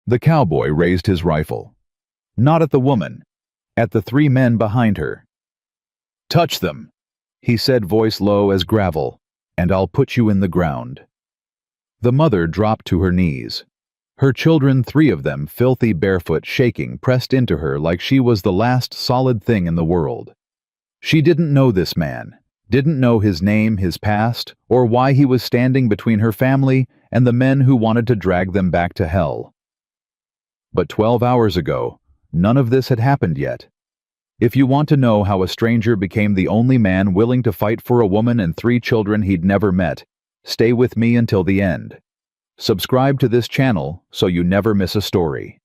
The cowboy raised his rifle. Not at the woman, at the three men behind her. "Touch them," he said, voice low as gravel, "and I'll put you in the ground." The mother dropped to her knees. Her children, three of them, filthy barefoot, shaking, pressed into her like she was the last solid thing in the world. She didn't know this man, didn't know his name, his past, or why he was standing between her family and the men who wanted to drag them back to hell. But 12 hours ago, none of this had happened yet. If you want to know how a stranger became the only man willing to fight for a woman and 3 children he'd never met, stay with me until the end. Subscribe to this channel so you never miss a story.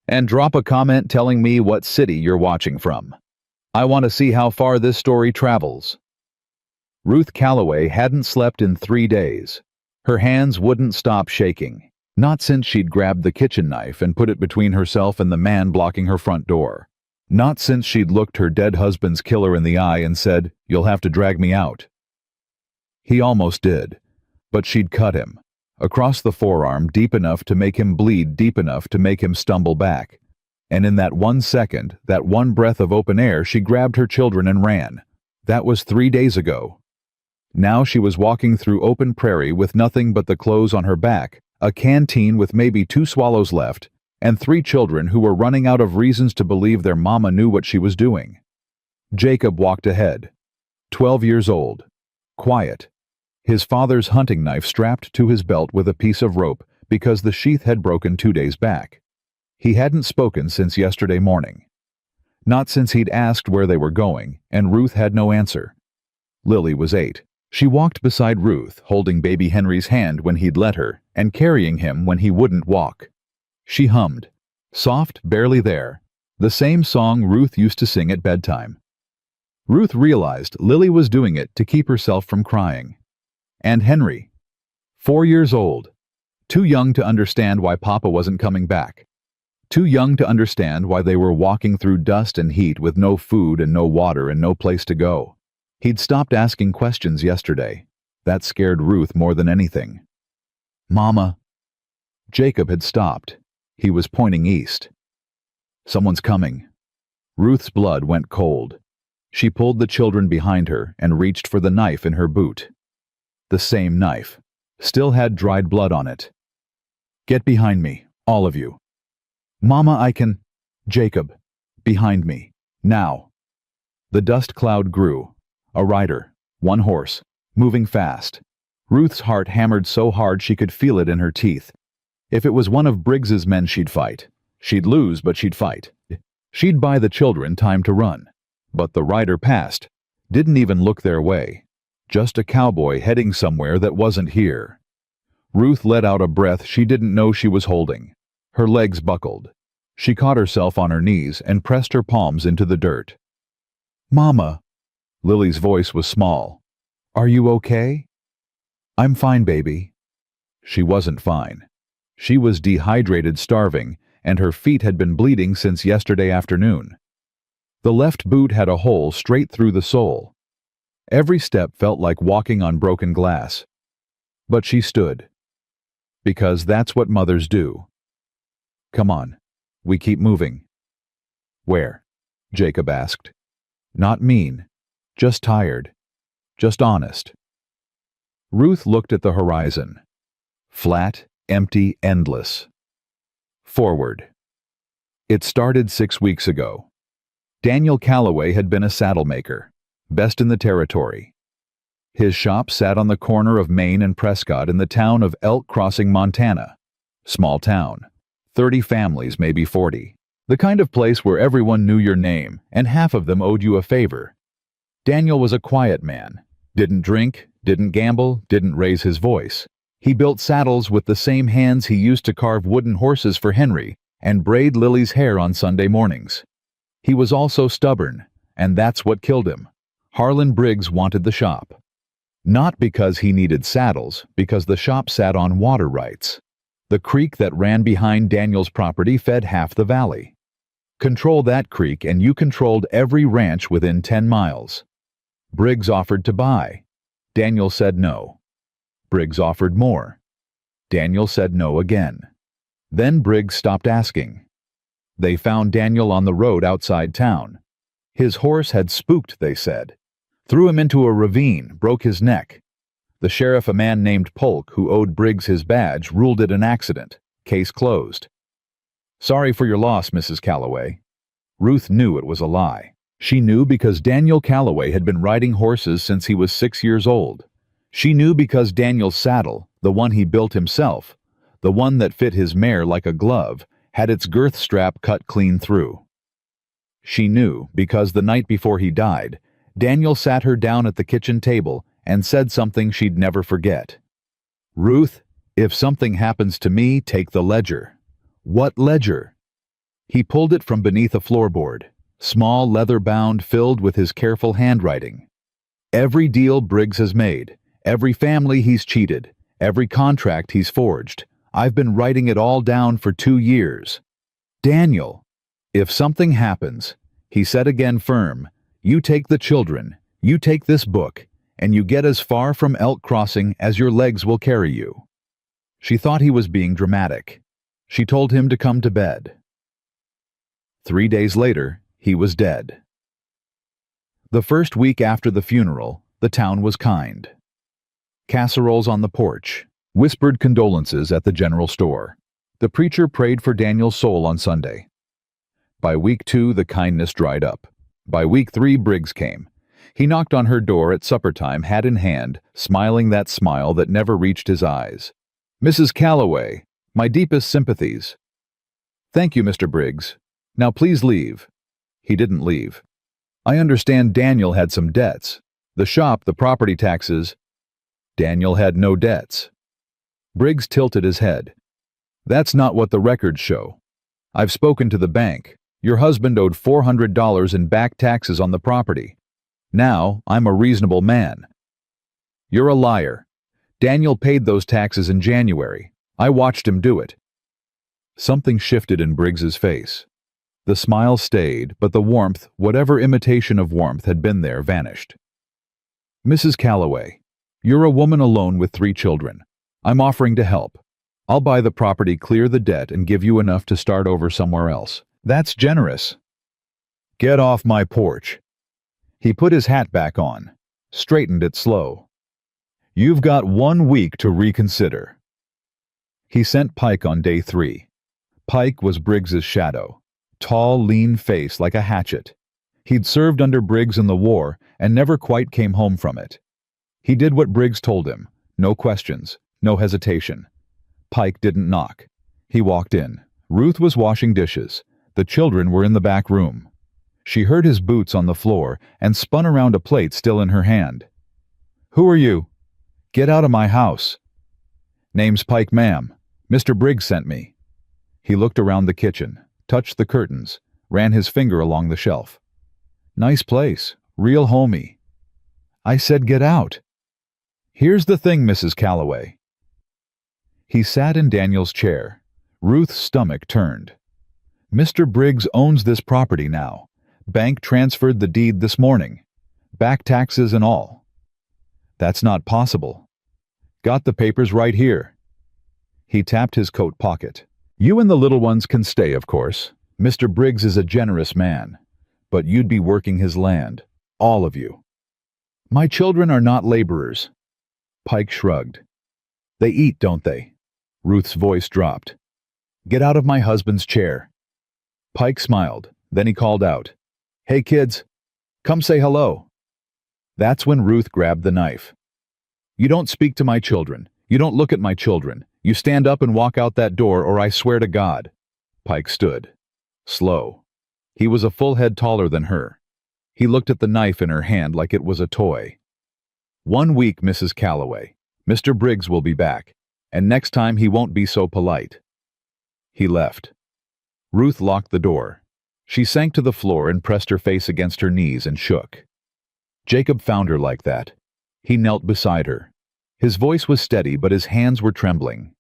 And drop a comment telling me what city you're watching from. I want to see how far this story travels. Ruth Calloway hadn't slept in 3 days. Her hands wouldn't stop shaking, not since she'd grabbed the kitchen knife and put it between herself and the man blocking her front door. Not since she'd looked her dead husband's killer in the eye and said, "You'll have to drag me out." He almost did, but she'd cut him, across the forearm, deep enough to make him bleed, deep enough to make him stumble back. And in that 1 second, that one breath of open air, she grabbed her children and ran. That was 3 days ago. Now she was walking through open prairie with nothing but the clothes on her back, a canteen with maybe 2 swallows left, and 3 children who were running out of reasons to believe their mama knew what she was doing. Jacob walked ahead, 12 years old, quiet, his father's hunting knife strapped to his belt with a piece of rope because the sheath had broken 2 days back. He hadn't spoken since yesterday morning. Not since he'd asked where they were going, and Ruth had no answer. Lily was 8. She walked beside Ruth, holding baby Henry's hand when he'd let her, and carrying him when he wouldn't walk. She hummed, soft, barely there, the same song Ruth used to sing at bedtime. Ruth realized Lily was doing it to keep herself from crying. And Henry, 4 years old, too young to understand why Papa wasn't coming back. Too young to understand why they were walking through dust and heat with no food and no water and no place to go. He'd stopped asking questions yesterday. That scared Ruth more than anything. "Mama." Jacob had stopped. He was pointing east. "Someone's coming." Ruth's blood went cold. She pulled the children behind her and reached for the knife in her boot. The same knife. Still had dried blood on it. "Get behind me, all of you." "Mama, I can—" "Jacob, behind me, now." The dust cloud grew. A rider, 1 horse, moving fast. Ruth's heart hammered so hard she could feel it in her teeth. If it was one of Briggs's men she'd fight. She'd lose, but she'd fight. She'd buy the children time to run. But the rider passed, didn't even look their way. Just a cowboy heading somewhere that wasn't here. Ruth let out a breath she didn't know she was holding. Her legs buckled. She caught herself on her knees and pressed her palms into the dirt. "Mama." Lily's voice was small. "Are you okay?" "I'm fine, baby." She wasn't fine. She was dehydrated, starving, and her feet had been bleeding since yesterday afternoon. The left boot had a hole straight through the sole. Every step felt like walking on broken glass. But she stood. Because that's what mothers do. "Come on. We keep moving." "Where?" Jacob asked. Not mean. Just tired. Just honest. Ruth looked at the horizon. Flat, empty, endless. Forward. It started 6 weeks ago. Daniel Calloway had been a saddle maker, best in the territory. His shop sat on the corner of Main and Prescott in the town of Elk Crossing, Montana. Small town. 30 families, maybe 40. The kind of place where everyone knew your name, and half of them owed you a favor. Daniel was a quiet man. Didn't drink, didn't gamble, didn't raise his voice. He built saddles with the same hands he used to carve wooden horses for Henry and braid Lily's hair on Sunday mornings. He was also stubborn, and that's what killed him. Harlan Briggs wanted the shop. Not because he needed saddles, because the shop sat on water rights. The creek that ran behind Daniel's property fed half the valley. Control that creek and you controlled every ranch within 10 miles. Briggs offered to buy. Daniel said no. Briggs offered more. Daniel said no again. Then Briggs stopped asking. They found Daniel on the road outside town. His horse had spooked, they said. Threw him into a ravine, broke his neck. The sheriff, a man named Polk, who owed Briggs his badge, ruled it an accident. Case closed. Sorry for your loss, Mrs. Calloway. Ruth knew it was a lie. She knew because Daniel Calloway had been riding horses since he was 6 years old. She knew because Daniel's saddle, the one he built himself, the one that fit his mare like a glove, had its girth strap cut clean through. She knew because the night before he died, Daniel sat her down at the kitchen table and said something she'd never forget. Ruth, if something happens to me, take the ledger. What ledger? He pulled it from beneath a floorboard, small leather bound filled with his careful handwriting. Every deal Briggs has made, every family he's cheated, every contract he's forged, I've been writing it all down for 2 years. Daniel, if something happens, he said again firm, you take the children, you take this book, and you get as far from Elk Crossing as your legs will carry you. She thought he was being dramatic. She told him to come to bed. 3 days later, he was dead. The first week after the funeral, the town was kind. Casseroles on the porch, whispered condolences at the general store. The preacher prayed for Daniel's soul on Sunday. By week 2, the kindness dried up. By week 3, Briggs came. He knocked on her door at supper time, hat in hand, smiling that smile that never reached his eyes. Mrs. Calloway, my deepest sympathies. Thank you, Mr. Briggs. Now please leave. He didn't leave. I understand Daniel had some debts. The shop, the property taxes. Daniel had no debts. Briggs tilted his head. That's not what the records show. I've spoken to the bank. Your husband owed $400 in back taxes on the property. Now, I'm a reasonable man. You're a liar. Daniel paid those taxes in January. I watched him do it. Something shifted in Briggs's face. The smile stayed, but the warmth, whatever imitation of warmth had been there, vanished. Mrs. Calloway, you're a woman alone with 3 children. I'm offering to help. I'll buy the property, clear the debt, and give you enough to start over somewhere else. That's generous. Get off my porch. He put his hat back on, straightened it slow. You've got 1 week to reconsider. He sent Pike on day 3. Pike was Briggs's shadow, tall, lean face like a hatchet. He'd served under Briggs in the war and never quite came home from it. He did what Briggs told him, no questions, no hesitation. Pike didn't knock. He walked in. Ruth was washing dishes. The children were in the back room. She heard his boots on the floor and spun around a plate still in her hand. Who are you? Get out of my house. Name's Pike, ma'am. Mr. Briggs sent me. He looked around the kitchen, touched the curtains, ran his finger along the shelf. Nice place, real homey. I said get out. Here's the thing, Mrs. Calloway. He sat in Daniel's chair. Ruth's stomach turned. Mr. Briggs owns this property now. Bank transferred the deed this morning. Back taxes and all. That's not possible. Got the papers right here. He tapped his coat pocket. You and the little ones can stay, of course. Mr. Briggs is a generous man. But you'd be working his land. All of you. My children are not laborers. Pike shrugged. They eat, don't they? Ruth's voice dropped. Get out of my husband's chair. Pike smiled. Then he called out. Hey kids, come say hello. That's when Ruth grabbed the knife. You don't speak to my children. You don't look at my children. You stand up and walk out that door, or I swear to God. Pike stood. Slow. He was a full head taller than her. He looked at the knife in her hand like it was a toy. 1 week, Mrs. Calloway. Mr. Briggs will be back, and next time he won't be so polite. He left. Ruth locked the door. She sank to the floor and pressed her face against her knees and shook. Jacob found her like that. He knelt beside her. His voice was steady, but his hands were trembling.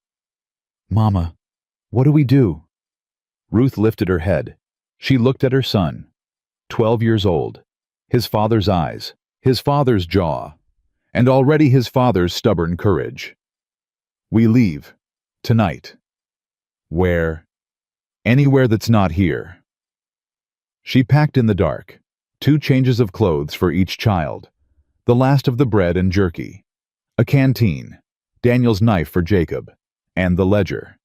Mama, what do we do? Ruth lifted her head. She looked at her son, 12 years old, his father's eyes, his father's jaw, and already his father's stubborn courage. We leave. Tonight. Where? Anywhere that's not here. She packed in the dark, 2 changes of clothes for each child, the last of the bread and jerky, a canteen, Daniel's knife for Jacob, and the ledger.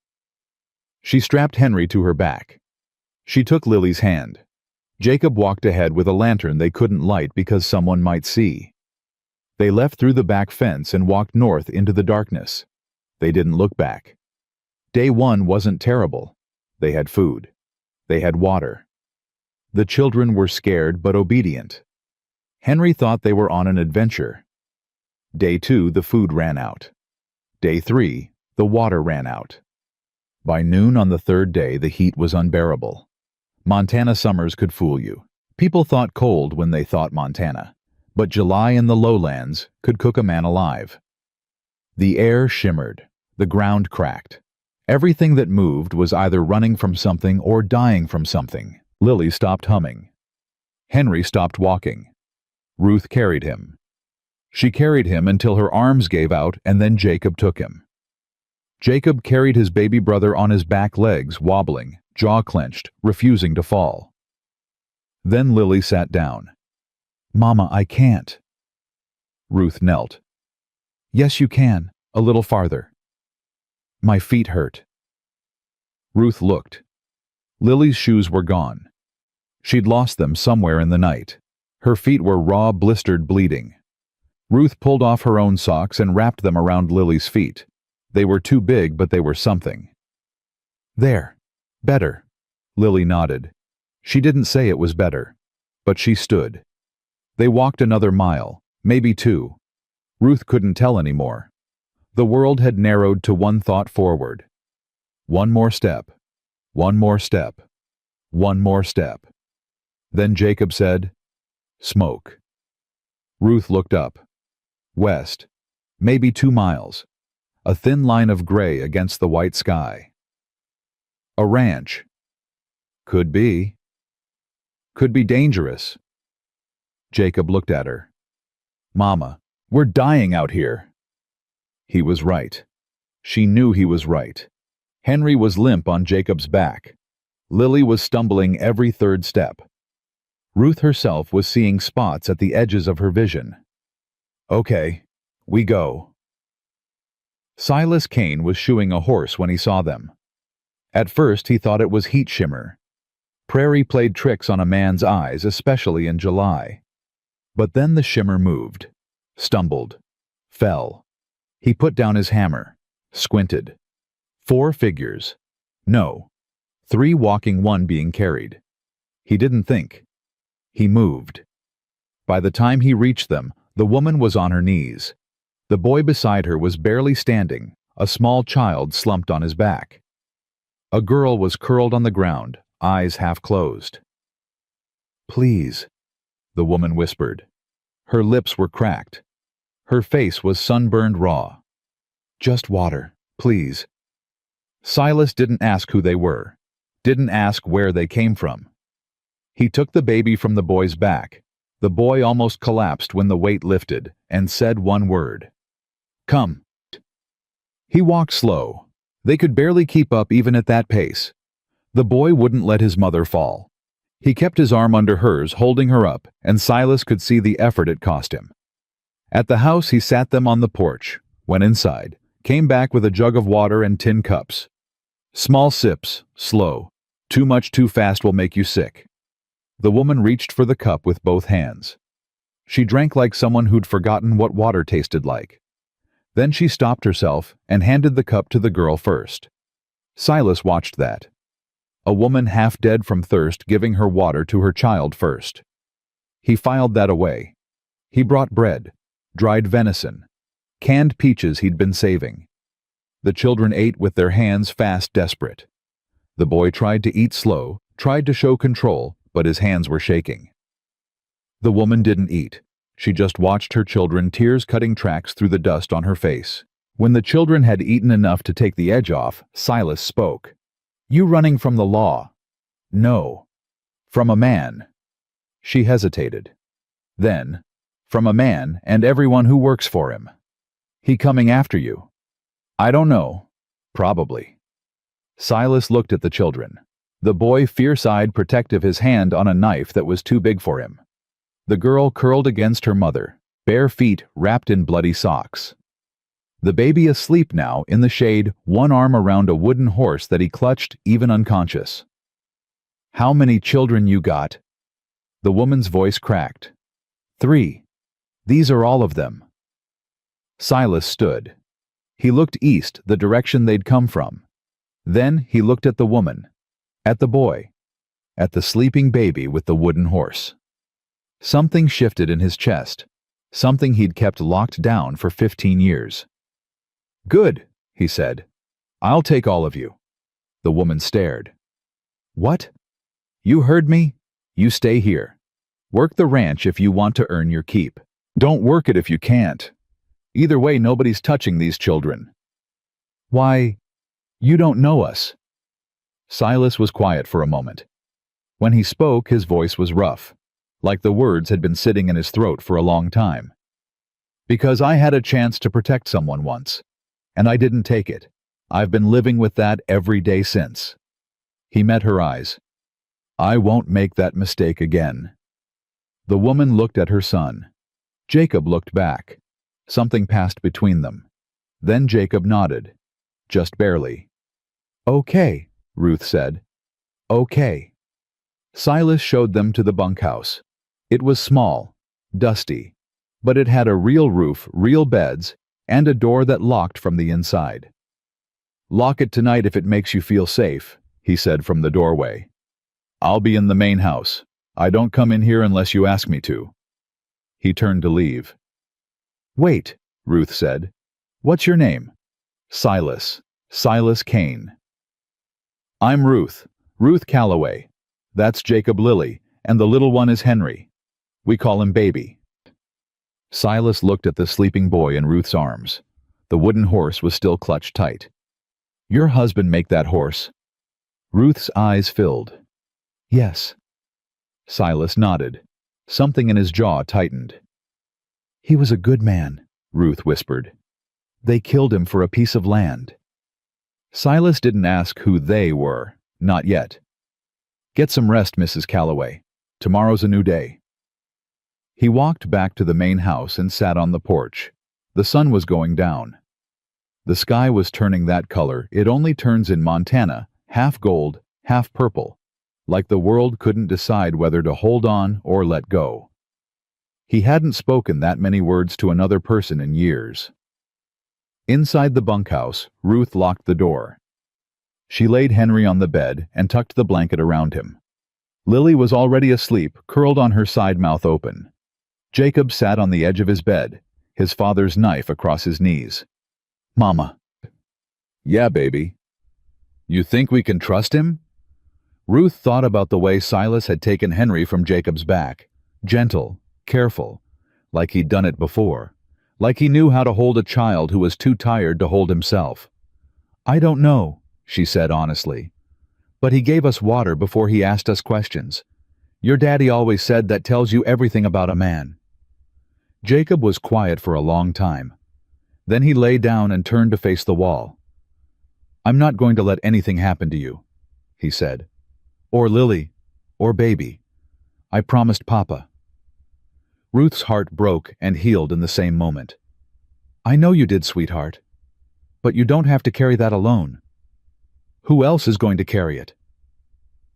She strapped Henry to her back. She took Lily's hand. Jacob walked ahead with a lantern they couldn't light because someone might see. They left through the back fence and walked north into the darkness. They didn't look back. Day 1 wasn't terrible. They had food. They had water. The children were scared but obedient. Henry thought they were on an adventure. Day 2, the food ran out. Day 3, the water ran out. By noon on the 3rd day, the heat was unbearable. Montana summers could fool you. People thought cold when they thought Montana, but July in the lowlands could cook a man alive. The air shimmered. The ground cracked. Everything that moved was either running from something or dying from something. Lily stopped humming. Henry stopped walking. Ruth carried him. She carried him until her arms gave out, and then Jacob took him. Jacob carried his baby brother on his back legs, wobbling, jaw clenched, refusing to fall. Then Lily sat down. "Mama, I can't." Ruth knelt. "Yes, you can. A little farther." "My feet hurt." Ruth looked. Lily's shoes were gone. She'd lost them somewhere in the night. Her feet were raw, blistered, bleeding. Ruth pulled off her own socks and wrapped them around Lily's feet. They were too big, but they were something. "There. Better." Lily nodded. She didn't say it was better, but she stood. They walked another mile, maybe 2. Ruth couldn't tell anymore. The world had narrowed to one thought forward. One more step. One more step. One more step. Then Jacob said, "Smoke." Ruth looked up. West. Maybe 2 miles. A thin line of gray against the white sky. A ranch. Could be. Could be dangerous. Jacob looked at her. "Mama, we're dying out here." He was right. She knew he was right. Henry was limp on Jacob's back. Lily was stumbling every 3rd step. Ruth herself was seeing spots at the edges of her vision. "Okay, we go." Silas Kane was shoeing a horse when he saw them. At first he thought it was heat shimmer. Prairie played tricks on a man's eyes, especially in July. But then the shimmer moved, stumbled, fell. He put down his hammer, squinted. 4 figures. No, 3 walking, 1 being carried. He didn't think. He moved. By the time he reached them, the woman was on her knees. The boy beside her was barely standing, a small child slumped on his back. A girl was curled on the ground, eyes half closed. "Please," the woman whispered. Her lips were cracked. Her face was sunburned raw. "Just water, please." Silas didn't ask who they were, didn't ask where they came from. He took the baby from the boy's back. The boy almost collapsed when the weight lifted, and said one word. "Come." He walked slow. They could barely keep up even at that pace. The boy wouldn't let his mother fall. He kept his arm under hers, holding her up, and Silas could see the effort it cost him. At the house, he sat them on the porch, went inside, came back with a jug of water and tin cups. "Small sips, slow. Too much too fast will make you sick." The woman reached for the cup with both hands. She drank like someone who'd forgotten what water tasted like. Then she stopped herself and handed the cup to the girl first. Silas watched that. A woman half dead from thirst giving her water to her child first. He filed that away. He brought bread, dried venison, canned peaches he'd been saving. The children ate with their hands fast, desperate. The boy tried to eat slow, tried to show control, but his hands were shaking. The woman didn't eat. She just watched her children, tears cutting tracks through the dust on her face. When the children had eaten enough to take the edge off, Silas spoke. "You running from the law?" "No." "From a man." She hesitated. Then, "From a man and everyone who works for him." "He coming after you?" "I don't know. Probably." Silas looked at the children. The boy fierce-eyed, protective, his hand on a knife that was too big for him. The girl curled against her mother, bare feet wrapped in bloody socks. The baby asleep now, in the shade, one arm around a wooden horse that he clutched, even unconscious. "How many children you got?" The woman's voice cracked. "3. These are all of them." Silas stood. He looked east, the direction they'd come from. Then he looked at the woman, at the boy, at the sleeping baby with the wooden horse. Something shifted in his chest, something he'd kept locked down for 15 years. "Good," he said. "I'll take all of you." The woman stared. "What? You heard me? You stay here. Work the ranch if you want to earn your keep. Don't work it if you can't. Either way, nobody's touching these children." "Why, you don't know us." Silas was quiet for a moment. When he spoke, his voice was rough, like the words had been sitting in his throat for a long time. "Because I had a chance to protect someone once, and I didn't take it. I've been living with that every day since." He met her eyes. "I won't make that mistake again." The woman looked at her son. Jacob looked back. Something passed between them. Then Jacob nodded. Just barely. "Okay," Ruth said. "Okay." Silas showed them to the bunkhouse. It was small, dusty, but it had a real roof, real beds, and a door that locked from the inside. "Lock it tonight if it makes you feel safe," he said from the doorway. "I'll be in the main house. I don't come in here unless you ask me to." He turned to leave. "Wait," Ruth said. "What's your name?" "Silas. Silas Kane." "I'm Ruth. Ruth Calloway. That's Jacob Lilly, and the little one is Henry. We call him Baby." Silas looked at the sleeping boy in Ruth's arms. The wooden horse was still clutched tight. "Your husband make that horse?" Ruth's eyes filled. "Yes." Silas nodded. Something in his jaw tightened. "He was a good man," Ruth whispered. "They killed him for a piece of land." Silas didn't ask who they were, not yet. "Get some rest, Mrs. Calloway. Tomorrow's a new day." He walked back to the main house and sat on the porch. The sun was going down. The sky was turning that color it only turns in Montana, half gold, half purple, like the world couldn't decide whether to hold on or let go. He hadn't spoken that many words to another person in years. Inside the bunkhouse, Ruth locked the door. She laid Henry on the bed and tucked the blanket around him. Lily was already asleep, curled on her side, mouth open. Jacob sat on the edge of his bed, his father's knife across his knees. "Mama." "Yeah, baby." "You think we can trust him?" Ruth thought about the way Silas had taken Henry from Jacob's back. Gentle, careful, like he'd done it before, like he knew how to hold a child who was too tired to hold himself. "I don't know," she said honestly. "But he gave us water before he asked us questions. Your daddy always said that tells you everything about a man." Jacob was quiet for a long time. Then he lay down and turned to face the wall. "I'm not going to let anything happen to you," he said. "Or Lily, or Baby. I promised Papa." Ruth's heart broke and healed in the same moment. "I know you did, sweetheart. But you don't have to carry that alone. Who else is going to carry it?"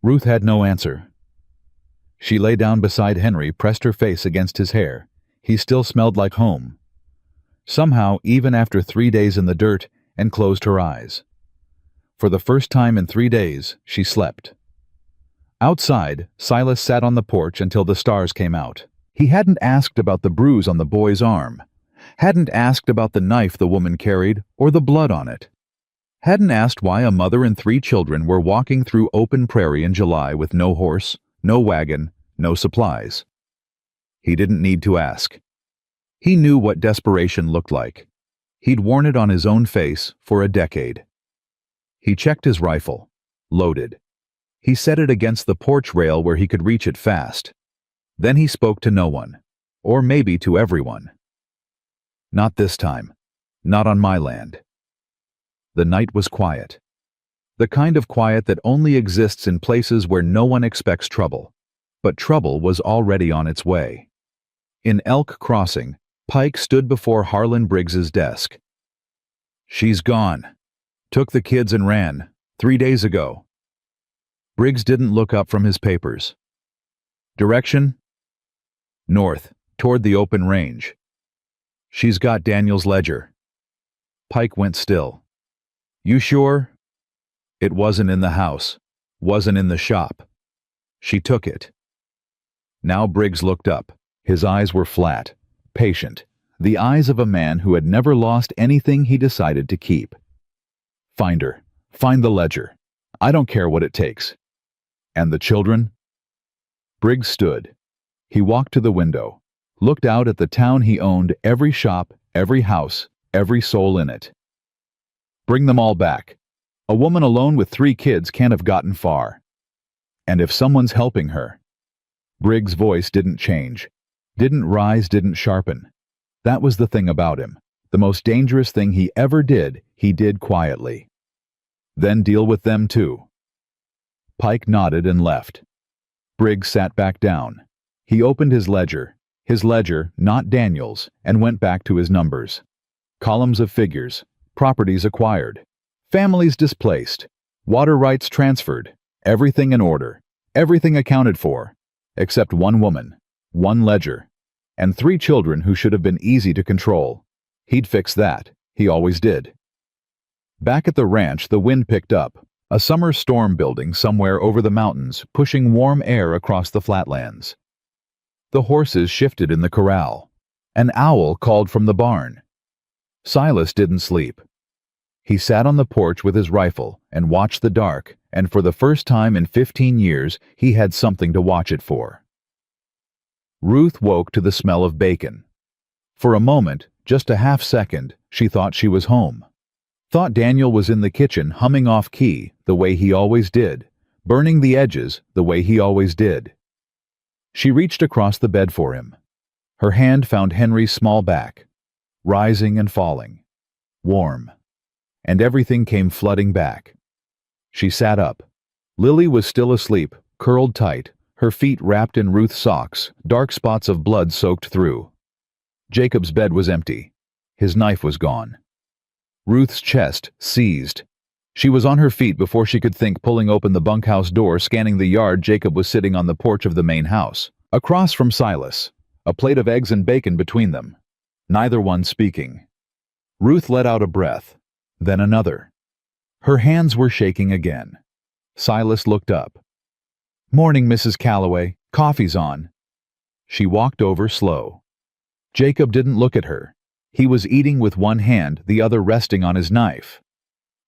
Ruth had no answer. She lay down beside Henry, pressed her face against his hair. He still smelled like home. Somehow, even after 3 days in the dirt, and closed her eyes. For the first time in 3 days, she slept. Outside, Silas sat on the porch until the stars came out. He hadn't asked about the bruise on the boy's arm, hadn't asked about the knife the woman carried or the blood on it, hadn't asked why a mother and 3 children were walking through open prairie in July with no horse, no wagon, no supplies. He didn't need to ask. He knew what desperation looked like. He'd worn it on his own face for a decade. He checked his rifle, loaded. He set it against the porch rail where he could reach it fast. Then he spoke to no one, or maybe to everyone. "Not this time. Not on my land." The night was quiet. The kind of quiet that only exists in places where no one expects trouble. But trouble was already on its way. In Elk Crossing, Pike stood before Harlan Briggs's desk. "She's gone. Took the kids and ran, 3 days ago." Briggs didn't look up from his papers. "Direction?" "North, toward the open range. She's got Daniel's ledger." Pike went still. "You sure?" "It wasn't in the house. Wasn't in the shop. She took it." Now Briggs looked up. His eyes were flat, patient, the eyes of a man who had never lost anything he decided to keep. "Find her. Find the ledger. I don't care what it takes." "And the children?" Briggs stood. He walked to the window, looked out at the town he owned, every shop, every house, every soul in it. "Bring them all back. A woman alone with 3 kids can't have gotten far. And if someone's helping her..." Briggs' voice didn't change, didn't rise, didn't sharpen. That was the thing about him. The most dangerous thing he ever did, he did quietly. "Then deal with them too." Pike nodded and left. Briggs sat back down. He opened his ledger, not Daniel's, and went back to his numbers. Columns of figures, properties acquired, families displaced, water rights transferred, everything in order, everything accounted for, except one woman, one ledger, and 3 children who should have been easy to control. He'd fix that. He always did. Back at the ranch, the wind picked up, a summer storm building somewhere over the mountains, pushing warm air across the flatlands. The horses shifted in the corral. An owl called from the barn. Silas didn't sleep. He sat on the porch with his rifle and watched the dark, and for the first time in 15 years, he had something to watch it for. Ruth woke to the smell of bacon. For a moment, just a half second, she thought she was home. Thought Daniel was in the kitchen humming off key, the way he always did, burning the edges, the way he always did. She reached across the bed for him. Her hand found Henry's small back, rising and falling, warm, and everything came flooding back. She sat up. Lily was still asleep, curled tight, her feet wrapped in Ruth's socks, dark spots of blood soaked through. Jacob's bed was empty. His knife was gone. Ruth's chest seized. She was on her feet before she could think, pulling open the bunkhouse door, scanning the yard. Jacob was sitting on the porch of the main house, across from Silas, a plate of eggs and bacon between them, neither one speaking. Ruth let out a breath, then another. Her hands were shaking again. Silas looked up. "Morning, Mrs. Calloway. Coffee's on." She walked over slow. Jacob didn't look at her. He was eating with one hand, the other resting on his knife.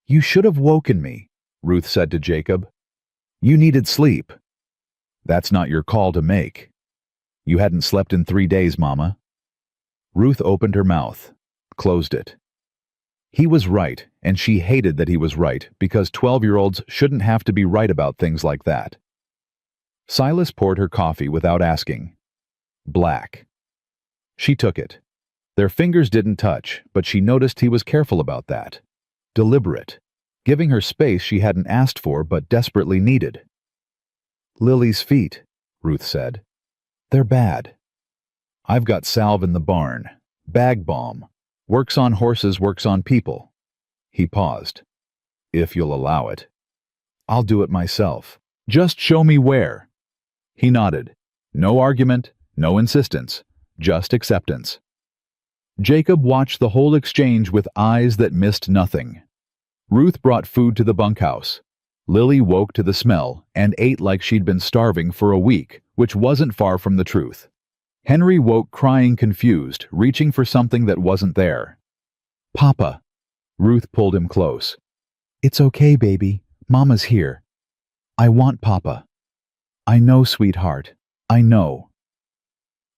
"You should have woken me," Ruth said to Jacob. "You needed sleep." "That's not your call to make. You hadn't slept in 3 days, Mama." Ruth opened her mouth, closed it. He was right, and she hated that he was right, because 12-year-olds shouldn't have to be right about things like that. Silas poured her coffee without asking. Black. She took it. Their fingers didn't touch, but she noticed he was careful about that. Deliberate. Giving her space she hadn't asked for but desperately needed. "Lily's feet," Ruth said. "They're bad. I've got salve in the barn. Bag balm. Works on horses, works on people." He paused. "If you'll allow it." "I'll do it myself. Just show me where." He nodded. No argument, no insistence, just acceptance. Jacob watched the whole exchange with eyes that missed nothing. Ruth brought food to the bunkhouse. Lily woke to the smell and ate like she'd been starving for a week, which wasn't far from the truth. Henry woke crying, confused, reaching for something that wasn't there. "Papa." Ruth pulled him close. "It's okay, baby. Mama's here. I want Papa." "I know, sweetheart. I know."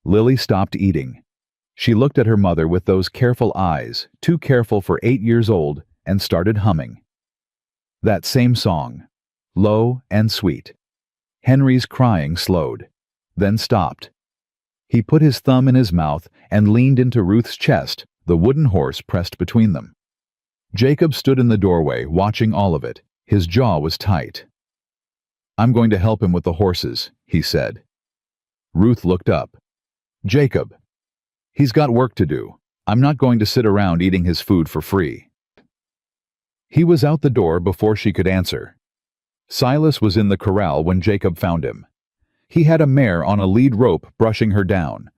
Lily stopped eating. She looked at her mother with those careful eyes, too careful for 8 years old, and started humming. That same song, low and sweet. Henry's crying slowed, then stopped. He put his thumb in his mouth and leaned into Ruth's chest, the wooden horse pressed between them. Jacob stood in the doorway, watching all of it, His jaw was tight. "I'm going to help him with the horses," he said. Ruth looked up. "Jacob. He's got work to do. I'm not going to sit around eating his food for free." He was out the door before she could answer. Silas was in the corral when Jacob found him. He had a mare on a lead rope brushing her down.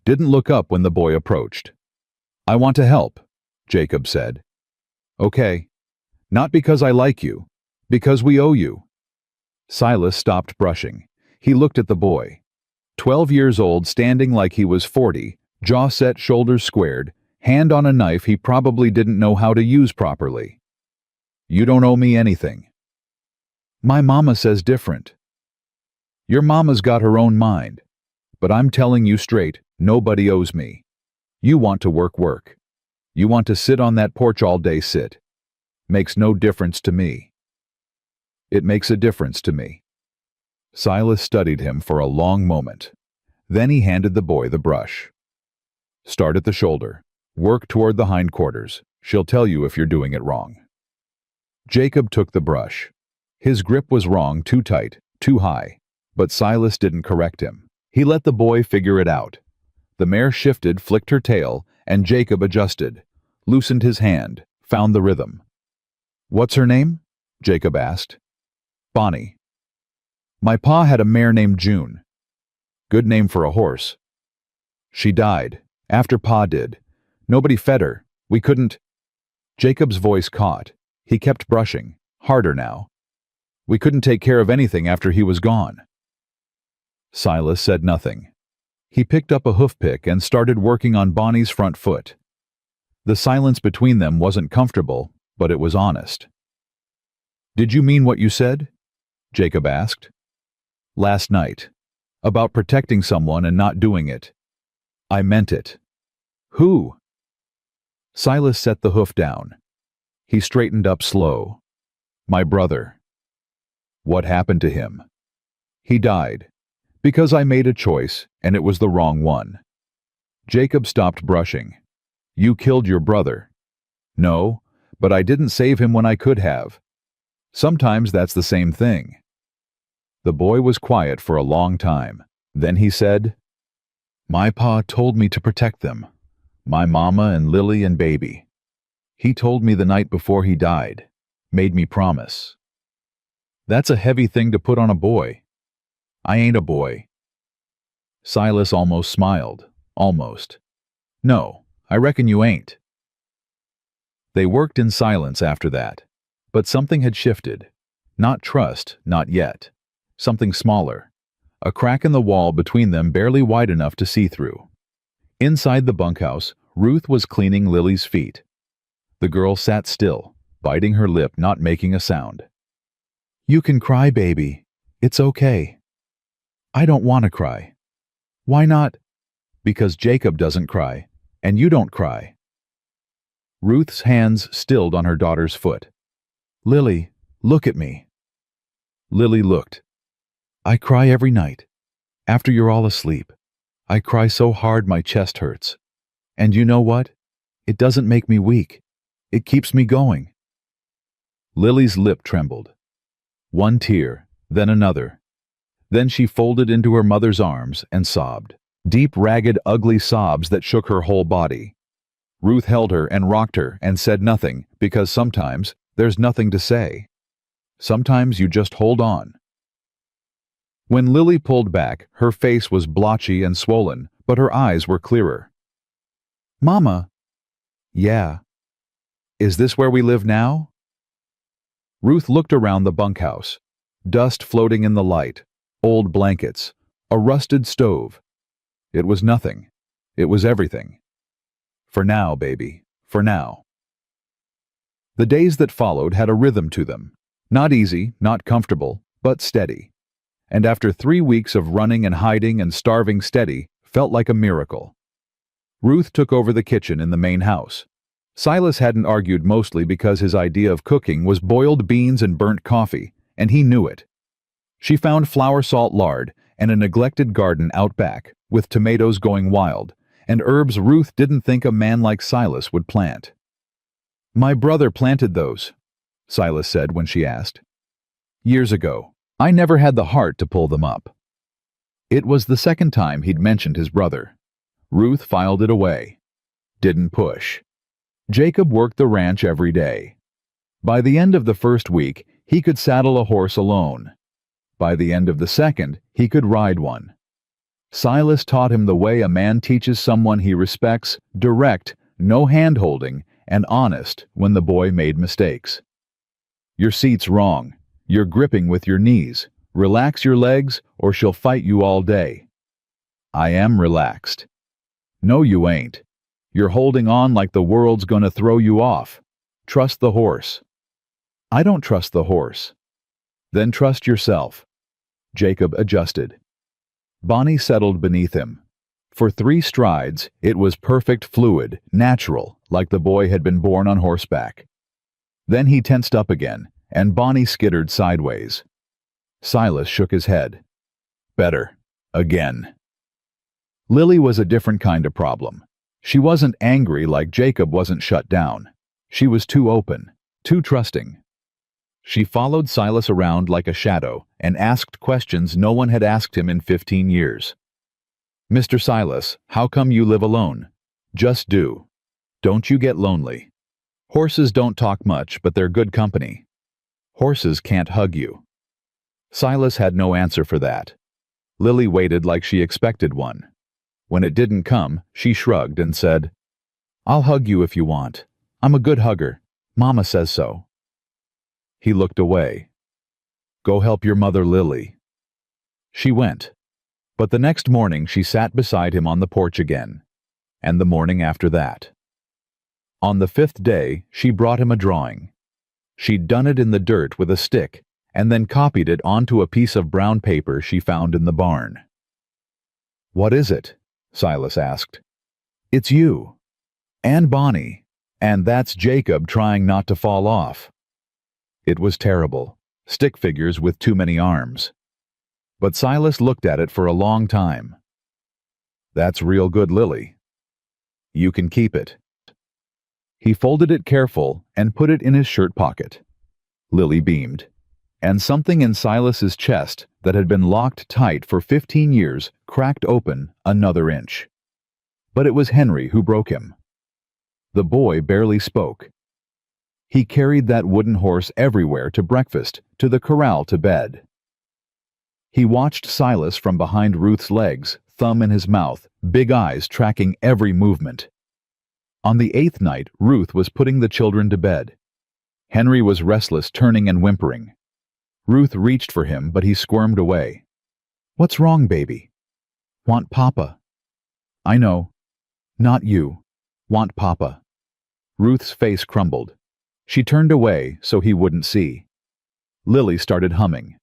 Didn't look up when the boy approached. "I want to help," Jacob said. "Okay. Not because I like you. Because we owe you." Silas stopped brushing. He looked at the boy. 12 years old, standing like he was 40, jaw set, shoulders squared, hand on a knife he probably didn't know how to use properly. "You don't owe me anything." "My mama says different." "Your mama's got her own mind. But I'm telling you straight, nobody owes me. You want to work. You want to sit on that porch all day, sit. Makes no difference to me." "It makes a difference to me." Silas studied him for a long moment. Then he handed the boy the brush. "Start at the shoulder. Work toward the hindquarters. She'll tell you if you're doing it wrong." Jacob took the brush. His grip was wrong, too tight, too high. But Silas didn't correct him. He let the boy figure it out. The mare shifted, flicked her tail, and Jacob adjusted, loosened his hand, found the rhythm. "What's her name?" Jacob asked. "Bonnie." "My pa had a mare named June." "Good name for a horse." "She died. After Pa did. Nobody fed her. We couldn't—" Jacob's voice caught. He kept brushing, harder now. "We couldn't take care of anything after he was gone." Silas said nothing. He picked up a hoof pick and started working on Bonnie's front foot. The silence between them wasn't comfortable, but it was honest. "Did you mean what you said?" Jacob asked. "Last night. About protecting someone and not doing it. I meant it." "Who?" Silas set the hoof down. He straightened up slow. "My brother." "What happened to him?" "He died. Because I made a choice, and it was the wrong one." Jacob stopped brushing. "You killed your brother." "No, but I didn't save him when I could have. Sometimes that's the same thing." The boy was quiet for a long time. Then he said, "My pa told me to protect them. My mama and Lily and baby. He told me the night before he died. Made me promise." "That's a heavy thing to put on a boy." "I ain't a boy." Silas almost smiled. Almost. "No, I reckon you ain't." They worked in silence after that. But something had shifted. Not trust, not yet. Something smaller. A crack in the wall between them barely wide enough to see through. Inside the bunkhouse, Ruth was cleaning Lily's feet. The girl sat still, biting her lip, not making a sound. "You can cry, baby. It's okay." "I don't want to cry." "Why not?" "Because Jacob doesn't cry, and you don't cry." Ruth's hands stilled on her daughter's foot. "Lily, look at me." Lily looked. "I cry every night. After you're all asleep. I cry so hard my chest hurts. And you know what? It doesn't make me weak. It keeps me going." Lily's lip trembled. One tear, then another. Then she folded into her mother's arms and sobbed. Deep, ragged, ugly sobs that shook her whole body. Ruth held her and rocked her and said nothing, because sometimes there's nothing to say. Sometimes you just hold on. When Lily pulled back, her face was blotchy and swollen, but her eyes were clearer. "Mama." "Yeah." "Is this where we live now?" Ruth looked around the bunkhouse. Dust floating in the light. Old blankets. A rusted stove. It was nothing. It was everything. For now, baby. For now. The days that followed had a rhythm to them. Not easy, not comfortable, but steady. And after 3 weeks of running and hiding and starving steady, felt like a miracle. Ruth took over the kitchen in the main house. Silas hadn't argued, mostly because his idea of cooking was boiled beans and burnt coffee, and he knew it. She found flour, salt, lard, and a neglected garden out back, with tomatoes going wild, and herbs Ruth didn't think a man like Silas would plant. "My brother planted those." Silas said when she asked. Years ago. I never had the heart to pull them up. It was the second time he'd mentioned his brother. Ruth filed it away. Didn't push. Jacob worked the ranch every day. By the end of the first week, he could saddle a horse alone. By the end of the second, he could ride one. Silas taught him the way a man teaches someone he respects, direct, no hand-holding, and honest when the boy made mistakes. Your seat's wrong. You're gripping with your knees. Relax your legs, or she'll fight you all day. I am relaxed. No, you ain't. You're holding on like the world's gonna throw you off. Trust the horse. I don't trust the horse. Then trust yourself. Jacob adjusted. Bonnie settled beneath him. For 3 strides, it was perfect, fluid, natural, like the boy had been born on horseback. Then he tensed up again, and Bonnie skittered sideways. Silas shook his head. Better. Again. Lily was a different kind of problem. She wasn't angry like Jacob wasn't shut down. She was too open, too trusting. She followed Silas around like a shadow and asked questions no one had asked him in 15 years. Mr. Silas, how come you live alone? Just do. Don't you get lonely? Horses don't talk much, but they're good company. Horses can't hug you. Silas had no answer for that. Lily waited like she expected one. When it didn't come, she shrugged and said, I'll hug you if you want. I'm a good hugger. Mama says so. He looked away. Go help your mother, Lily. She went. But the next morning she sat beside him on the porch again, and the morning after that. On the 5th day, she brought him a drawing. She'd done it in the dirt with a stick, and then copied it onto a piece of brown paper she found in the barn. What is it? Silas asked. It's you. And Bonnie. And that's Jacob trying not to fall off. It was terrible. Stick figures with too many arms. But Silas looked at it for a long time. That's real good, Lily. You can keep it. He folded it careful and put it in his shirt pocket. Lily beamed, and something in Silas's chest that had been locked tight for 15 years cracked open another inch. But it was Henry who broke him. The boy barely spoke. He carried that wooden horse everywhere, to breakfast, to the corral, to bed. He watched Silas from behind Ruth's legs, thumb in his mouth, big eyes tracking every movement. On the 8th night, Ruth was putting the children to bed. Henry was restless, turning and whimpering. Ruth reached for him, but he squirmed away. What's wrong, baby? Want Papa. I know. Not you. Want Papa. Ruth's face crumbled. She turned away so he wouldn't see. Lily started humming.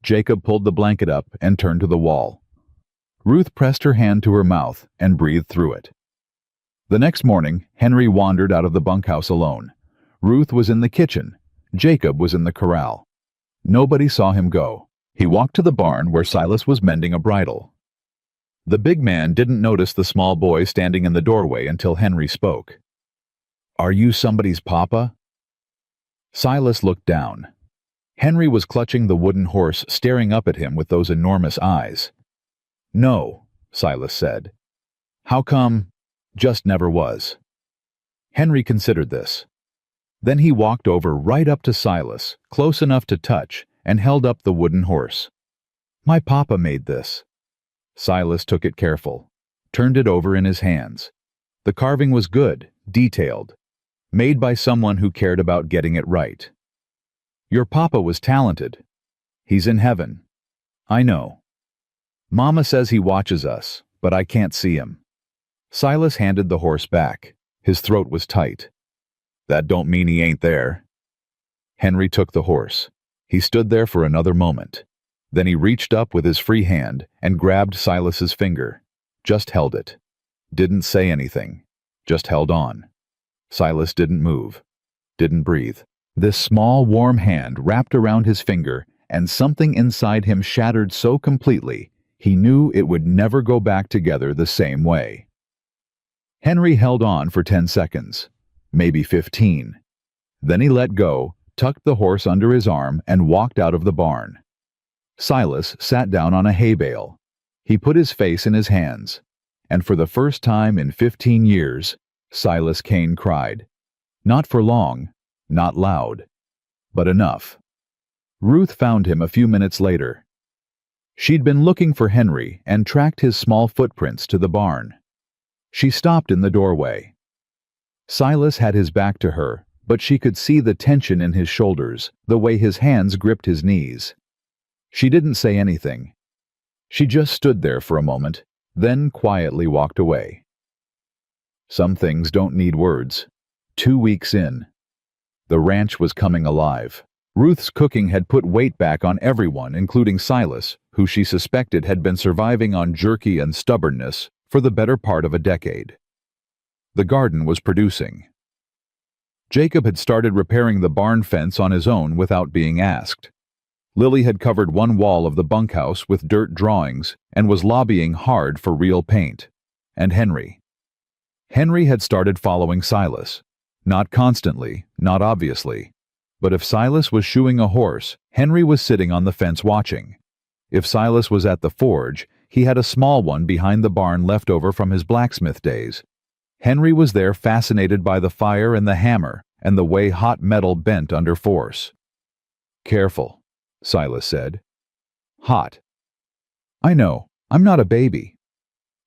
Jacob pulled the blanket up and turned to the wall. Ruth pressed her hand to her mouth and breathed through it. The next morning, Henry wandered out of the bunkhouse alone. Ruth was in the kitchen. Jacob was in the corral. Nobody saw him go. He walked to the barn where Silas was mending a bridle. The big man didn't notice the small boy standing in the doorway until Henry spoke. Are you somebody's papa? Silas looked down. Henry was clutching the wooden horse, staring up at him with those enormous eyes. No, Silas said. How come? Just never was. Henry considered this. Then he walked over right up to Silas, close enough to touch, and held up the wooden horse. My papa made this. Silas took it careful, turned it over in his hands. The carving was good, detailed, made by someone who cared about getting it right. Your papa was talented. He's in heaven. I know. Mama says he watches us, but I can't see him. Silas handed the horse back. His throat was tight. That don't mean he ain't there. Henry took the horse. He stood there for another moment. Then he reached up with his free hand and grabbed Silas's finger. Just held it. Didn't say anything. Just held on. Silas didn't move. Didn't breathe. This small, warm hand wrapped around his finger, and something inside him shattered so completely, he knew it would never go back together the same way. Henry held on for 10 seconds, maybe 15. Then he let go, tucked the horse under his arm, and walked out of the barn. Silas sat down on a hay bale. He put his face in his hands, and for the first time in 15 years, Silas Kane cried. Not for long, not loud, but enough. Ruth found him a few minutes later. She'd been looking for Henry and tracked his small footprints to the barn. She stopped in the doorway. Silas had his back to her, but she could see the tension in his shoulders, the way his hands gripped his knees. She didn't say anything. She just stood there for a moment, then quietly walked away. Some things don't need words. 2 weeks in. The ranch was coming alive. Ruth's cooking had put weight back on everyone, including Silas, who she suspected had been surviving on jerky and stubbornness for the better part of a decade. The garden was producing. Jacob had started repairing the barn fence on his own without being asked. Lily had covered one wall of the bunkhouse with dirt drawings and was lobbying hard for real paint. And Henry. Henry had started following Silas. Not constantly, not obviously. But if Silas was shoeing a horse, Henry was sitting on the fence watching. If Silas was at the forge, he had a small one behind the barn left over from his blacksmith days. Henry was there fascinated by the fire and the hammer and the way hot metal bent under force. Careful, Silas said. Hot. I know, I'm not a baby.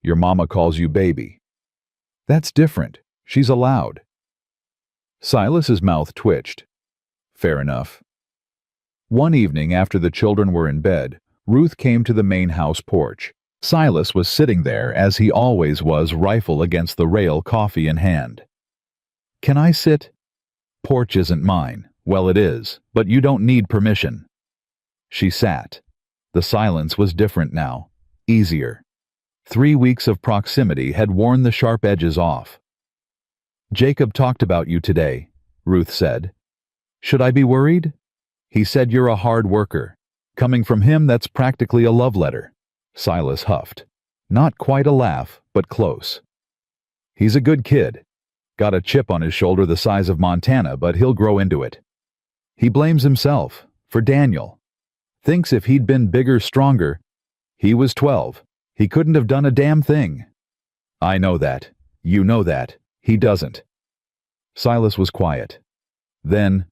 Your mama calls you baby. That's different. She's allowed. Silas's mouth twitched. Fair enough. One evening after the children were in bed, Ruth came to the main house porch. Silas was sitting there as he always was, rifle against the rail, coffee in hand. Can I sit? Porch isn't mine. Well, it is, but you don't need permission. She sat. The silence was different now, easier. 3 weeks of proximity had worn the sharp edges off. Jacob talked about you today, Ruth said. Should I be worried? He said you're a hard worker. Coming from him, that's practically a love letter. Silas huffed. Not quite a laugh, but close. He's a good kid. Got a chip on his shoulder the size of Montana, but he'll grow into it. He blames himself, for Daniel. Thinks if he'd been bigger, stronger. He was 12. He couldn't have done a damn thing. I know that. You know that. He doesn't. Silas was quiet. Then,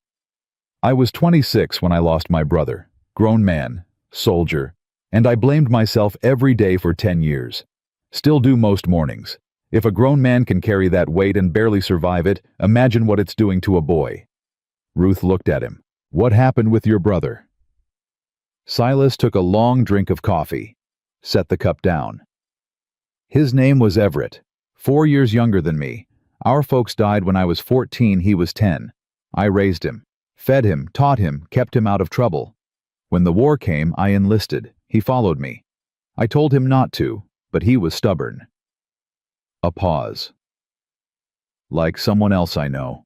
I was 26 when I lost my brother. Grown man, soldier. And I blamed myself every day for 10 years. Still do most mornings. If a grown man can carry that weight and barely survive it, imagine what it's doing to a boy. Ruth looked at him. What happened with your brother? Silas took a long drink of coffee, set the cup down. His name was Everett, 4 years younger than me. Our folks died when I was 14, he was 10. I raised him, fed him, taught him, kept him out of trouble. When the war came, I enlisted. He followed me. I told him not to, but he was stubborn. A pause. Like someone else I know.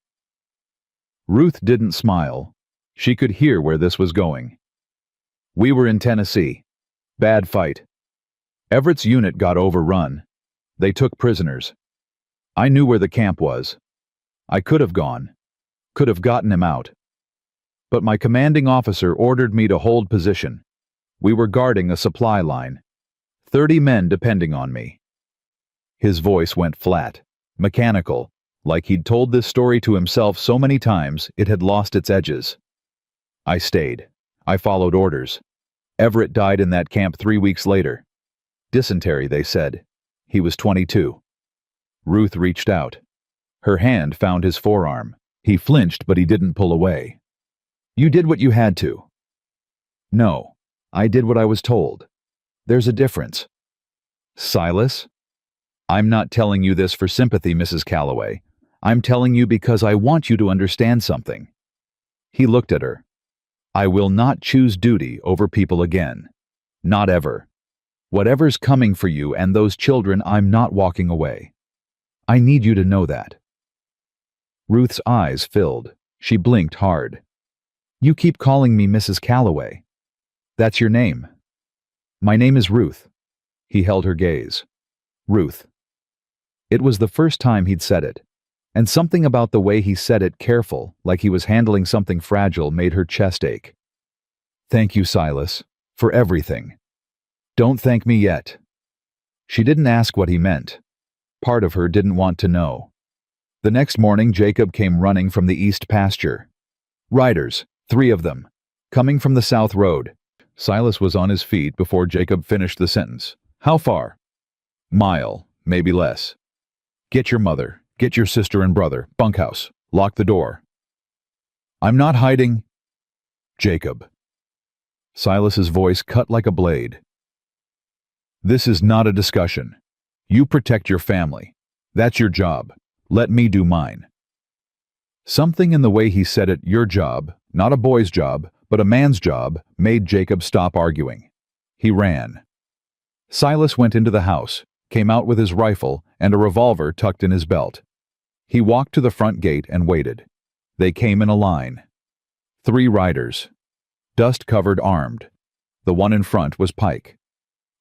Ruth didn't smile. She could hear where this was going. We were in Tennessee. Bad fight. Everett's unit got overrun. They took prisoners. I knew where the camp was. I could have gone. Could have gotten him out. But my commanding officer ordered me to hold position. We were guarding a supply line. 30 men depending on me. His voice went flat, mechanical, like he'd told this story to himself so many times it had lost its edges. I stayed. I followed orders. Everett died in that camp 3 weeks later. Dysentery, they said. He was 22. Ruth reached out. Her hand found his forearm. He flinched, but he didn't pull away. You did what you had to. No, I did what I was told. There's a difference. Silas? I'm not telling you this for sympathy, Mrs. Calloway. I'm telling you because I want you to understand something. He looked at her. I will not choose duty over people again. Not ever. Whatever's coming for you and those children, I'm not walking away. I need you to know that. Ruth's eyes filled. She blinked hard. You keep calling me Mrs. Calloway. That's your name. My name is Ruth. He held her gaze. Ruth. It was the first time he'd said it. And something about the way he said it, careful, like he was handling something fragile, made her chest ache. "Thank you, Silas, for everything. Don't thank me yet." She didn't ask what he meant. Part of her didn't want to know. The next morning, Jacob came running from the east pasture. Riders, 3 of them, coming from the south road. Silas was on his feet before Jacob finished the sentence. "How far?" "Mile, maybe less." "Get your mother, get your sister and brother, bunkhouse, lock the door." "I'm not hiding." "Jacob." Silas's voice cut like a blade. "This is not a discussion. You protect your family. That's your job. Let me do mine." Something in the way he said it, your job, not a boy's job, but a man's job, made Jacob stop arguing. He ran. Silas went into the house, came out with his rifle and a revolver tucked in his belt. He walked to the front gate and waited. They came in a line. 3 riders. Dust-covered, armed. The one in front was Pike.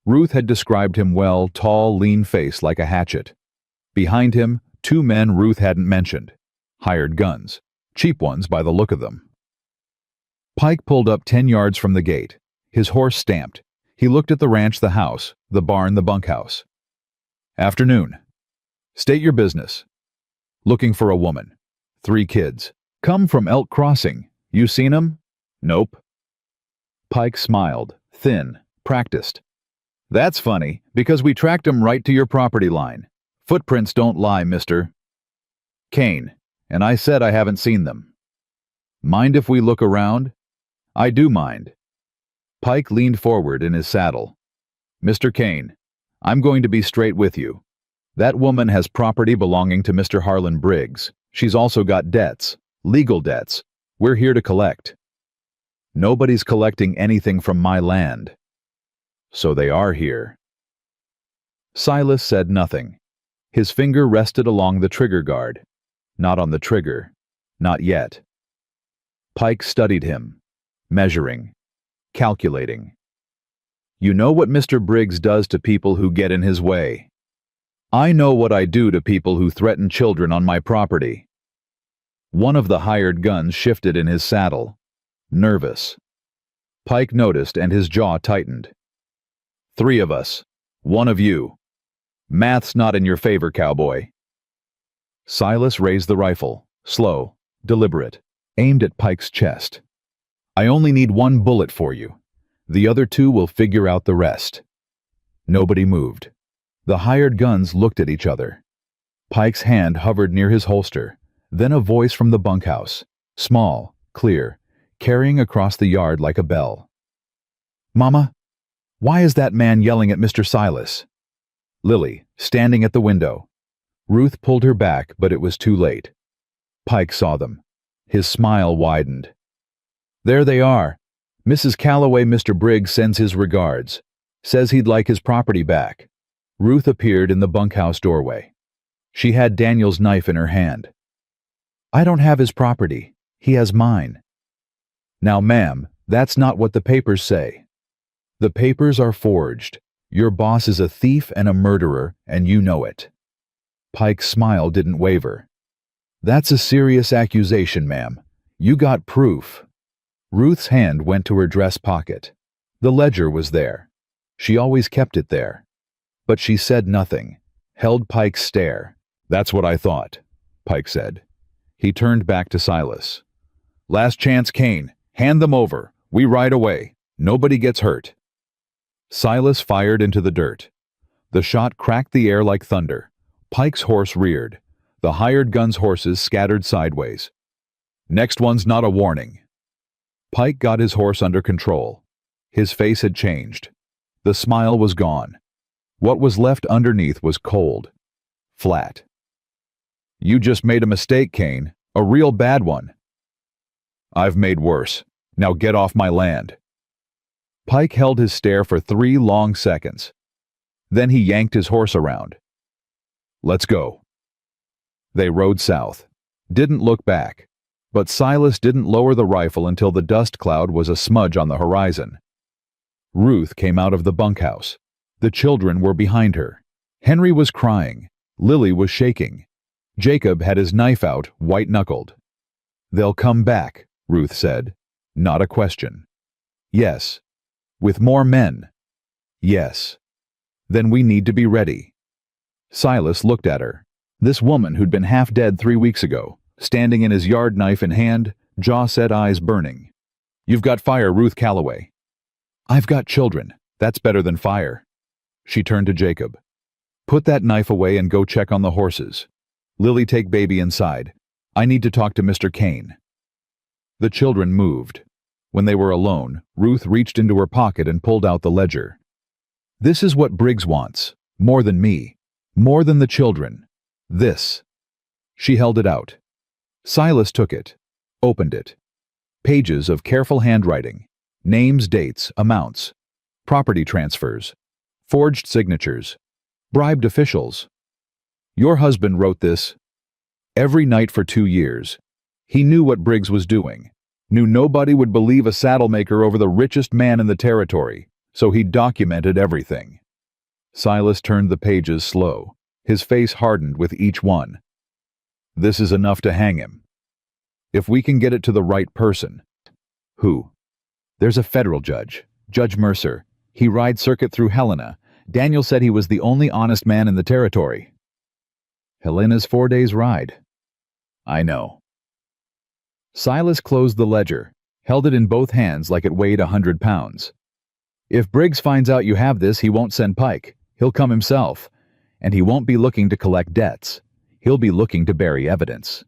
Ruth had described him well, tall, lean face like a hatchet. Behind him, 2 men Ruth hadn't mentioned. Hired guns. Cheap ones by the look of them. Pike pulled up 10 yards from the gate. His horse stamped. He looked at the ranch, the house, the barn, the bunkhouse. "Afternoon. State your business." "Looking for a woman. 3 kids. Come from Elk Crossing. You seen 'em?" "Nope." Pike smiled, thin, practiced. "That's funny, because we tracked 'em right to your property line. Footprints don't lie, mister." "Kane, and I said I haven't seen them." "Mind if we look around?" "I do mind." Pike leaned forward in his saddle. "Mr. Kane, I'm going to be straight with you. That woman has property belonging to Mr. Harlan Briggs. She's also got debts, legal debts. We're here to collect." "Nobody's collecting anything from my land." "So they are here." Silas said nothing. His finger rested along the trigger guard. Not on the trigger. Not yet. Pike studied him, measuring, calculating. "You know what Mr. Briggs does to people who get in his way. I know what I do to people who threaten children on my property." One of the hired guns shifted in his saddle. Nervous. Pike noticed and his jaw tightened. "3 of us. 1 of you. Math's not in your favor, cowboy." Silas raised the rifle, slow, deliberate, aimed at Pike's chest. "I only need 1 bullet for you. The other 2 will figure out the rest." Nobody moved. The hired guns looked at each other. Pike's hand hovered near his holster, then a voice from the bunkhouse, small, clear, carrying across the yard like a bell. "Mama, why is that man yelling at Mr. Silas?" Lily, standing at the window. Ruth pulled her back, but it was too late. Pike saw them. His smile widened. "There they are. Mrs. Calloway, Mr. Briggs sends his regards. Says he'd like his property back." Ruth appeared in the bunkhouse doorway. She had Daniel's knife in her hand. "I don't have his property. He has mine." "Now, ma'am, that's not what the papers say." "The papers are forged. Your boss is a thief and a murderer, and you know it." Pike's smile didn't waver. "That's a serious accusation, ma'am. You got proof." Ruth's hand went to her dress pocket. The ledger was there. She always kept it there. But she said nothing, held Pike's stare. "That's what I thought," Pike said. He turned back to Silas. "Last chance, Kane. Hand them over. We ride away. Nobody gets hurt." Silas fired into the dirt. The shot cracked the air like thunder. Pike's horse reared. The hired gun's horses scattered sideways. "Next one's not a warning." Pike got his horse under control. His face had changed. The smile was gone. What was left underneath was cold. Flat. "You just made a mistake, Kane. A real bad one." "I've made worse. Now get off my land." Pike held his stare for 3 long seconds. Then he yanked his horse around. "Let's go." They rode south. Didn't look back. But Silas didn't lower the rifle until the dust cloud was a smudge on the horizon. Ruth came out of the bunkhouse. The children were behind her. Henry was crying. Lily was shaking. Jacob had his knife out, white-knuckled. "They'll come back," Ruth said. Not a question. "Yes." "With more men." "Yes." "Then we need to be ready." Silas looked at her. This woman who'd been half dead 3 weeks ago, standing in his yard, knife in hand, jaw-set, eyes burning. "You've got fire, Ruth Calloway." "I've got children. That's better than fire." She turned to Jacob. "Put that knife away and go check on the horses. Lily, take baby inside. I need to talk to Mr. Kane." The children moved. When they were alone, Ruth reached into her pocket and pulled out the ledger. "This is what Briggs wants. More than me. More than the children. This." She held it out. Silas took it, opened it. Pages of careful handwriting. Names, dates, amounts. Property transfers. Forged signatures. Bribed officials. "Your husband wrote this every night for 2 years. He knew what Briggs was doing. Knew nobody would believe a saddlemaker over the richest man in the territory, so he documented everything." Silas turned the pages slow. His face hardened with each one. "This is enough to hang him. If we can get it to the right person." "Who?" "There's a federal judge, Judge Mercer. He rides circuit through Helena. Daniel said he was the only honest man in the territory." "Helena's 4 days' ride." "I know." Silas closed the ledger, held it in both hands like it weighed 100 pounds. "If Briggs finds out you have this, he won't send Pike. He'll come himself. And he won't be looking to collect debts. He'll be looking to bury evidence."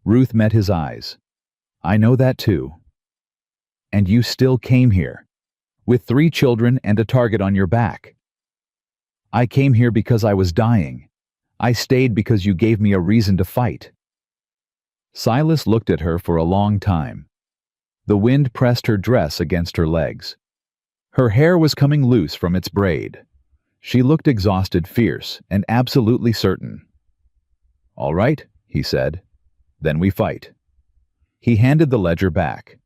Ruth met his eyes. "I know that too. And you still came here, with 3 children and a target on your back." "I came here because I was dying. I stayed because you gave me a reason to fight." Silas looked at her for a long time. The wind pressed her dress against her legs. Her hair was coming loose from its braid. She looked exhausted, fierce, and absolutely certain. "All right," he said. "Then we fight." He handed the ledger back.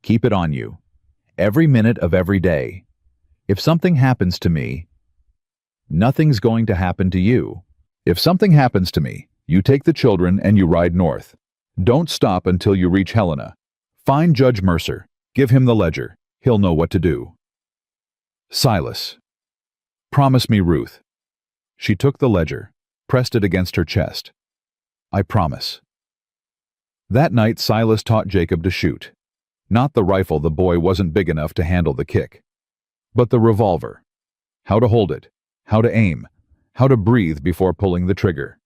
"Keep it on you. Every minute of every day. If something happens to me..." "Nothing's going to happen to you. If something happens to me, you take the children and you ride north. Don't stop until you reach Helena. Find Judge Mercer. Give him the ledger. He'll know what to do." "Silas." "Promise me, Ruth." She took the ledger, pressed it against her chest. "I promise." That night Silas taught Jacob to shoot. Not the rifle, the boy wasn't big enough to handle the kick. But the revolver. How to hold it, how to aim, how to breathe before pulling the trigger.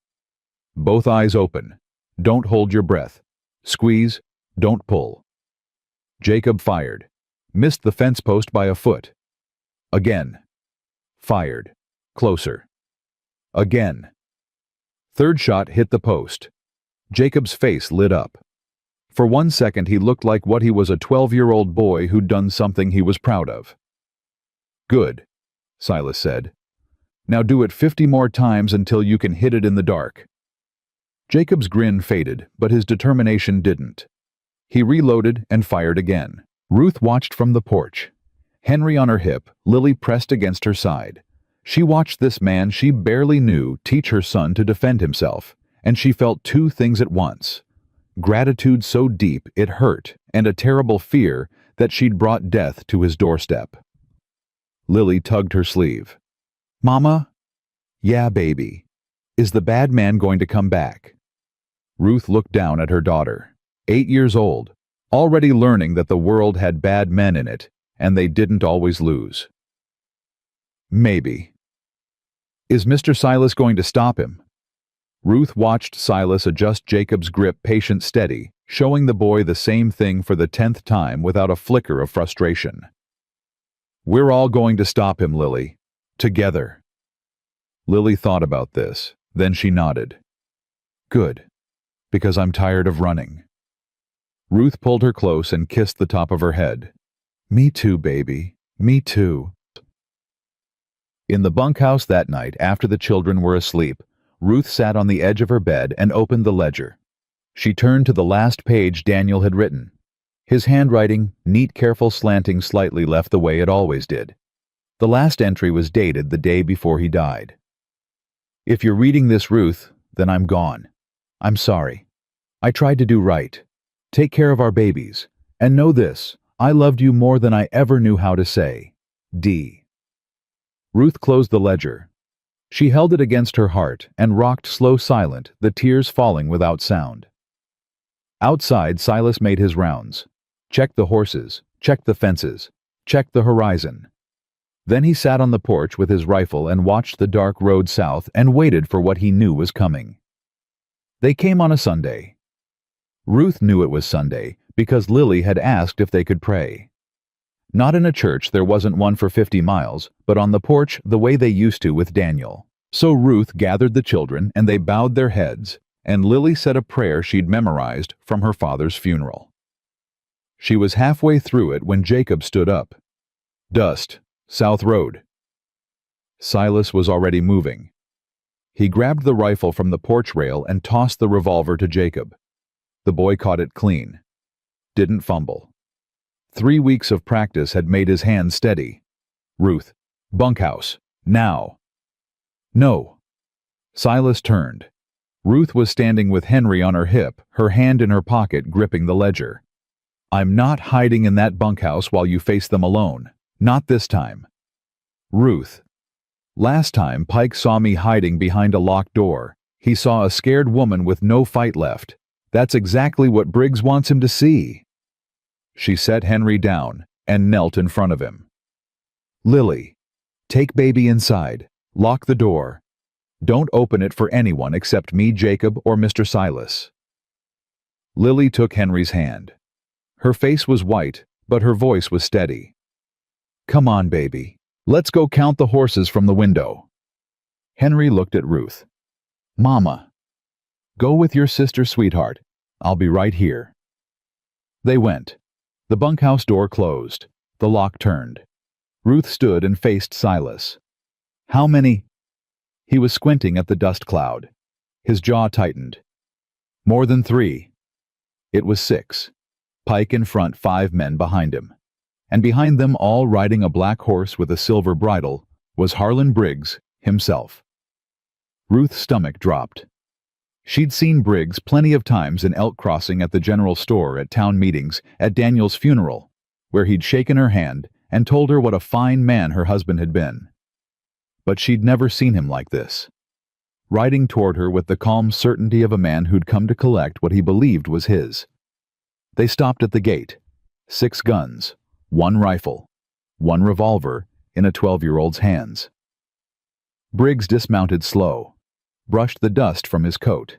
Both eyes open. Don't hold your breath. Squeeze, don't pull. Jacob fired. Missed the fence post by a foot. Again. Fired. Closer. Again. Third shot hit the post. Jacob's face lit up. For 1 second he looked like what he was, a 12-year-old boy who'd done something he was proud of. "Good," Silas said. "Now do it 50 more times until you can hit it in the dark." Jacob's grin faded, but his determination didn't. He reloaded and fired again. Ruth watched from the porch. Henry on her hip, Lily pressed against her side. She watched this man she barely knew teach her son to defend himself, and she felt 2 things at once. Gratitude so deep it hurt, and a terrible fear that she'd brought death to his doorstep. Lily tugged her sleeve. "Mama?" "Yeah, baby. Is the bad man going to come back?" Ruth looked down at her daughter, 8 years old, already learning that the world had bad men in it, and they didn't always lose. "Maybe." "Is Mr. Silas going to stop him?" Ruth watched Silas adjust Jacob's grip, patient, steady, showing the boy the same thing for the 10th time without a flicker of frustration. "We're all going to stop him, Lily. Together." Lily thought about this, then she nodded. "Good, because I'm tired of running." Ruth pulled her close and kissed the top of her head. "Me too, baby. Me too." In the bunkhouse that night, after the children were asleep, Ruth sat on the edge of her bed and opened the ledger. She turned to the last page Daniel had written. His handwriting, neat, careful, slanting slightly, left the way it always did. The last entry was dated the day before he died. "If you're reading this, Ruth, then I'm gone. I'm sorry. I tried to do right. Take care of our babies. And know this, I loved you more than I ever knew how to say. D. Ruth closed the ledger. She held it against her heart and rocked slow silent, the tears falling without sound. Outside, Silas made his rounds. Checked the horses, checked the fences, checked the horizon. Then he sat on the porch with his rifle and watched the dark road south and waited for what he knew was coming. They came on a Sunday. Ruth knew it was Sunday because Lily had asked if they could pray. Not in a church, there wasn't one for 50 miles, but on the porch the way they used to with Daniel. So Ruth gathered the children and they bowed their heads, and Lily said a prayer she'd memorized from her father's funeral. She was halfway through it when Jacob stood up. Dust, South Road. Silas was already moving. He grabbed the rifle from the porch rail and tossed the revolver to Jacob. The boy caught it clean. Didn't fumble. 3 weeks of practice had made his hand steady. Ruth, bunkhouse, now. No. Silas turned. Ruth was standing with Henry on her hip, her hand in her pocket gripping the ledger. I'm not hiding in that bunkhouse while you face them alone. Not this time. Ruth. Last time Pike saw me hiding behind a locked door. He saw a scared woman with no fight left. That's exactly what Briggs wants him to see. She set Henry down and knelt in front of him. Lily, take baby inside. Lock the door. Don't open it for anyone except me, Jacob, or Mr. Silas. Lily took Henry's hand. Her face was white, but her voice was steady. Come on, baby. Let's go count the horses from the window. Henry looked at Ruth. Mama. Go with your sister, sweetheart. I'll be right here. They went. The bunkhouse door closed. The lock turned. Ruth stood and faced Silas. How many? He was squinting at the dust cloud. His jaw tightened. More than 3. It was 6. Pike in front, 5 men behind him. And behind them, all riding a black horse with a silver bridle, was Harlan Briggs himself. Ruth's stomach dropped. She'd seen Briggs plenty of times in Elk Crossing, at the general store, at town meetings, at Daniel's funeral, where he'd shaken her hand and told her what a fine man her husband had been. But she'd never seen him like this, riding toward her with the calm certainty of a man who'd come to collect what he believed was his. They stopped at the gate. 6 guns, 1 rifle, 1 revolver in a 12-year-old's hands. Briggs dismounted slow, brushed the dust from his coat,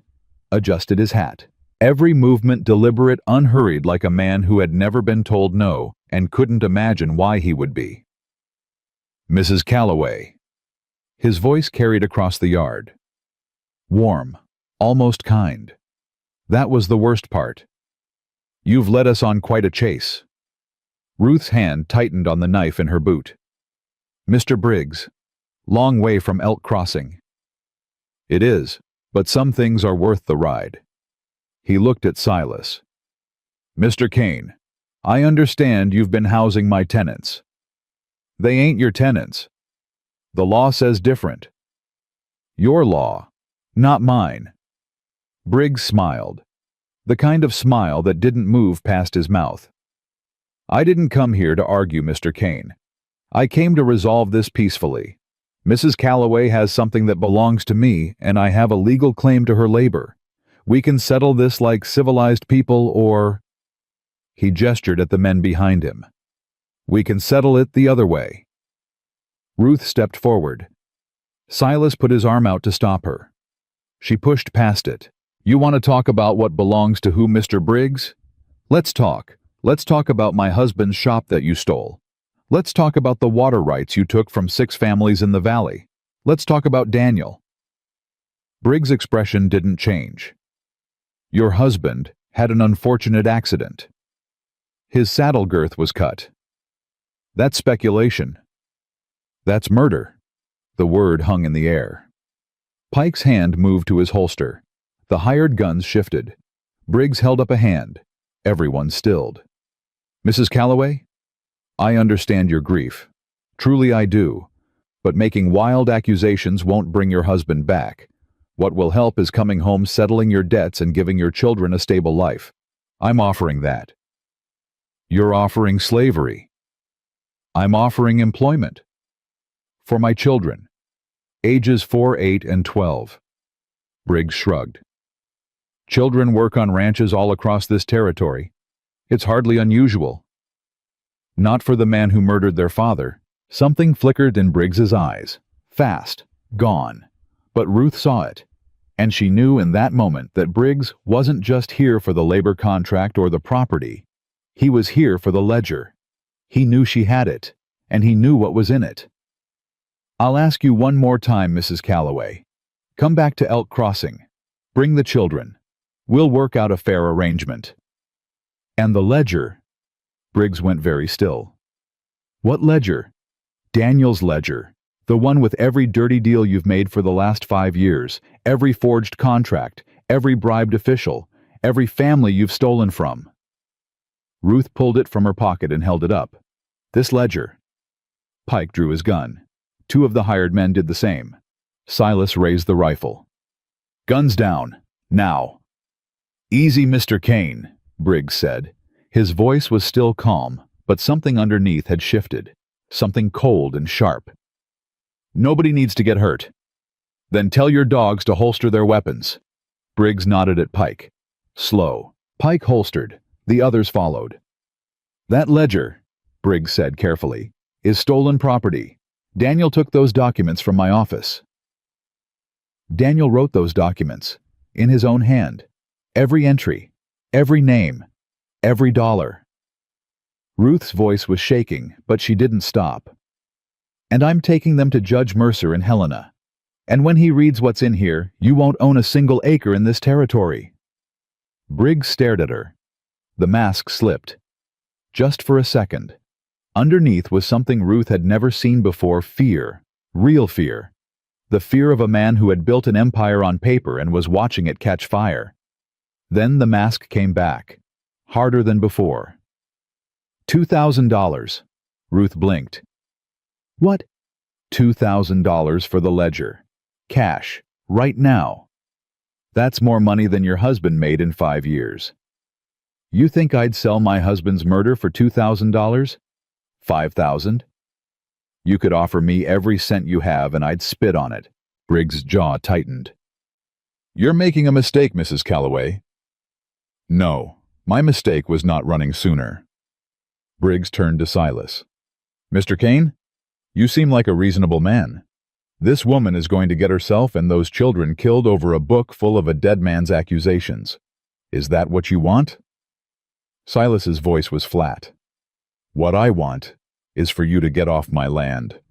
adjusted his hat. Every movement deliberate, unhurried, like a man who had never been told no and couldn't imagine why he would be. Mrs. Calloway. His voice carried across the yard. Warm, almost kind. That was the worst part. You've led us on quite a chase. Ruth's hand tightened on the knife in her boot. Mr. Briggs. Long way from Elk Crossing. It is, but some things are worth the ride. He looked at Silas. Mr. Kane, I understand you've been housing my tenants. They ain't your tenants. The law says different. Your law, not mine. Briggs smiled, the kind of smile that didn't move past his mouth. I didn't come here to argue, Mr. Kane. I came to resolve this peacefully. Mrs. Calloway has something that belongs to me, and I have a legal claim to her labor. We can settle this like civilized people, or... He gestured at the men behind him. We can settle it the other way. Ruth stepped forward. Silas put his arm out to stop her. She pushed past it. You want to talk about what belongs to who, Mr. Briggs? Let's talk. Let's talk about my husband's shop that you stole. Let's talk about the water rights you took from 6 families in the valley. Let's talk about Daniel. Briggs' expression didn't change. Your husband had an unfortunate accident. His saddle girth was cut. That's speculation. That's murder. The word hung in the air. Pike's hand moved to his holster. The hired guns shifted. Briggs held up a hand. Everyone stilled. Mrs. Calloway? I understand your grief. Truly I do. But making wild accusations won't bring your husband back. What will help is coming home, settling your debts, and giving your children a stable life. I'm offering that. You're offering slavery. I'm offering employment. For my children, ages 4, 8, and 12. Briggs shrugged. Children work on ranches all across this territory. It's hardly unusual. Not for the man who murdered their father. Something flickered in Briggs's eyes. Fast. Gone. But Ruth saw it. And she knew in that moment that Briggs wasn't just here for the labor contract or the property. He was here for the ledger. He knew she had it, and he knew what was in it. I'll ask you one more time, Mrs. Calloway. Come back to Elk Crossing. Bring the children. We'll work out a fair arrangement. And the ledger? Briggs went very still. What ledger? Daniel's ledger. The one with every dirty deal you've made for the last 5 years, every forged contract, every bribed official, every family you've stolen from. Ruth pulled it from her pocket and held it up. This ledger. Pike drew his gun. 2 of the hired men did the same. Silas raised the rifle. Guns down. Now. Easy, Mr. Kane, Briggs said. His voice was still calm, but something underneath had shifted. Something cold and sharp. Nobody needs to get hurt. Then tell your dogs to holster their weapons. Briggs nodded at Pike. Slow. Pike holstered. The others followed. That ledger, Briggs said carefully, is stolen property. Daniel took those documents from my office. Daniel wrote those documents, in his own hand. Every entry, every name, every dollar. Ruth's voice was shaking, but she didn't stop. And I'm taking them to Judge Mercer in Helena. And when he reads what's in here, you won't own a single acre in this territory. Briggs stared at her. The mask slipped. Just for a second. Underneath was something Ruth had never seen before: fear. Real fear. The fear of a man who had built an empire on paper and was watching it catch fire. Then the mask came back. Harder than before. $2,000. Ruth blinked. What? $2,000 for the ledger. Cash. Right now. That's more money than your husband made in 5 years. You think I'd sell my husband's murder for $2,000? $5,000? You could offer me every cent you have and I'd spit on it. Briggs' jaw tightened. You're making a mistake, Mrs. Calloway. No, my mistake was not running sooner. Briggs turned to Silas. Mr. Kane, you seem like a reasonable man. This woman is going to get herself and those children killed over a book full of a dead man's accusations. Is that what you want? Silas's voice was flat. What I want is for you to get off my land.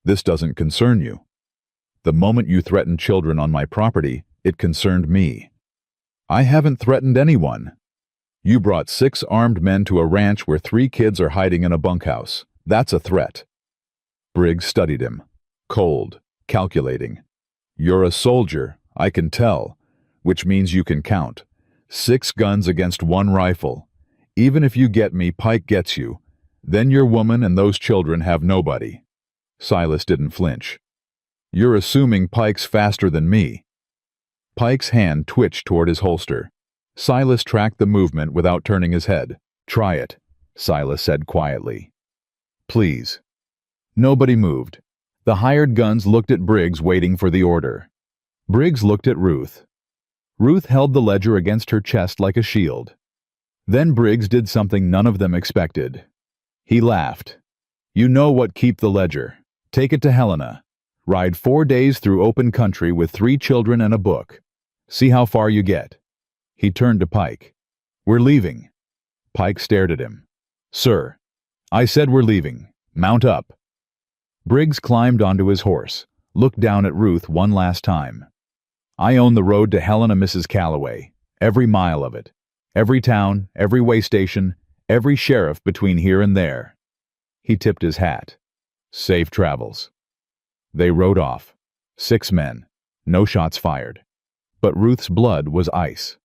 This doesn't concern you. The moment you threatened children on my property, it concerned me. I haven't threatened anyone. You brought 6 armed men to a ranch where 3 kids are hiding in a bunkhouse. That's a threat. Briggs studied him. Cold, calculating. You're a soldier, I can tell, which means you can count. 6 guns against 1 rifle. Even if you get me, Pike gets you. Then your woman and those children have nobody. Silas didn't flinch. You're assuming Pike's faster than me. Pike's hand twitched toward his holster. Silas tracked the movement without turning his head. Try it, Silas said quietly. Please. Nobody moved. The hired guns looked at Briggs, waiting for the order. Briggs looked at Ruth. Ruth held the ledger against her chest like a shield. Then Briggs did something none of them expected. He laughed. You know what, keep the ledger. Take it to Helena. Ride 4 days through open country with 3 children and a book. See how far you get. He turned to Pike. We're leaving. Pike stared at him. Sir, I said we're leaving. Mount up. Briggs climbed onto his horse, looked down at Ruth one last time. I own the road to Helena, Mrs. Calloway. Every mile of it. Every town, every way station, every sheriff between here and there. He tipped his hat. Safe travels. They rode off. 6 men. No shots fired. But Ruth's blood was ice.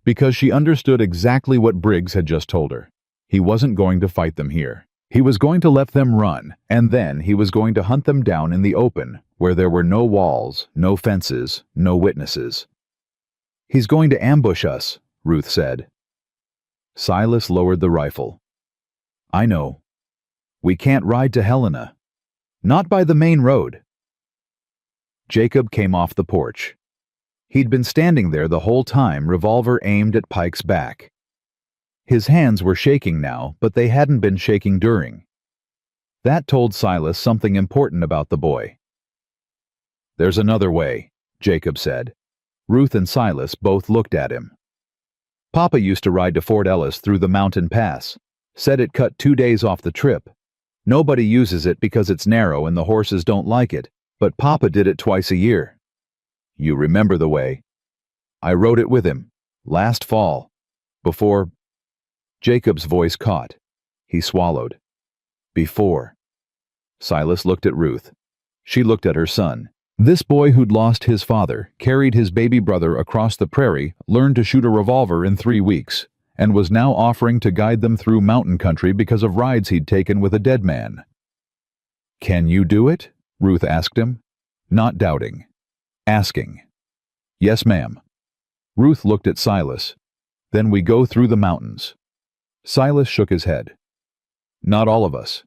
Because she understood exactly what Briggs had just told her. He wasn't going to fight them here. He was going to let them run, and then he was going to hunt them down in the open, where there were no walls, no fences, no witnesses. "He's going to ambush us," Ruth said. Silas lowered the rifle. "I know. We can't ride to Helena. Not by the main road." Jacob came off the porch. He'd been standing there the whole time, revolver aimed at Pike's back. His hands were shaking now, but they hadn't been shaking during. That told Silas something important about the boy. "There's another way," Jacob said. Ruth and Silas both looked at him. "Papa used to ride to Fort Ellis through the mountain pass. Said it cut 2 days off the trip. Nobody uses it because it's narrow and the horses don't like it, but Papa did it twice a year. You remember the way. I rode it with him, last fall, before—" Jacob's voice caught. He swallowed. "Before." Silas looked at Ruth. She looked at her son. This boy who'd lost his father, carried his baby brother across the prairie, learned to shoot a revolver in 3 weeks, and was now offering to guide them through mountain country because of rides he'd taken with a dead man. "Can you do it?" Ruth asked him, not doubting, asking. "Yes, ma'am." Ruth looked at Silas. "Then we go through the mountains." Silas shook his head. "Not all of us.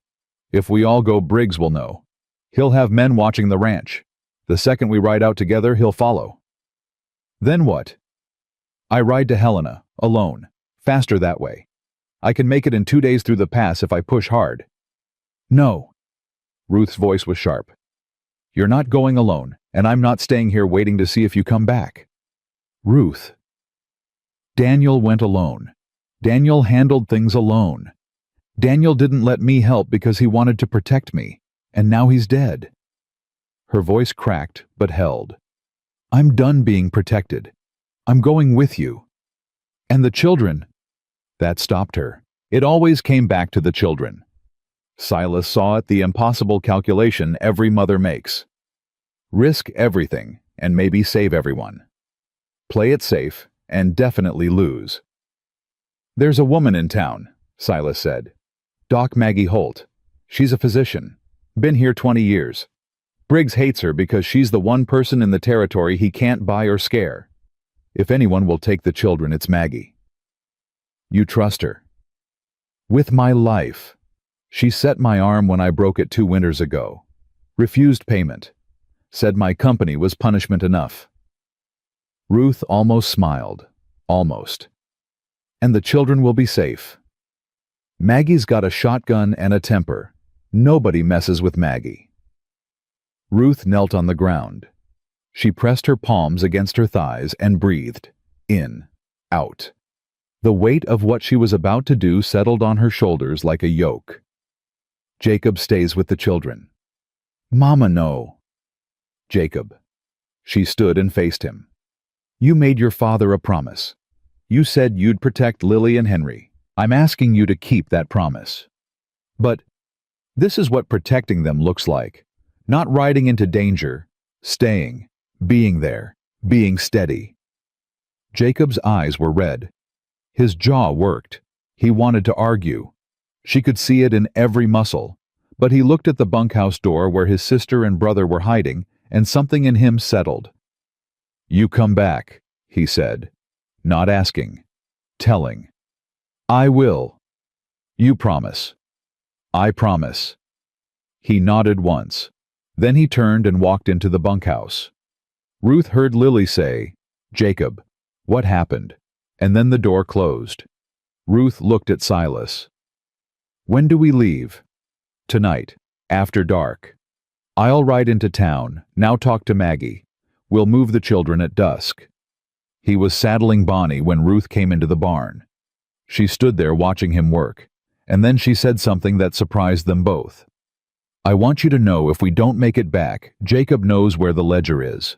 If we all go, Briggs will know. He'll have men watching the ranch. The second we ride out together, he'll follow." "Then what?" "I ride to Helena, alone. Faster that way. I can make it in 2 days through the pass if I push hard." "No." Ruth's voice was sharp. "You're not going alone, and I'm not staying here waiting to see if you come back." "Ruth." "Daniel went alone. Daniel handled things alone. Daniel didn't let me help because he wanted to protect me, and now he's dead." Her voice cracked but held. "I'm done being protected. I'm going with you. And the children—" That stopped her. It always came back to the children. Silas saw it, the impossible calculation every mother makes. Risk everything and maybe save everyone. Play it safe and definitely lose. "There's a woman in town," Silas said. "Doc Maggie Holt. She's a physician. Been here 20 years. Briggs hates her because she's the one person in the territory he can't buy or scare. If anyone will take the children, it's Maggie." "You trust her?" "With my life. She set my arm when I broke it 2 winters ago. Refused payment. Said my company was punishment enough." Ruth almost smiled. Almost. "And the children will be safe. Maggie's got a shotgun and a temper. Nobody messes with Maggie." Ruth knelt on the ground. She pressed her palms against her thighs and breathed. In. Out. The weight of what she was about to do settled on her shoulders like a yoke. "Jacob stays with the children." "Mama, no." "Jacob." She stood and faced him. "You made your father a promise. You said you'd protect Lily and Henry. I'm asking you to keep that promise." "But this is what protecting them looks like. Not riding into danger, staying, being there, being steady." Jacob's eyes were red. His jaw worked. He wanted to argue. She could see it in every muscle, but he looked at the bunkhouse door where his sister and brother were hiding, and something in him settled. "You come back," he said, not asking, telling. "I will." "You promise." "I promise." He nodded once. Then he turned and walked into the bunkhouse. Ruth heard Lily say, "Jacob, what happened?" And then the door closed. Ruth looked at Silas. "When do we leave?" "Tonight, after dark. I'll ride into town, now talk to Maggie. We'll move the children at dusk." He was saddling Bonnie when Ruth came into the barn. She stood there watching him work, and then she said something that surprised them both. "I want you to know if we don't make it back, Jacob knows where the ledger is.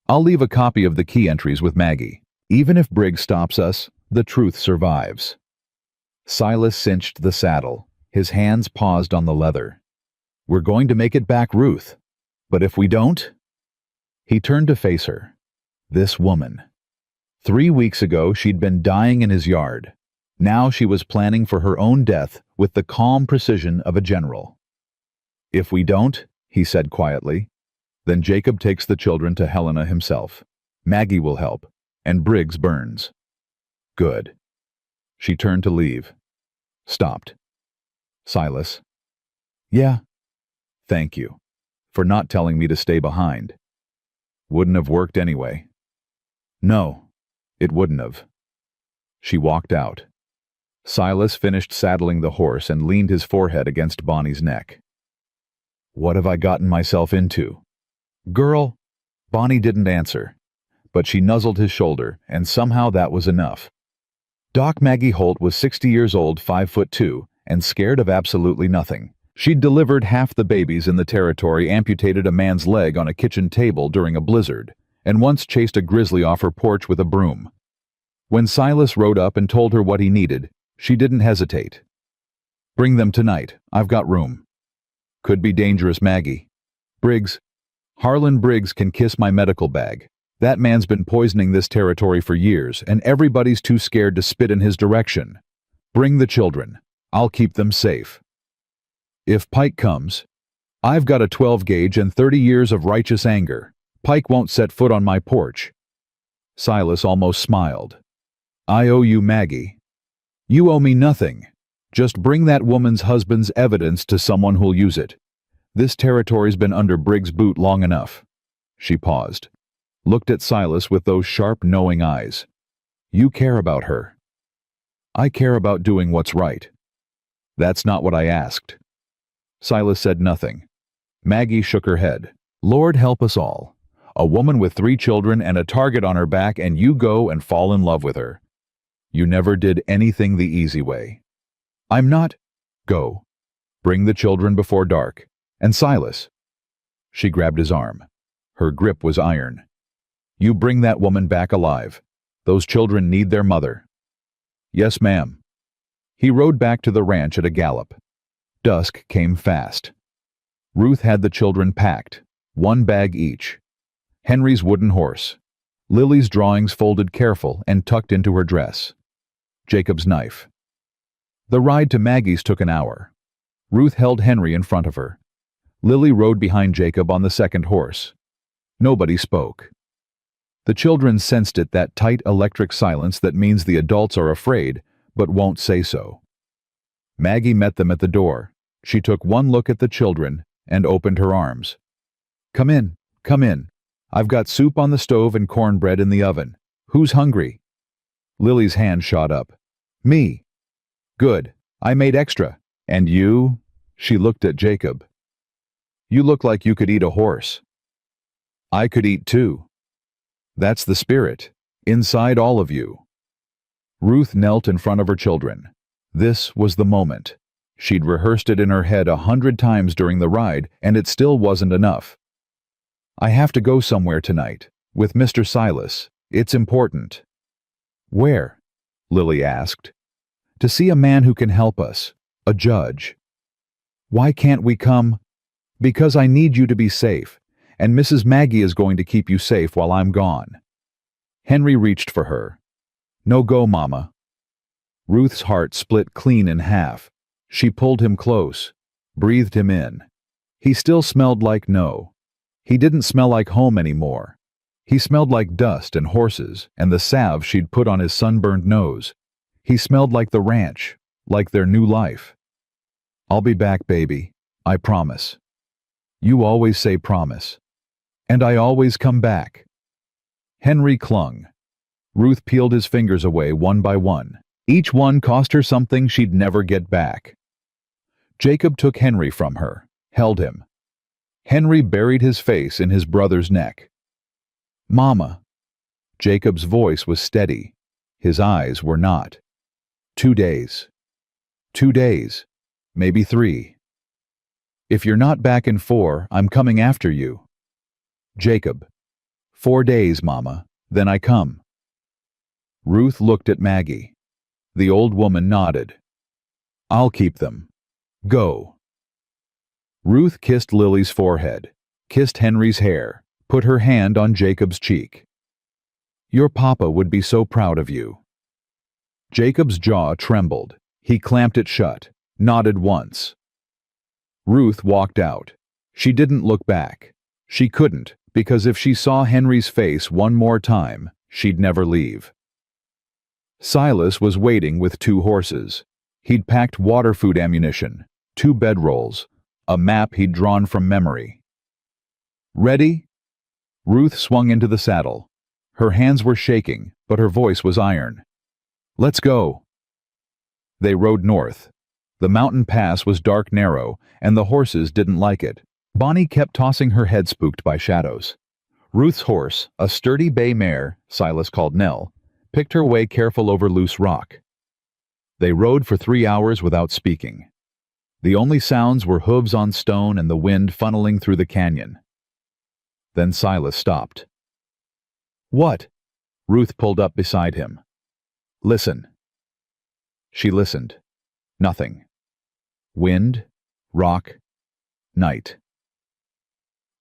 I'll leave a copy of the key entries with Maggie. Even if Briggs stops us, the truth survives." Silas cinched the saddle. His hands paused on the leather. "We're going to make it back, Ruth. But if we don't?" He turned to face her. This woman. 3 weeks ago she'd been dying in his yard. Now she was planning for her own death with the calm precision of a general. "If we don't," he said quietly, "then Jacob takes the children to Helena himself. Maggie will help, and Briggs burns." "Good." She turned to leave. Stopped. "Silas." "Yeah." "Thank you. For not telling me to stay behind. Wouldn't have worked anyway." "No, it wouldn't have." She walked out. Silas finished saddling the horse and leaned his forehead against Bonnie's neck. "What have I gotten myself into?" "Girl." Bonnie didn't answer, but she nuzzled his shoulder, and somehow that was enough. Doc Maggie Holt was 60 years old, 5'2", and scared of absolutely nothing. She'd delivered half the babies in the territory, amputated a man's leg on a kitchen table during a blizzard, and once chased a grizzly off her porch with a broom. When Silas rode up and told her what he needed, she didn't hesitate. "Bring them tonight. I've got room." "Could be dangerous, Maggie." "Briggs. Harlan Briggs can kiss my medical bag. That man's been poisoning this territory for years, and everybody's too scared to spit in his direction. Bring the children. I'll keep them safe. If Pike comes, I've got a 12 gauge and 30 years of righteous anger. Pike won't set foot on my porch." Silas almost smiled. "I owe you, Maggie." "You owe me nothing. Just bring that woman's husband's evidence to someone who'll use it. This territory's been under Briggs' boot long enough." She paused, looked at Silas with those sharp, knowing eyes. "You care about her." "I care about doing what's right." "That's not what I asked." Silas said nothing. Maggie shook her head. "Lord help us all. A woman with 3 children and a target on her back, and you go and fall in love with her. You never did anything the easy way." "I'm not—" "Go. Bring the children before dark. And Silas." She grabbed his arm. Her grip was iron. "You bring that woman back alive. Those children need their mother." "Yes, ma'am." He rode back to the ranch at a gallop. Dusk came fast. Ruth had the children packed, 1 bag each. Henry's wooden horse. Lily's drawings folded careful and tucked into her dress. Jacob's knife. The ride to Maggie's took an hour. Ruth held Henry in front of her. Lily rode behind Jacob on the second horse. Nobody spoke. The children sensed it, that tight electric silence that means the adults are afraid, but won't say so. Maggie met them at the door. She took one look at the children and opened her arms. Come in. I've got soup on the stove and cornbread in the oven. Who's hungry?" Lily's hand shot up. "Me." "Good. I made extra. And you?" She looked at Jacob. "You look like you could eat a horse." "I could eat too. That's the spirit, inside all of you." Ruth knelt in front of her children. This was the moment. She'd rehearsed it in her head 100 times during the ride, and it still wasn't enough. "I have to go somewhere tonight, with Mr. Silas. It's important." "Where?" Lily asked. "To see a man who can help us, a judge." "Why can't we come?" "Because I need you to be safe, and Mrs. Maggie is going to keep you safe while I'm gone." Henry reached for her. "No go, Mama." Ruth's heart split clean in half. She pulled him close, breathed him in. He still smelled like no. He didn't smell like home anymore. He smelled like dust and horses and the salve she'd put on his sunburned nose. He smelled like the ranch, like their new life. "I'll be back, baby. I promise." "You always say promise." "And I always come back." Henry clung. Ruth peeled his fingers away one by one. Each one cost her something she'd never get back. Jacob took Henry from her, held him. Henry buried his face in his brother's neck. "Mama." Jacob's voice was steady. His eyes were not. 2 days. 2 days. Maybe 3. "If you're not back in 4, I'm coming after you." Jacob. 4 days, Mama. Then I come." Ruth looked at Maggie. The old woman nodded. "I'll keep them. Go." Ruth kissed Lily's forehead, kissed Henry's hair, put her hand on Jacob's cheek. "Your papa would be so proud of you." Jacob's jaw trembled. He clamped it shut. nodded once. Ruth walked out. She didn't look back. She couldn't, because if she saw Henry's face one more time, she'd never leave. Silas was waiting with 2 horses. He'd packed water food ammunition, 2 bedrolls, a map he'd drawn from memory. Ready? Ruth swung into the saddle. Her hands were shaking, but her voice was iron. Let's go. They rode north. The mountain pass was dark narrow, and the horses didn't like it. Bonnie kept tossing her head, spooked by shadows. Ruth's horse, a sturdy bay mare Silas called Nell, picked her way careful over loose rock. They rode for 3 hours without speaking. The only sounds were hooves on stone and the wind funneling through the canyon. Then Silas stopped. What? Ruth pulled up beside him. Listen. She listened. Nothing. Wind, rock, night.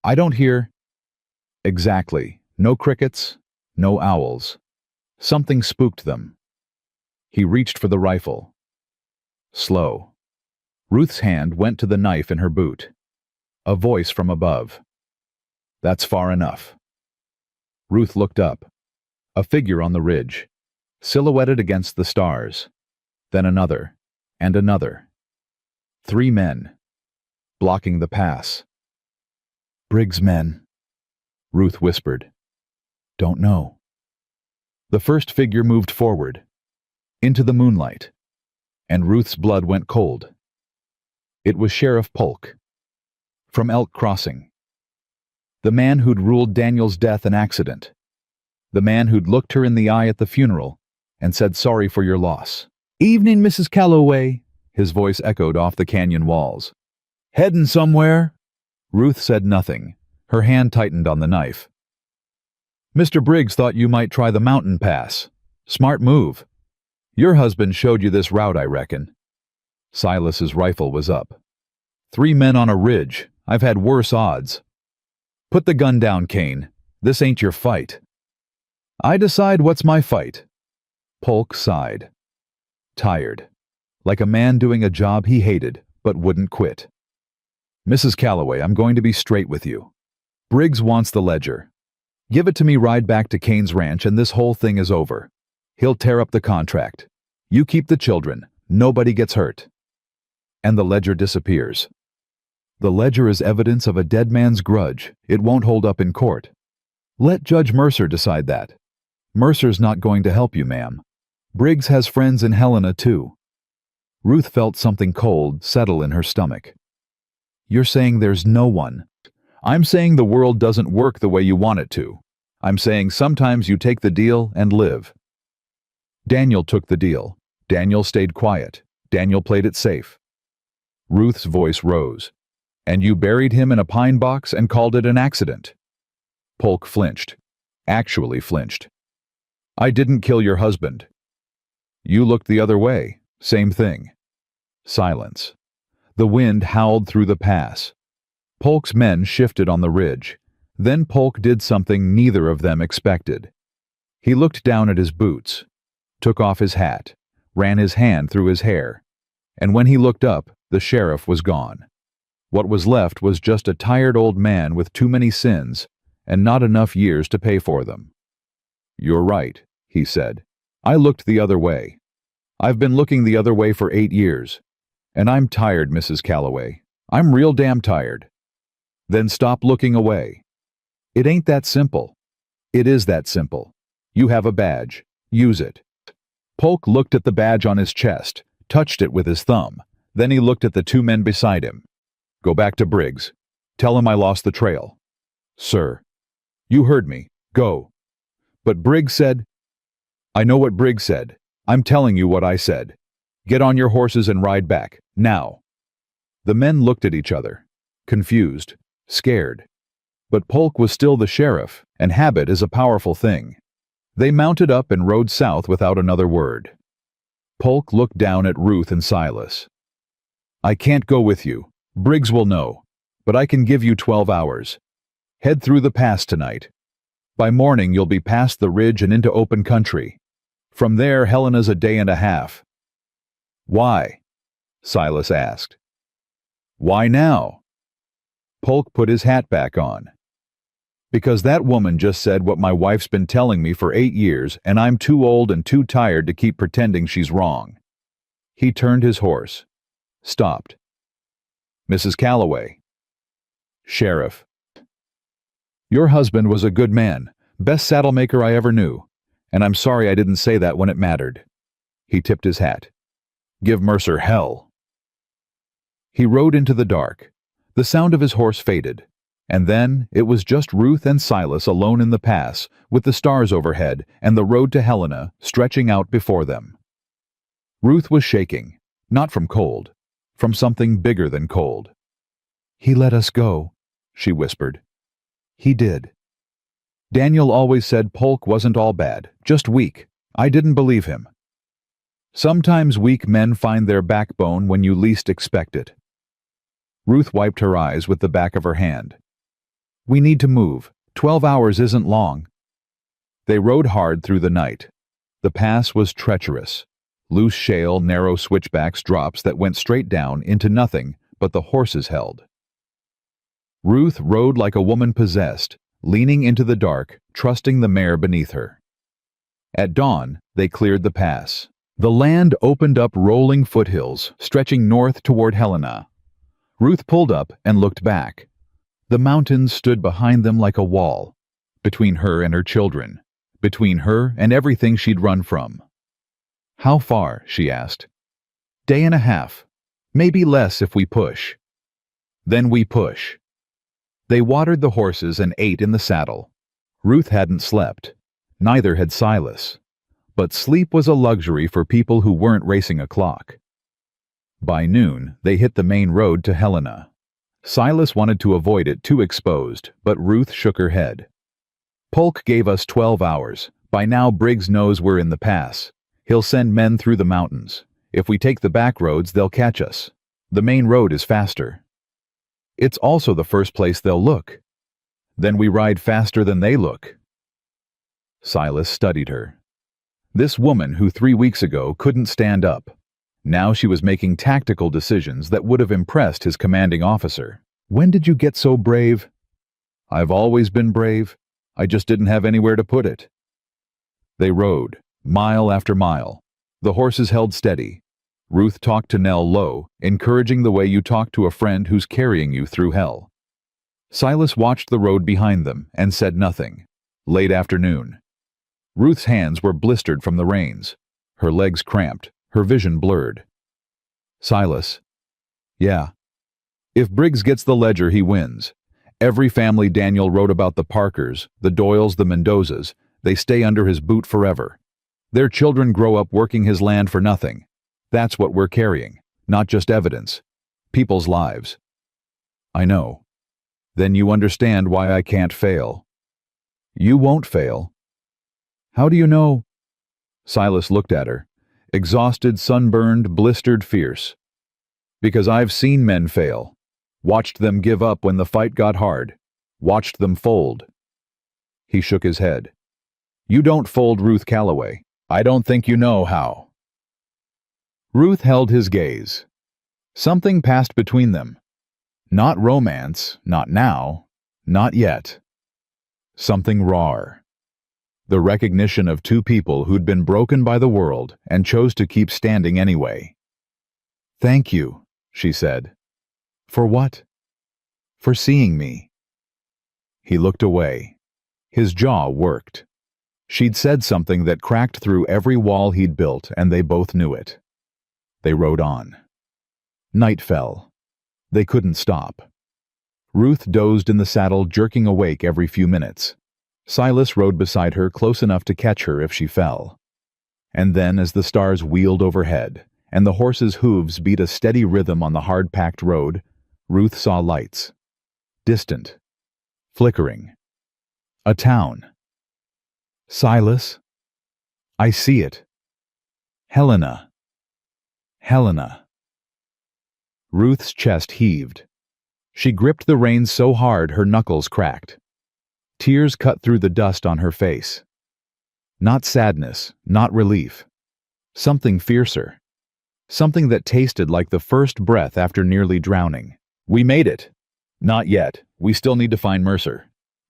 I don't hear. Exactly. No crickets, no owls. Something spooked them. He reached for the rifle. Slow. Ruth's hand went to the knife in her boot. A voice from above. That's far enough. Ruth looked up. A figure on the ridge, silhouetted against the stars. Then another, and another. 3 men, blocking the pass. Briggs' men, Ruth whispered. Don't know. The first figure moved forward, into the moonlight, and Ruth's blood went cold. It was Sheriff Polk, from Elk Crossing. The man who'd ruled Daniel's death an accident. The man who'd looked her in the eye at the funeral and said sorry for your loss. Evening, Mrs. Calloway, his voice echoed off the canyon walls. Headin' somewhere? Ruth said nothing. Her hand tightened on the knife. Mr. Briggs thought you might try the mountain pass. Smart move. Your husband showed you this route, I reckon. Silas's rifle was up. 3 men on a ridge. I've had worse odds. Put the gun down, Kane. This ain't your fight. I decide what's my fight. Polk sighed. Tired. Like a man doing a job he hated, but wouldn't quit. Mrs. Calloway, I'm going to be straight with you. Briggs wants the ledger. Give it to me, ride back to Kane's ranch, and this whole thing is over. He'll tear up the contract. You keep the children. Nobody gets hurt. And the ledger disappears. The ledger is evidence of a dead man's grudge. It won't hold up in court. Let Judge Mercer decide that. Mercer's not going to help you, ma'am. Briggs has friends in Helena, too. Ruth felt something cold settle in her stomach. You're saying there's no one. I'm saying the world doesn't work the way you want it to. I'm saying sometimes you take the deal and live. Daniel took the deal. Daniel stayed quiet. Daniel played it safe. Ruth's voice rose. And you buried him in a pine box and called it an accident. Polk flinched. Actually flinched. I didn't kill your husband. You looked the other way. Same thing. Silence. The wind howled through the pass. Polk's men shifted on the ridge. Then Polk did something neither of them expected. He looked down at his boots, took off his hat, ran his hand through his hair, and when he looked up, the sheriff was gone. What was left was just a tired old man with too many sins and not enough years to pay for them. You're right, he said. I looked the other way. I've been looking the other way for 8 years. And I'm tired, Mrs. Calloway. I'm real damn tired. Then stop looking away. It ain't that simple. It is that simple. You have a badge. Use it. Polk looked at the badge on his chest, touched it with his thumb. Then he looked at the 2 men beside him. Go back to Briggs. Tell him I lost the trail. Sir. You heard me. Go. But Briggs said... I know what Briggs said. I'm telling you what I said. Get on your horses and ride back. Now. The men looked at each other. Confused. Scared. But Polk was still the sheriff, and habit is a powerful thing. They mounted up and rode south without another word. Polk looked down at Ruth and Silas. I can't go with you. Briggs will know. But I can give you 12 hours. Head through the pass tonight. By morning you'll be past the ridge and into open country. From there, Helena's a day and a half. Why? Silas asked. Why now? Polk put his hat back on. Because that woman just said what my wife's been telling me for 8 years, and I'm too old and too tired to keep pretending she's wrong. He turned his horse. Stopped. Mrs. Calloway. Sheriff. Your husband was a good man, best saddlemaker I ever knew, and I'm sorry I didn't say that when it mattered. He tipped his hat. Give Mercer hell. He rode into the dark. The sound of his horse faded, and then it was just Ruth and Silas alone in the pass, with the stars overhead and the road to Helena stretching out before them. Ruth was shaking, not from cold, from something bigger than cold. He let us go, she whispered. He did. Daniel always said Polk wasn't all bad, just weak. I didn't believe him. Sometimes weak men find their backbone when you least expect it. Ruth wiped her eyes with the back of her hand. We need to move. 12 hours isn't long. They rode hard through the night. The pass was treacherous. Loose shale, narrow switchbacks, drops that went straight down into nothing but the horses held. Ruth rode like a woman possessed, leaning into the dark, trusting the mare beneath her. At dawn, they cleared the pass. The land opened up rolling foothills, stretching north toward Helena. Ruth pulled up and looked back. The mountains stood behind them like a wall, between her and her children, between her and everything she'd run from. How far? She asked. Day and a half, maybe less if we push. Then we push. They watered the horses and ate in the saddle. Ruth hadn't slept. Neither had Silas. But sleep was a luxury for people who weren't racing a clock. By noon, they hit the main road to Helena. Silas wanted to avoid it, too exposed, but Ruth shook her head. Polk gave us 12 hours. By now Briggs knows we're in the pass. He'll send men through the mountains. If we take the back roads, they'll catch us. The main road is faster. It's also the first place they'll look. Then we ride faster than they look. Silas studied her. This woman who 3 weeks ago couldn't stand up. Now she was making tactical decisions that would have impressed his commanding officer. When did you get so brave? I've always been brave. I just didn't have anywhere to put it. They rode, mile after mile. The horses held steady. Ruth talked to Nell low, encouraging the way you talk to a friend who's carrying you through hell. Silas watched the road behind them and said nothing. Late afternoon. Ruth's hands were blistered from the reins. Her legs cramped, her vision blurred. Silas. Yeah. If Briggs gets the ledger, he wins. Every family Daniel wrote about, the Parkers, the Doyles, the Mendozas, they stay under his boot forever. Their children grow up working his land for nothing. That's what we're carrying, not just evidence. People's lives. I know. Then you understand why I can't fail. You won't fail. How do you know? Silas looked at her, exhausted, sunburned, blistered, fierce. Because I've seen men fail, watched them give up when the fight got hard, watched them fold. He shook his head. You don't fold, Ruth Calloway. I don't think you know how. Ruth held his gaze. Something passed between them. Not romance, not now, not yet. Something rawer. The recognition of two people who'd been broken by the world and chose to keep standing anyway. Thank you, she said. For what? For seeing me. He looked away. His jaw worked. She'd said something that cracked through every wall he'd built, and they both knew it. They rode on. Night fell. They couldn't stop. Ruth dozed in the saddle, jerking awake every few minutes. Silas rode beside her, close enough to catch her if she fell. And then, as the stars wheeled overhead, and the horses' hooves beat a steady rhythm on the hard-packed road, Ruth saw lights. Distant. Flickering. A town. Silas? I see it. Helena. Helena. Ruth's chest heaved. She gripped the reins so hard her knuckles cracked. Tears cut through the dust on her face. Not sadness, not relief. Something fiercer. something that tasted like the first breath after nearly drowning. "We made it." "Not yet. We still need to find Mercer."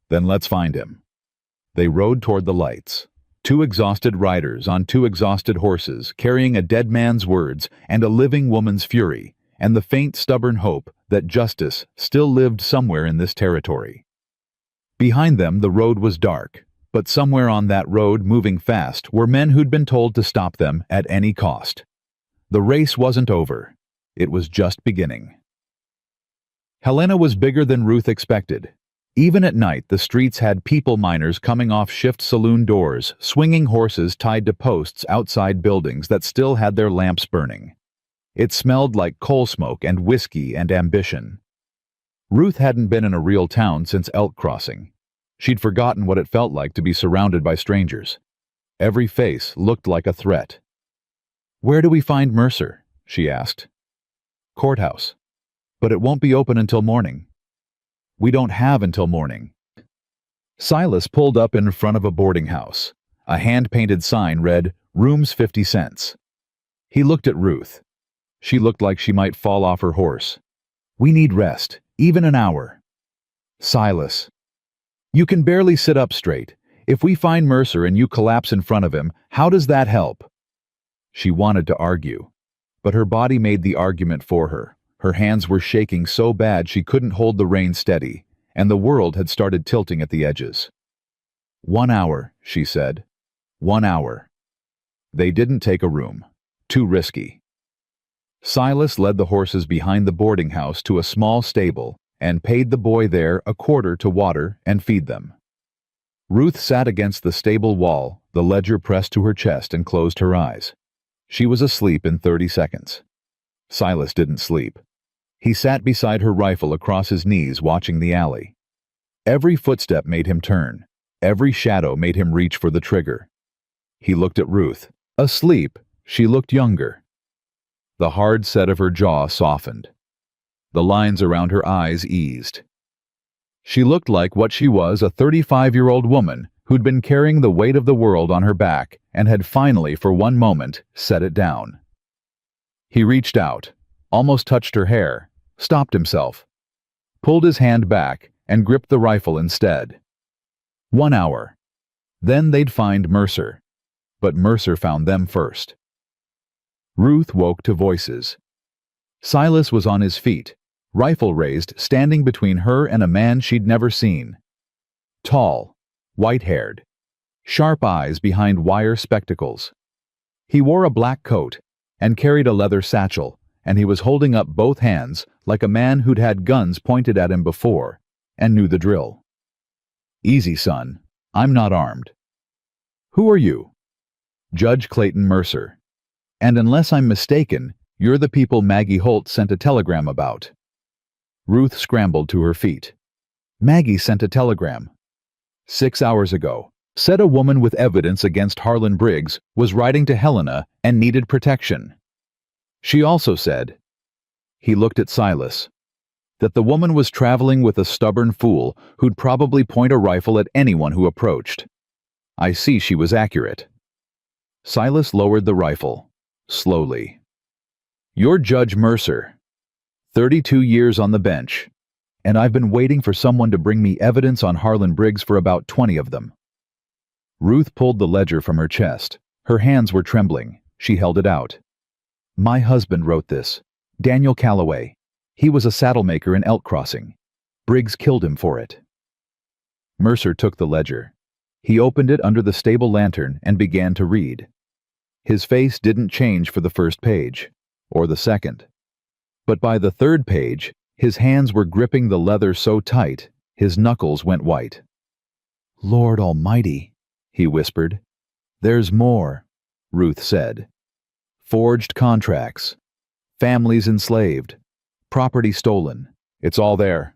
"Then let's find him." They rode toward the lights. Two exhausted riders on two exhausted horses, carrying a dead man's words and a living woman's fury, and the faint, stubborn hope that justice still lived somewhere in this territory. Behind them, the road was dark, but somewhere on that road, moving fast, were men who'd been told to stop them at any cost. The race wasn't over. It was just beginning. Helena was bigger than Ruth expected. Even at night, the streets had people miners coming off shift saloon doors, swinging horses tied to posts outside buildings that still had their lamps burning. It smelled like coal smoke and whiskey and ambition. Ruth hadn't been in a real town since Elk Crossing. She'd forgotten what it felt like to be surrounded by strangers. Every face looked like a threat. "Where do we find Mercer?" she asked. "Courthouse. But it won't be open until morning." "We don't have until morning." Silas pulled up in front of a boarding house. A hand-painted sign read, "Rooms 50 cents." He looked at Ruth. She looked like she might fall off her horse. "We need rest, even an hour." "Silas, you can barely sit up straight. If we find Mercer and you collapse in front of him, how does that help?" She wanted to argue, but her body made the argument for her. Her hands were shaking so bad she couldn't hold the reins steady, and the world had started tilting at the edges. "1 hour," she said. 1 hour. They didn't take a room. Too risky. Silas led the horses behind the boarding house to a small stable and paid the boy there a quarter to water and feed them. Ruth sat against the stable wall, the ledger pressed to her chest, and closed her eyes. She was asleep in 30 seconds. Silas didn't sleep. He sat beside her rifle across his knees, watching the alley. Every footstep made him turn. Every shadow made him reach for the trigger. He looked at Ruth. Asleep, she looked younger. The hard set of her jaw softened. The lines around her eyes eased. She looked like what she was, a 35-year-old woman who'd been carrying the weight of the world on her back and had finally, for one moment, set it down. He reached out, almost touched her hair, stopped himself, pulled his hand back, and gripped the rifle instead. 1 hour. Then they'd find Mercer. But Mercer found them first. Ruth woke to voices. Silas was on his feet, rifle raised, standing between her and a man she'd never seen. Tall, white-haired, sharp eyes behind wire spectacles. He wore a black coat and carried a leather satchel, and he was holding up both hands like a man who'd had guns pointed at him before and knew the drill. "Easy, son. I'm not armed." "Who are you?" "Judge Clayton Mercer. And unless I'm mistaken, you're the people Maggie Holt sent a telegram about." Ruth scrambled to her feet. Maggie sent a telegram. 6 hours ago. Said a woman with evidence against Harlan Briggs was writing to Helena and needed protection. She also said, he looked at Silas, that the woman was traveling with a stubborn fool who'd probably point a rifle at anyone who approached. I see she was accurate. Silas lowered the rifle, slowly. "You're Judge Mercer. 32 years on the bench, and I've been waiting for someone to bring me evidence on Harlan Briggs for about 20 of them." Ruth pulled the ledger from her chest. Her hands were trembling. She held it out. "My husband wrote this. Daniel Calloway. He was a saddle maker in Elk Crossing. Briggs killed him for it." Mercer took the ledger. He opened it under the stable lantern and began to read. His face didn't change for the first page, or the second. But by the third page, his hands were gripping the leather so tight, his knuckles went white. "Lord Almighty," he whispered. "There's more," Ruth said. "Forged contracts, families enslaved, property stolen. It's all there."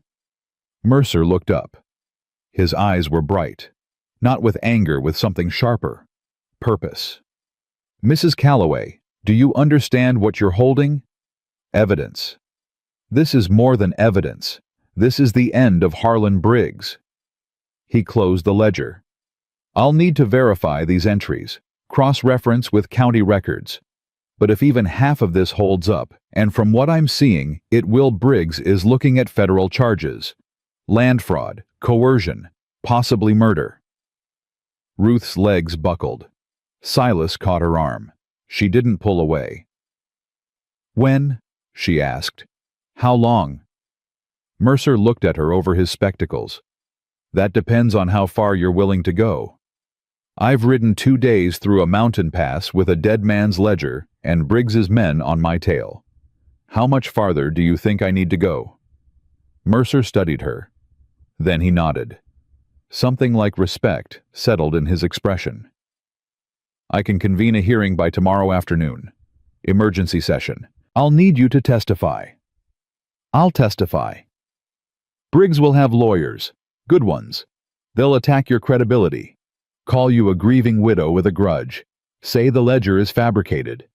Mercer looked up. His eyes were bright, not with anger, with something sharper. Purpose. "Mrs. Calloway, do you understand what you're holding? Evidence. This is more than evidence. This is the end of Harlan Briggs." He closed the ledger. "I'll need to verify these entries, cross-reference with county records. But if even half of this holds up, and from what I'm seeing, Briggs is looking at federal charges. Land fraud, coercion, possibly murder. Ruth's legs buckled. Silas caught her arm. She didn't pull away. "When?" she asked. "How long?" Mercer looked at her over his spectacles. "That depends on how far you're willing to go. I've ridden 2 days through a mountain pass with a dead man's ledger and Briggs's men on my tail. How much farther do you think I need to go?" Mercer studied her. Then he nodded. Something like respect settled in his expression. "I can convene a hearing by tomorrow afternoon. Emergency session. I'll need you to testify." "I'll testify." "Briggs will have lawyers. Good ones. They'll attack your credibility. Call you a grieving widow with a grudge. Say the ledger is fabricated.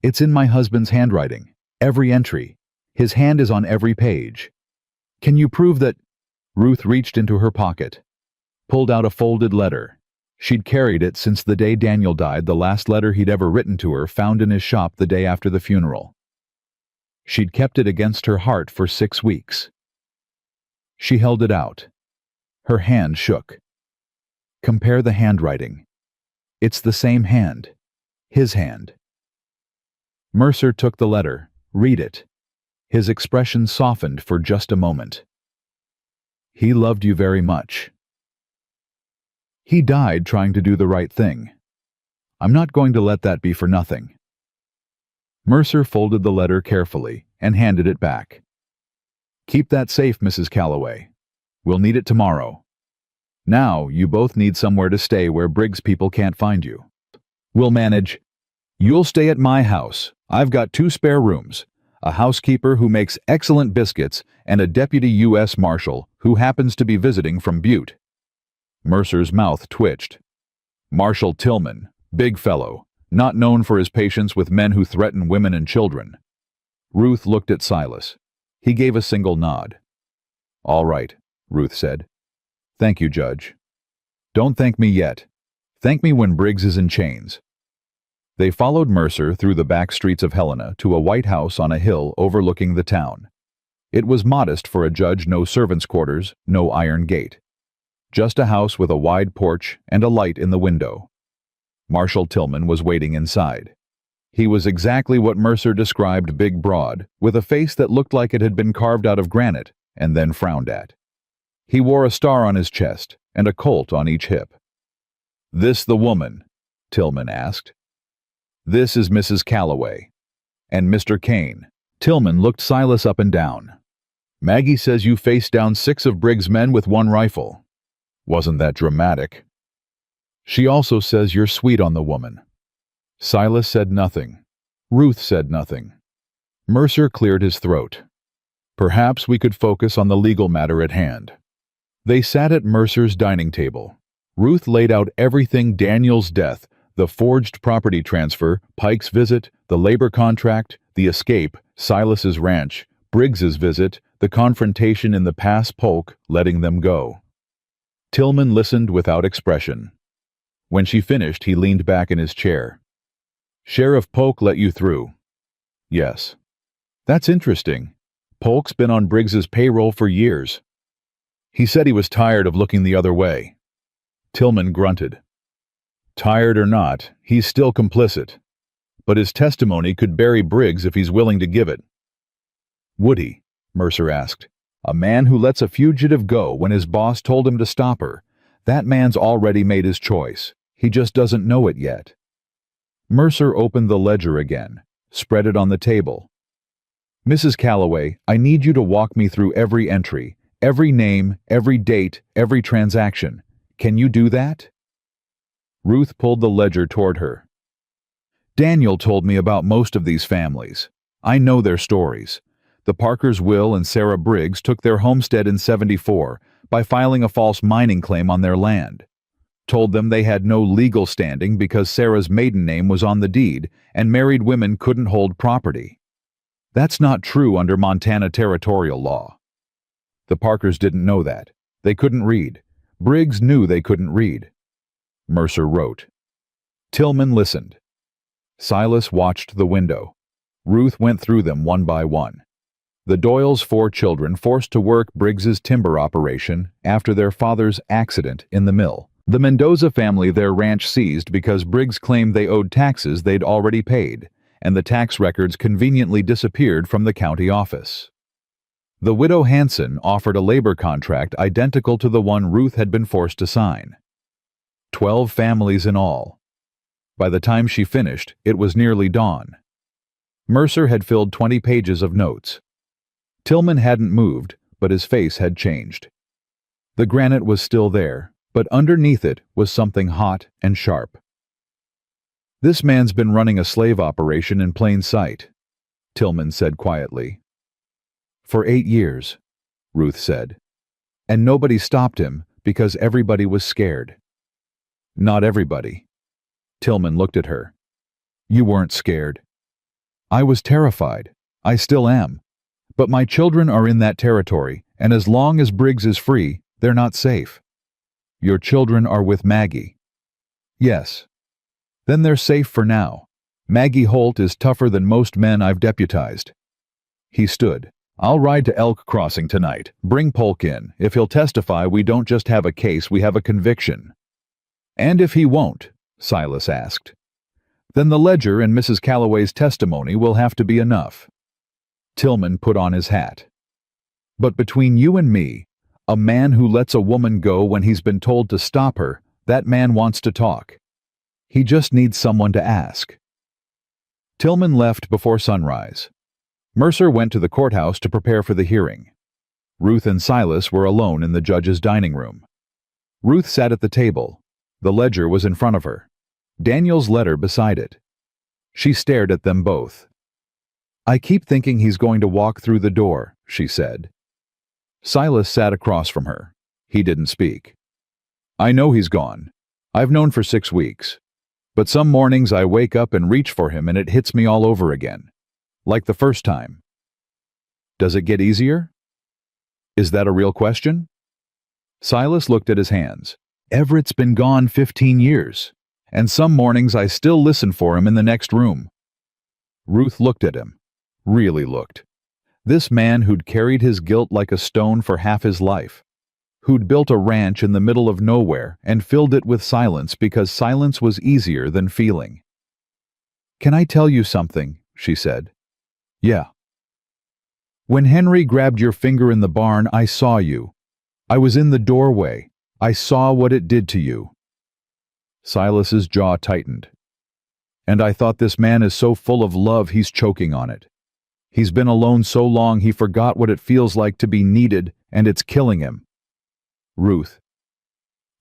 It's in my husband's handwriting. Every entry. His hand is on every page. Can you prove that—" Ruth reached into her pocket, pulled out a folded letter. She'd carried it since the day Daniel died, the last letter he'd ever written to her, found in his shop the day after the funeral. She'd kept it against her heart for 6 weeks. She held it out. Her hand shook. "Compare the handwriting. It's the same hand. His hand." Mercer took the letter. "Read it." His expression softened for just a moment. "He loved you very much. He died trying to do the right thing. I'm not going to let that be for nothing." Mercer folded the letter carefully and handed it back. "Keep that safe, Mrs. Calloway. We'll need it tomorrow. Now, you both need somewhere to stay where Briggs people can't find you. We'll manage. You'll stay at my house. I've got 2 spare rooms, a housekeeper who makes excellent biscuits, and a deputy U.S. Marshal who happens to be visiting from Butte." Mercer's mouth twitched. "Marshal Tillman, big fellow, not known for his patience with men who threaten women and children." Ruth looked at Silas. He gave a single nod. "All right," Ruth said. "Thank you, Judge. Don't thank me yet. Thank me when Briggs is in chains." They followed Mercer through the back streets of Helena to a white house on a hill overlooking the town. It was modest for a judge, no servants' quarters, no iron gate. Just a house with a wide porch and a light in the window. Marshal Tillman was waiting inside. He was exactly what Mercer described: big, broad, with a face that looked like it had been carved out of granite and then frowned at. He wore a star on his chest and a colt on each hip. "This the woman?" Tillman asked. "This is Mrs. Calloway. And Mr. Kane." Tillman looked Silas up and down. "Maggie says you faced down 6 of Briggs' men with 1 rifle. Wasn't that dramatic? She also says you're sweet on the woman." Silas said nothing. Ruth said nothing. Mercer cleared his throat. "Perhaps we could focus on the legal matter at hand." They sat at Mercer's dining table. Ruth laid out everything: Daniel's death, the forged property transfer, Pike's visit, the labor contract, the escape, Silas's ranch, Briggs's visit, the confrontation in the Pass Polk, letting them go. Tillman listened without expression. When she finished, he leaned back in his chair. "Sheriff Polk let you through?" "Yes." "That's interesting. Polk's been on Briggs's payroll for years." "He said he was tired of looking the other way." Tillman grunted. "Tired or not, he's still complicit. But his testimony could bury Briggs if he's willing to give it." "Would he?" Mercer asked. "A man who lets a fugitive go when his boss told him to stop her. That man's already made his choice. He just doesn't know it yet." Mercer opened the ledger again, spread it on the table. "Mrs. Calloway, I need you to walk me through every entry, every name, every date, every transaction. Can you do that?" Ruth pulled the ledger toward her. "Daniel told me about most of these families. I know their stories. The Parkers, Will and Sarah Briggs, took their homestead in '74 by filing a false mining claim on their land. Told them they had no legal standing because Sarah's maiden name was on the deed and married women couldn't hold property. That's not true under Montana territorial law. The Parkers didn't know that. They couldn't read. Briggs knew they couldn't read." Mercer wrote. Tillman listened. Silas watched the window. Ruth went through them one by one. The Doyles' 4 children forced to work Briggs's timber operation after their father's accident in the mill. The Mendoza family their ranch seized because Briggs claimed they owed taxes they'd already paid, and the tax records conveniently disappeared from the county office. The widow Hanson offered a labor contract identical to the one Ruth had been forced to sign. 12 families in all. By the time she finished, it was nearly dawn. Mercer had filled 20 pages of notes. Tillman hadn't moved, but his face had changed. The granite was still there, but underneath it was something hot and sharp. "This man's been running a slave operation in plain sight," Tillman said quietly. "For 8 years," Ruth said. "And nobody stopped him because everybody was scared." "Not everybody." Tillman looked at her. "You weren't scared." "I was terrified. I still am. But my children are in that territory, and as long as Briggs is free, they're not safe." "Your children are with Maggie." "Yes." "Then they're safe for now. Maggie Holt is tougher than most men I've deputized." He stood. "I'll ride to Elk Crossing tonight. Bring Polk in. If he'll testify, we don't just have a case, we have a conviction." "And if he won't?" Silas asked. "Then the ledger and Mrs. Calloway's testimony will have to be enough." Tillman put on his hat. "But between you and me, a man who lets a woman go when he's been told to stop her, that man wants to talk. He just needs someone to ask." Tillman left before sunrise. Mercer went to the courthouse to prepare for the hearing. Ruth and Silas were alone in the judge's dining room. Ruth sat at the table. The ledger was in front of her. Daniel's letter beside it. She stared at them both. "I keep thinking he's going to walk through the door," she said. Silas sat across from her. He didn't speak. "I know he's gone. I've known for 6 weeks. But some mornings I wake up and reach for him and it hits me all over again. Like the first time." "Does it get easier?" "Is that a real question?" Silas looked at his hands. "Everett's been gone 15 years, and some mornings I still listen for him in the next room." Ruth looked at him. Really looked. This man who'd carried his guilt like a stone for half his life. Who'd built a ranch in the middle of nowhere and filled it with silence because silence was easier than feeling. "Can I tell you something?" she said. "Yeah." "When Henry grabbed your finger in the barn, I saw you. I was in the doorway. I saw what it did to you." Silas's jaw tightened. "And I thought this man is so full of love he's choking on it. He's been alone so long he forgot what it feels like to be needed, and it's killing him." "Ruth,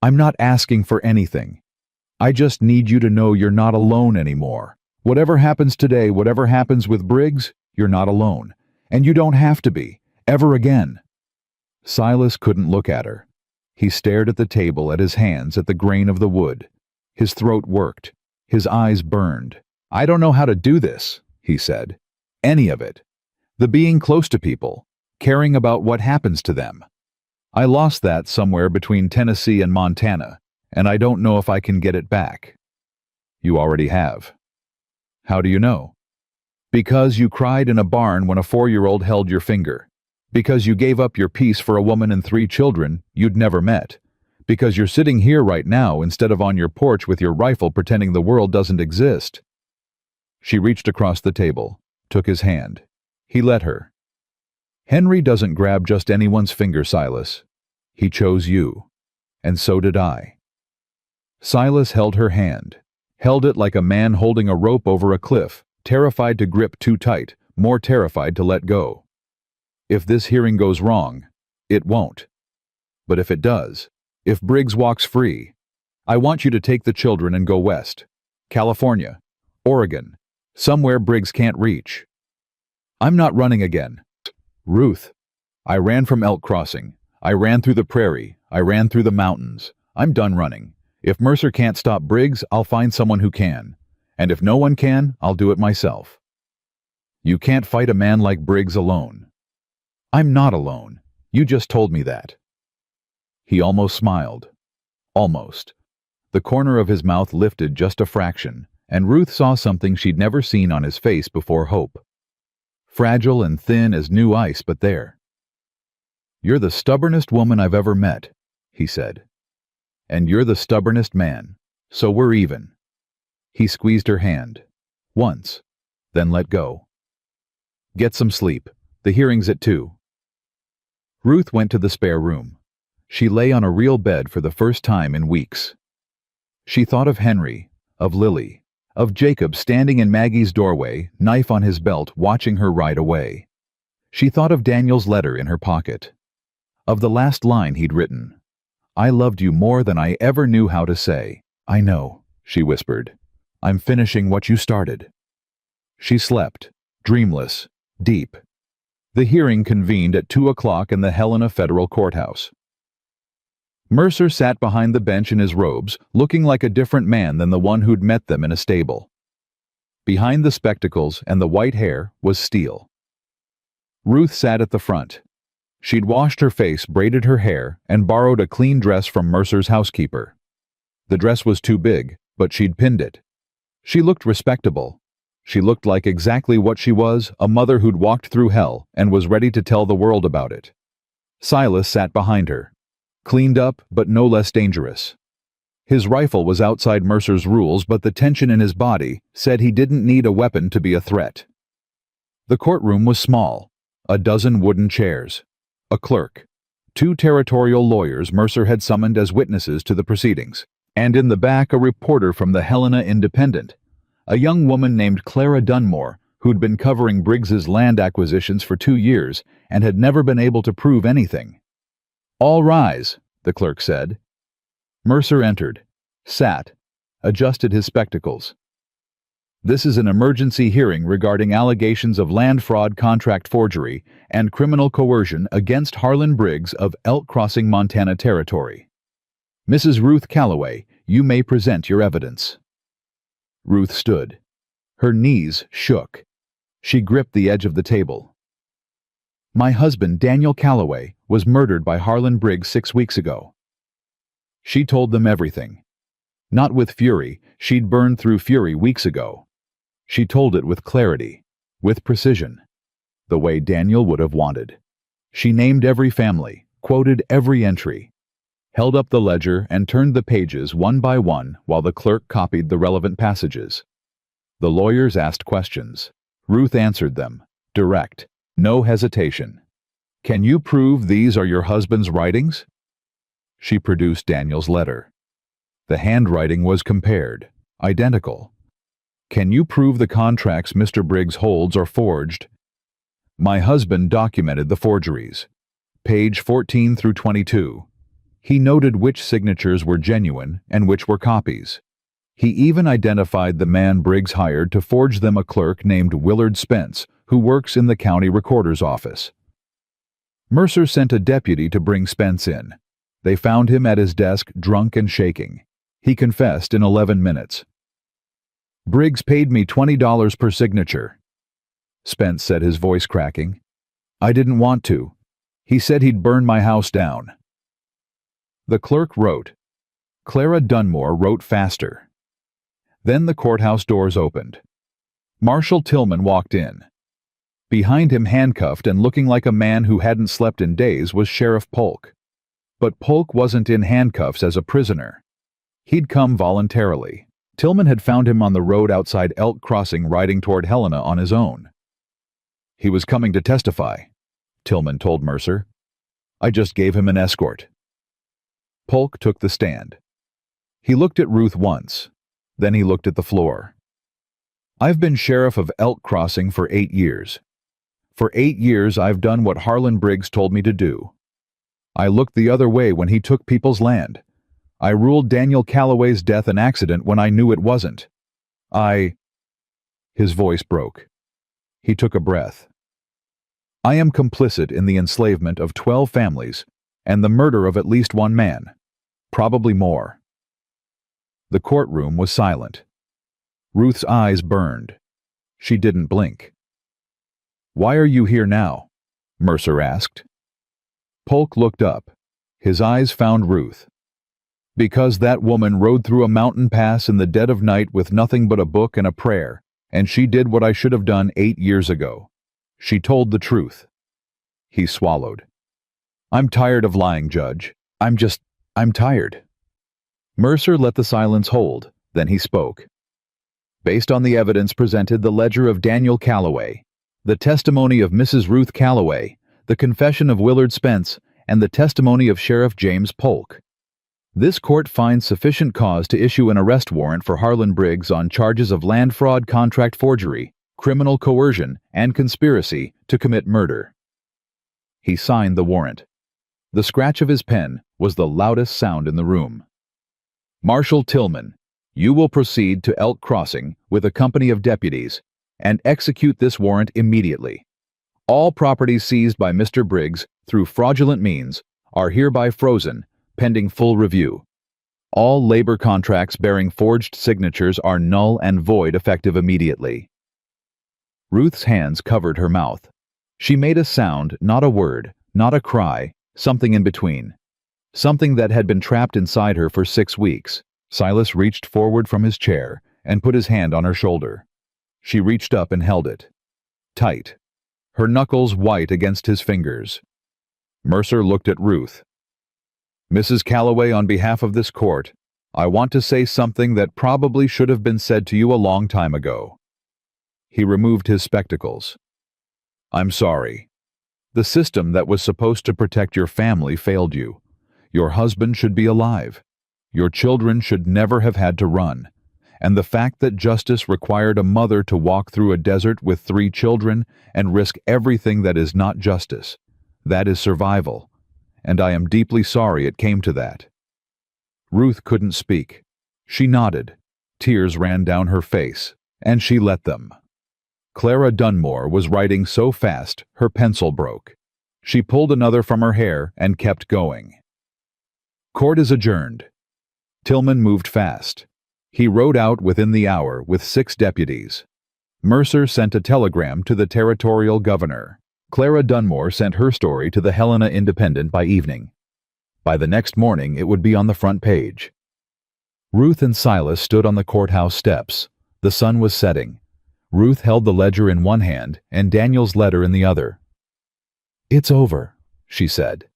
I'm not asking for anything. I just need you to know you're not alone anymore. Whatever happens today, whatever happens with Briggs, you're not alone. And you don't have to be, ever again." Silas couldn't look at her. He stared at the table, at his hands, at the grain of the wood. His throat worked. His eyes burned. "I don't know how to do this," he said. "Any of it. The being close to people, caring about what happens to them. I lost that somewhere between Tennessee and Montana, and I don't know if I can get it back." "You already have." "How do you know?" "Because you cried in a barn when a 4-year-old held your finger. Because you gave up your peace for a woman and 3 children you'd never met. Because you're sitting here right now instead of on your porch with your rifle pretending the world doesn't exist." She reached across the table, took his hand. He let her. "Henry doesn't grab just anyone's finger, Silas. He chose you. And so did I." Silas held her hand, held it like a man holding a rope over a cliff, terrified to grip too tight, more terrified to let go. "If this hearing goes wrong, it won't. But if it does, if Briggs walks free, I want you to take the children and go west. California, Oregon, somewhere Briggs can't reach." "I'm not running again." "Ruth, I ran from Elk Crossing. I ran through the prairie. I ran through the mountains. I'm done running. If Mercer can't stop Briggs, I'll find someone who can. And if no one can, I'll do it myself." "You can't fight a man like Briggs alone." "I'm not alone. You just told me that." He almost smiled. Almost. The corner of his mouth lifted just a fraction, and Ruth saw something she'd never seen on his face before: hope. Fragile and thin as new ice, but there. "You're the stubbornest woman I've ever met," he said. "And you're the stubbornest man, so we're even." He squeezed her hand. Once, then let go. "Get some sleep. The hearing's at 2. Ruth went to the spare room. She lay on a real bed for the first time in weeks. She thought of Henry, of Lily, of Jacob standing in Maggie's doorway, knife on his belt, watching her ride away. She thought of Daniel's letter in her pocket, of the last line he'd written: "I loved you more than I ever knew how to say." "I know," she whispered. "I'm finishing what you started." She slept, dreamless, deep. The hearing convened at 2 o'clock in the Helena Federal Courthouse. Mercer sat behind the bench in his robes, looking like a different man than the one who'd met them in a stable. Behind the spectacles and the white hair was Steele. Ruth sat at the front. She'd washed her face, braided her hair, and borrowed a clean dress from Mercer's housekeeper. The dress was too big, but she'd pinned it. She looked respectable. She looked like exactly what she was, a mother who'd walked through hell and was ready to tell the world about it. Silas sat behind her, cleaned up but no less dangerous. His rifle was outside Mercer's rules, but the tension in his body said he didn't need a weapon to be a threat. The courtroom was small, a dozen wooden chairs, a clerk, 2 territorial lawyers Mercer had summoned as witnesses to the proceedings, and in the back a reporter from the Helena Independent, a young woman named Clara Dunmore, who'd been covering Briggs's land acquisitions for 2 years and had never been able to prove anything. "All rise," the clerk said. Mercer entered, sat, adjusted his spectacles. "This is an emergency hearing regarding allegations of land fraud, contract forgery, and criminal coercion against Harlan Briggs of Elk Crossing, Montana Territory. Mrs. Ruth Calloway, you may present your evidence." Ruth stood. Her knees shook. She gripped the edge of the table. "My husband, Daniel Calloway, was murdered by Harlan Briggs 6 weeks ago." She told them everything. Not with fury, she'd burned through fury weeks ago. She told it with clarity, with precision, the way Daniel would have wanted. She named every family, quoted every entry, held up the ledger and turned the pages one by one while the clerk copied the relevant passages. The lawyers asked questions. Ruth answered them, direct, no hesitation. "Can you prove these are your husband's writings?" She produced Daniel's letter. The handwriting was compared, identical. "Can you prove the contracts Mr. Briggs holds are forged?" "My husband documented the forgeries." Page 14 through 22. He noted which signatures were genuine and which were copies. He even identified the man Briggs hired to forge them, a clerk named Willard Spence, who works in the county recorder's office. Mercer sent a deputy to bring Spence in. They found him at his desk, drunk and shaking. He confessed in 11 minutes. "Briggs paid me $20 per signature," Spence said, his voice cracking. "I didn't want to. He said he'd burn my house down." The clerk wrote. Clara Dunmore wrote faster. Then the courthouse doors opened. Marshal Tillman walked in. Behind him, handcuffed and looking like a man who hadn't slept in days, was Sheriff Polk. But Polk wasn't in handcuffs as a prisoner. He'd come voluntarily. Tillman had found him on the road outside Elk Crossing, riding toward Helena on his own. "He was coming to testify," Tillman told Mercer. "I just gave him an escort." Polk took the stand. He looked at Ruth once. Then he looked at the floor. "I've been sheriff of Elk Crossing for 8 years. For 8 years I've done what Harlan Briggs told me to do. I looked the other way when he took people's land. I ruled Daniel Calloway's death an accident when I knew it wasn't. His voice broke. He took a breath. "I am complicit in the enslavement of 12 families and the murder of at least 1 man, probably more." The courtroom was silent. Ruth's eyes burned. She didn't blink. "Why are you here now?" Mercer asked. Polk looked up. His eyes found Ruth. Because that woman rode through a mountain pass in the dead of night with nothing but a book and a prayer, and she did what I should have done 8 years ago. She told the truth. He swallowed. I'm tired of lying, Judge. I'm tired. Mercer let the silence hold, then he spoke. Based on the evidence presented, the ledger of Daniel Calloway, the testimony of Mrs. Ruth Calloway, the confession of Willard Spence, and the testimony of Sheriff James Polk, this court finds sufficient cause to issue an arrest warrant for Harlan Briggs on charges of land fraud, contract forgery, criminal coercion, and conspiracy to commit murder. He signed the warrant. The scratch of his pen was the loudest sound in the room. Marshal Tillman, you will proceed to Elk Crossing with a company of deputies and execute this warrant immediately. All properties seized by Mr. Briggs through fraudulent means are hereby frozen pending full review. All labor contracts bearing forged signatures are null and void effective immediately. Ruth's hands covered her mouth. She made a sound, not a word, not a cry, something in between. Something that had been trapped inside her for 6 weeks. Silas reached forward from his chair and put his hand on her shoulder. She reached up and held it. Tight. Her knuckles white against his fingers. Mercer looked at Ruth. Mrs. Calloway, on behalf of this court, I want to say something that probably should have been said to you a long time ago. He removed his spectacles. I'm sorry. The system that was supposed to protect your family failed you. Your husband should be alive. Your children should never have had to run. And the fact that justice required a mother to walk through a desert with 3 children and risk everything that is not justice, that is survival. And I am deeply sorry it came to that. Ruth couldn't speak. She nodded. Tears ran down her face, and she let them. Clara Dunmore was writing so fast her pencil broke. She pulled another from her hair and kept going. Court is adjourned. Tillman moved fast. He rode out within the hour with 6 deputies. Mercer sent a telegram to the territorial governor. Clara Dunmore sent her story to the Helena Independent by evening. By the next morning it would be on the front page. Ruth and Silas stood on the courthouse steps. The sun was setting. Ruth held the ledger in one hand and Daniel's letter in the other. It's over, she said.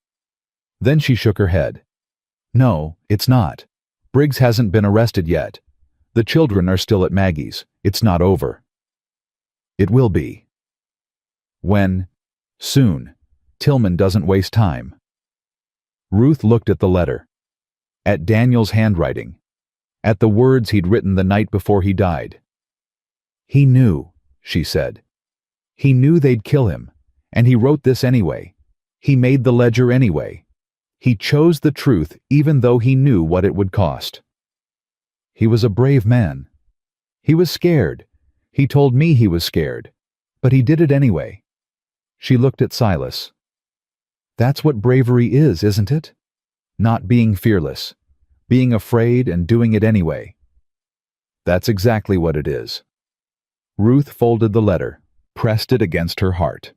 Then she shook her head. No, it's not. Briggs hasn't been arrested yet. The children are still at Maggie's. It's not over. It will be. When? Soon. Tillman doesn't waste time. Ruth looked at the letter. At Daniel's handwriting. At the words he'd written the night before he died. He knew, she said. He knew they'd kill him, and he wrote this anyway. He made the ledger anyway. He chose the truth even though he knew what it would cost. He was a brave man. He was scared. He told me he was scared, but he did it anyway. She looked at Silas. That's what bravery is, isn't it? Not being fearless, being afraid and doing it anyway. That's exactly what it is. Ruth folded the letter, pressed it against her heart.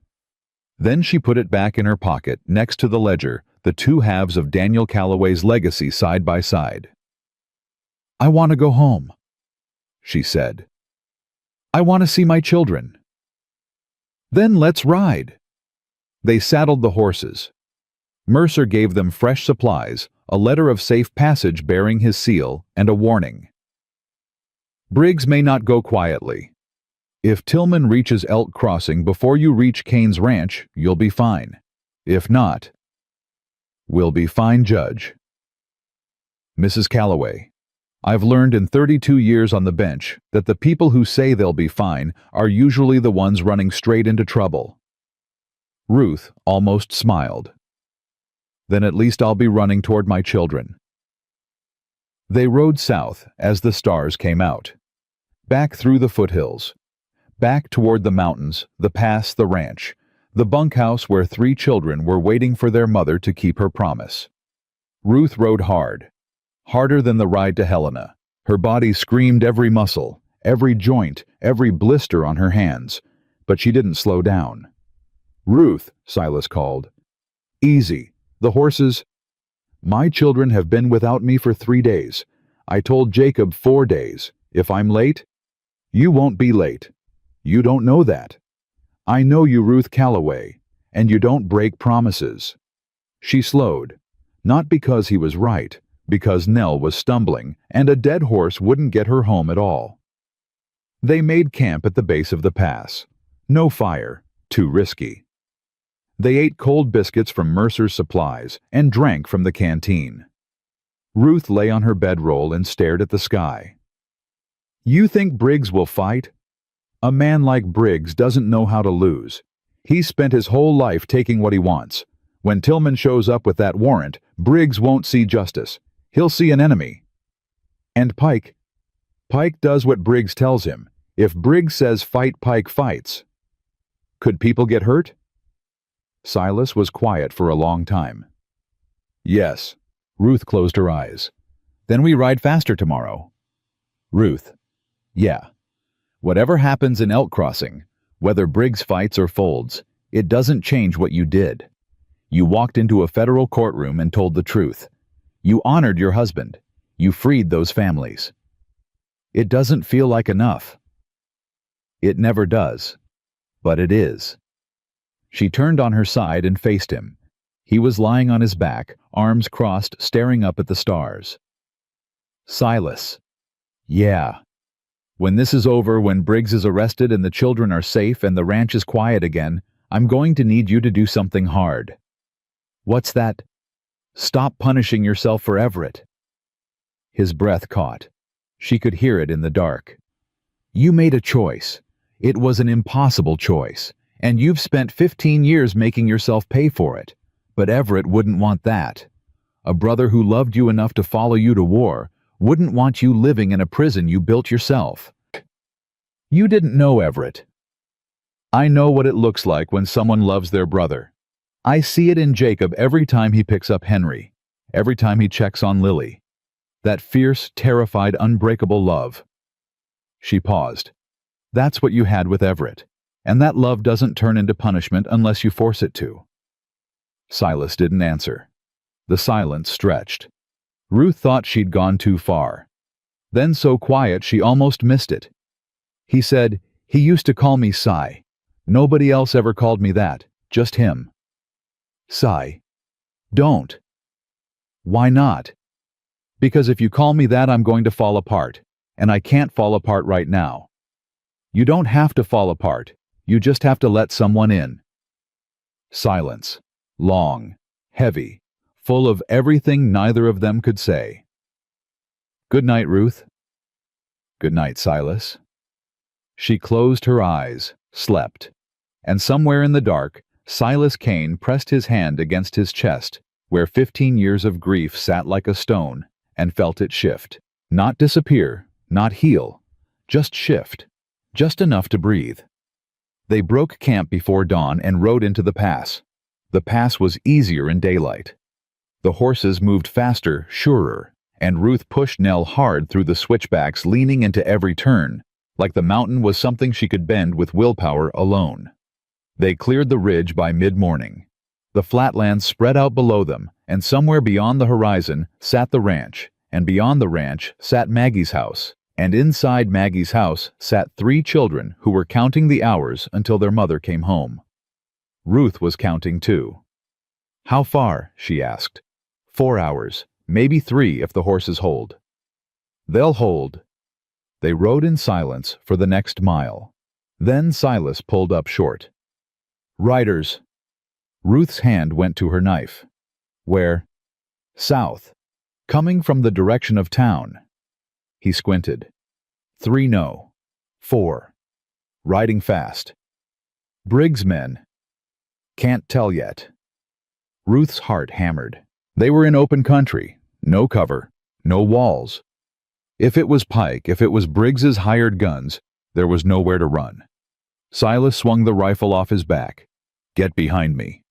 Then she put it back in her pocket next to the ledger, the 2 halves of Daniel Calloway's legacy side by side. I want to go home, she said. I want to see my children. Then let's ride. They saddled the horses. Mercer gave them fresh supplies, a letter of safe passage bearing his seal, and a warning. Briggs may not go quietly. If Tillman reaches Elk Crossing before you reach Kane's Ranch, you'll be fine. If not, we'll be fine, Judge. Mrs. Calloway, I've learned in 32 years on the bench that the people who say they'll be fine are usually the ones running straight into trouble. Ruth almost smiled. Then at least I'll be running toward my children. They rode south as the stars came out. Back through the foothills. Back toward the mountains, the pass, the ranch, the bunkhouse where 3 children were waiting for their mother to keep her promise. Ruth rode hard. Harder than the ride to Helena. Her body screamed every muscle, every joint, every blister on her hands, but she didn't slow down. Ruth, Silas called. Easy. The horses. My children have been without me for 3 days. I told Jacob 4 days. If I'm late, you won't be late. You don't know that. I know you, Ruth Calloway, and you don't break promises. She slowed, not because he was right, because Nell was stumbling, and a dead horse wouldn't get her home at all. They made camp at the base of the pass. No fire, too risky. They ate cold biscuits from Mercer's Supplies and drank from the canteen. Ruth lay on her bedroll and stared at the sky. You think Briggs will fight? A man like Briggs doesn't know how to lose. He's spent his whole life taking what he wants. When Tillman shows up with that warrant, Briggs won't see justice. He'll see an enemy. And Pike does what Briggs tells him. If Briggs says fight, Pike fights. Could people get hurt? Silas was quiet for a long time. Yes. Ruth closed her eyes. Then we ride faster tomorrow. Ruth. Yeah. Whatever happens in Elk Crossing, whether Briggs fights or folds, it doesn't change what you did. You walked into a federal courtroom and told the truth. You honored your husband. You freed those families. It doesn't feel like enough. It never does. But it is. She turned on her side and faced him. He was lying on his back, arms crossed, staring up at the stars. Silas. Yeah. When this is over, when Briggs is arrested and the children are safe and the ranch is quiet again, I'm going to need you to do something hard. What's that? Stop punishing yourself for Everett. His breath caught. She could hear it in the dark. You made a choice. It was an impossible choice, and you've spent 15 years making yourself pay for it. But Everett wouldn't want that. A brother who loved you enough to follow you to war wouldn't want you living in a prison you built yourself. You didn't know Everett. I know what it looks like when someone loves their brother. I see it in Jacob every time he picks up Henry, every time he checks on Lily. That fierce, terrified, unbreakable love. She paused. That's what you had with Everett, and that love doesn't turn into punishment unless you force it to. Silas didn't answer. The silence stretched. Ruth thought she'd gone too far. Then so quiet she almost missed it. He said, he used to call me Cy. Nobody else ever called me that, just him. Cy. Don't. Why not? Because if you call me that, I'm going to fall apart, and I can't fall apart right now. You don't have to fall apart, you just have to let someone in. Silence. Long, heavy, full of everything neither of them could say. Good night, Ruth. Good night, Silas. She closed her eyes, slept, and somewhere in the dark, Silas Kane pressed his hand against his chest, where 15 years of grief sat like a stone, and felt it shift. Not disappear, not heal, just shift, just enough to breathe. They broke camp before dawn and rode into the pass. The pass was easier in daylight. The horses moved faster, surer, and Ruth pushed Nell hard through the switchbacks, leaning into every turn, like the mountain was something she could bend with willpower alone. They cleared the ridge by mid-morning. The flatlands spread out below them, and somewhere beyond the horizon sat the ranch, and beyond the ranch sat Maggie's house, and inside Maggie's house sat 3 children who were counting the hours until their mother came home. Ruth was counting too. How far? She asked. 4 hours, maybe 3 if the horses hold. They'll hold. They rode in silence for the next mile. Then Silas pulled up short. Riders. Ruth's hand went to her knife. Where? South. Coming from the direction of town. He squinted. 3 no. 4. Riding fast. Briggs men. Can't tell yet. Ruth's heart hammered. They were in open country. No cover. No walls. If it was Pike, if it was Briggs's hired guns, there was nowhere to run. Silas swung the rifle off his back. Get behind me.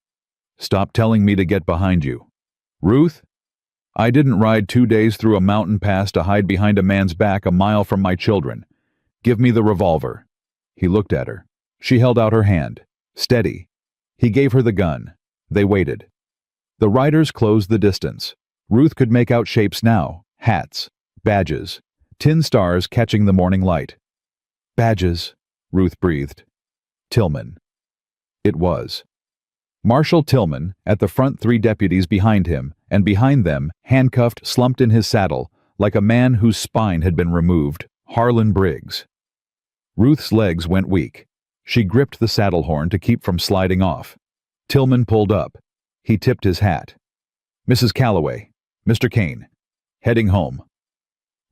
Stop telling me to get behind you. Ruth? I didn't ride 2 days through a mountain pass to hide behind a man's back a mile from my children. Give me the revolver. He looked at her. She held out her hand. Steady. He gave her the gun. They waited. The riders closed the distance. Ruth could make out shapes now, hats, badges, tin stars catching the morning light. Badges, Ruth breathed. Tillman. It was. Marshal Tillman, at the front, 3 deputies behind him, and behind them, handcuffed, slumped in his saddle, like a man whose spine had been removed, Harlan Briggs. Ruth's legs went weak. She gripped the saddle horn to keep from sliding off. Tillman pulled up. He tipped his hat. Mrs. Calloway, Mr. Kane, heading home.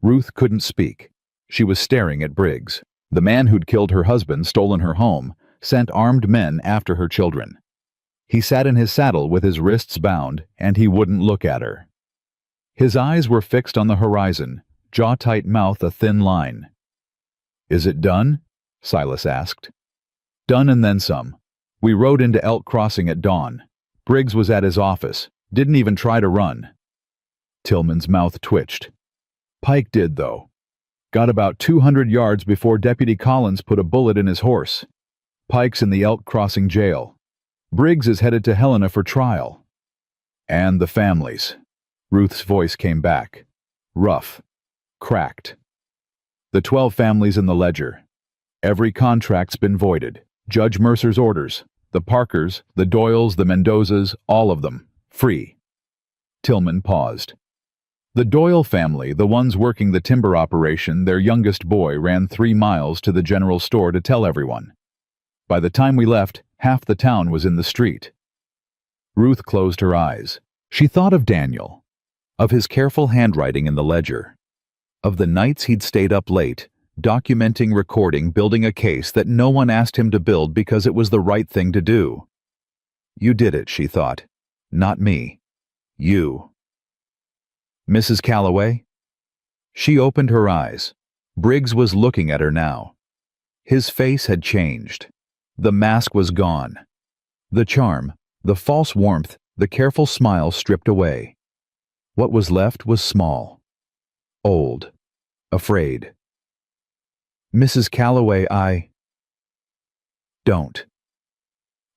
Ruth couldn't speak. She was staring at Briggs, the man who'd killed her husband, stolen her home, sent armed men after her children. He sat in his saddle with his wrists bound, and he wouldn't look at her. His eyes were fixed on the horizon, jaw-tight mouth a thin line. "Is it done?" Silas asked. "Done and then some. We rode into Elk Crossing at dawn. Briggs was at his office, didn't even try to run." Tillman's mouth twitched. "Pike did, though. Got about 200 yards before Deputy Collins put a bullet in his horse. Pike's in the Elk Crossing jail. Briggs is headed to Helena for trial." "And the families." Ruth's voice came back. Rough. Cracked. "The 12 families in the ledger. Every contract's been voided. Judge Mercer's orders. The Parkers, the Doyles, the Mendozas, all of them. Free." Tillman paused. "The Doyle family, the ones working the timber operation, their youngest boy ran 3 miles to the general store to tell everyone. By the time we left, half the town was in the street." Ruth closed her eyes. She thought of Daniel, of his careful handwriting in the ledger, of the nights he'd stayed up late, documenting, recording, building a case that no one asked him to build because it was the right thing to do. "You did it," she thought. "Not me. You." "Mrs. Calloway?" She opened her eyes. Briggs was looking at her now. His face had changed. The mask was gone. The charm, the false warmth, the careful smile stripped away. What was left was small. Old. Afraid. "Mrs. Calloway, Don't."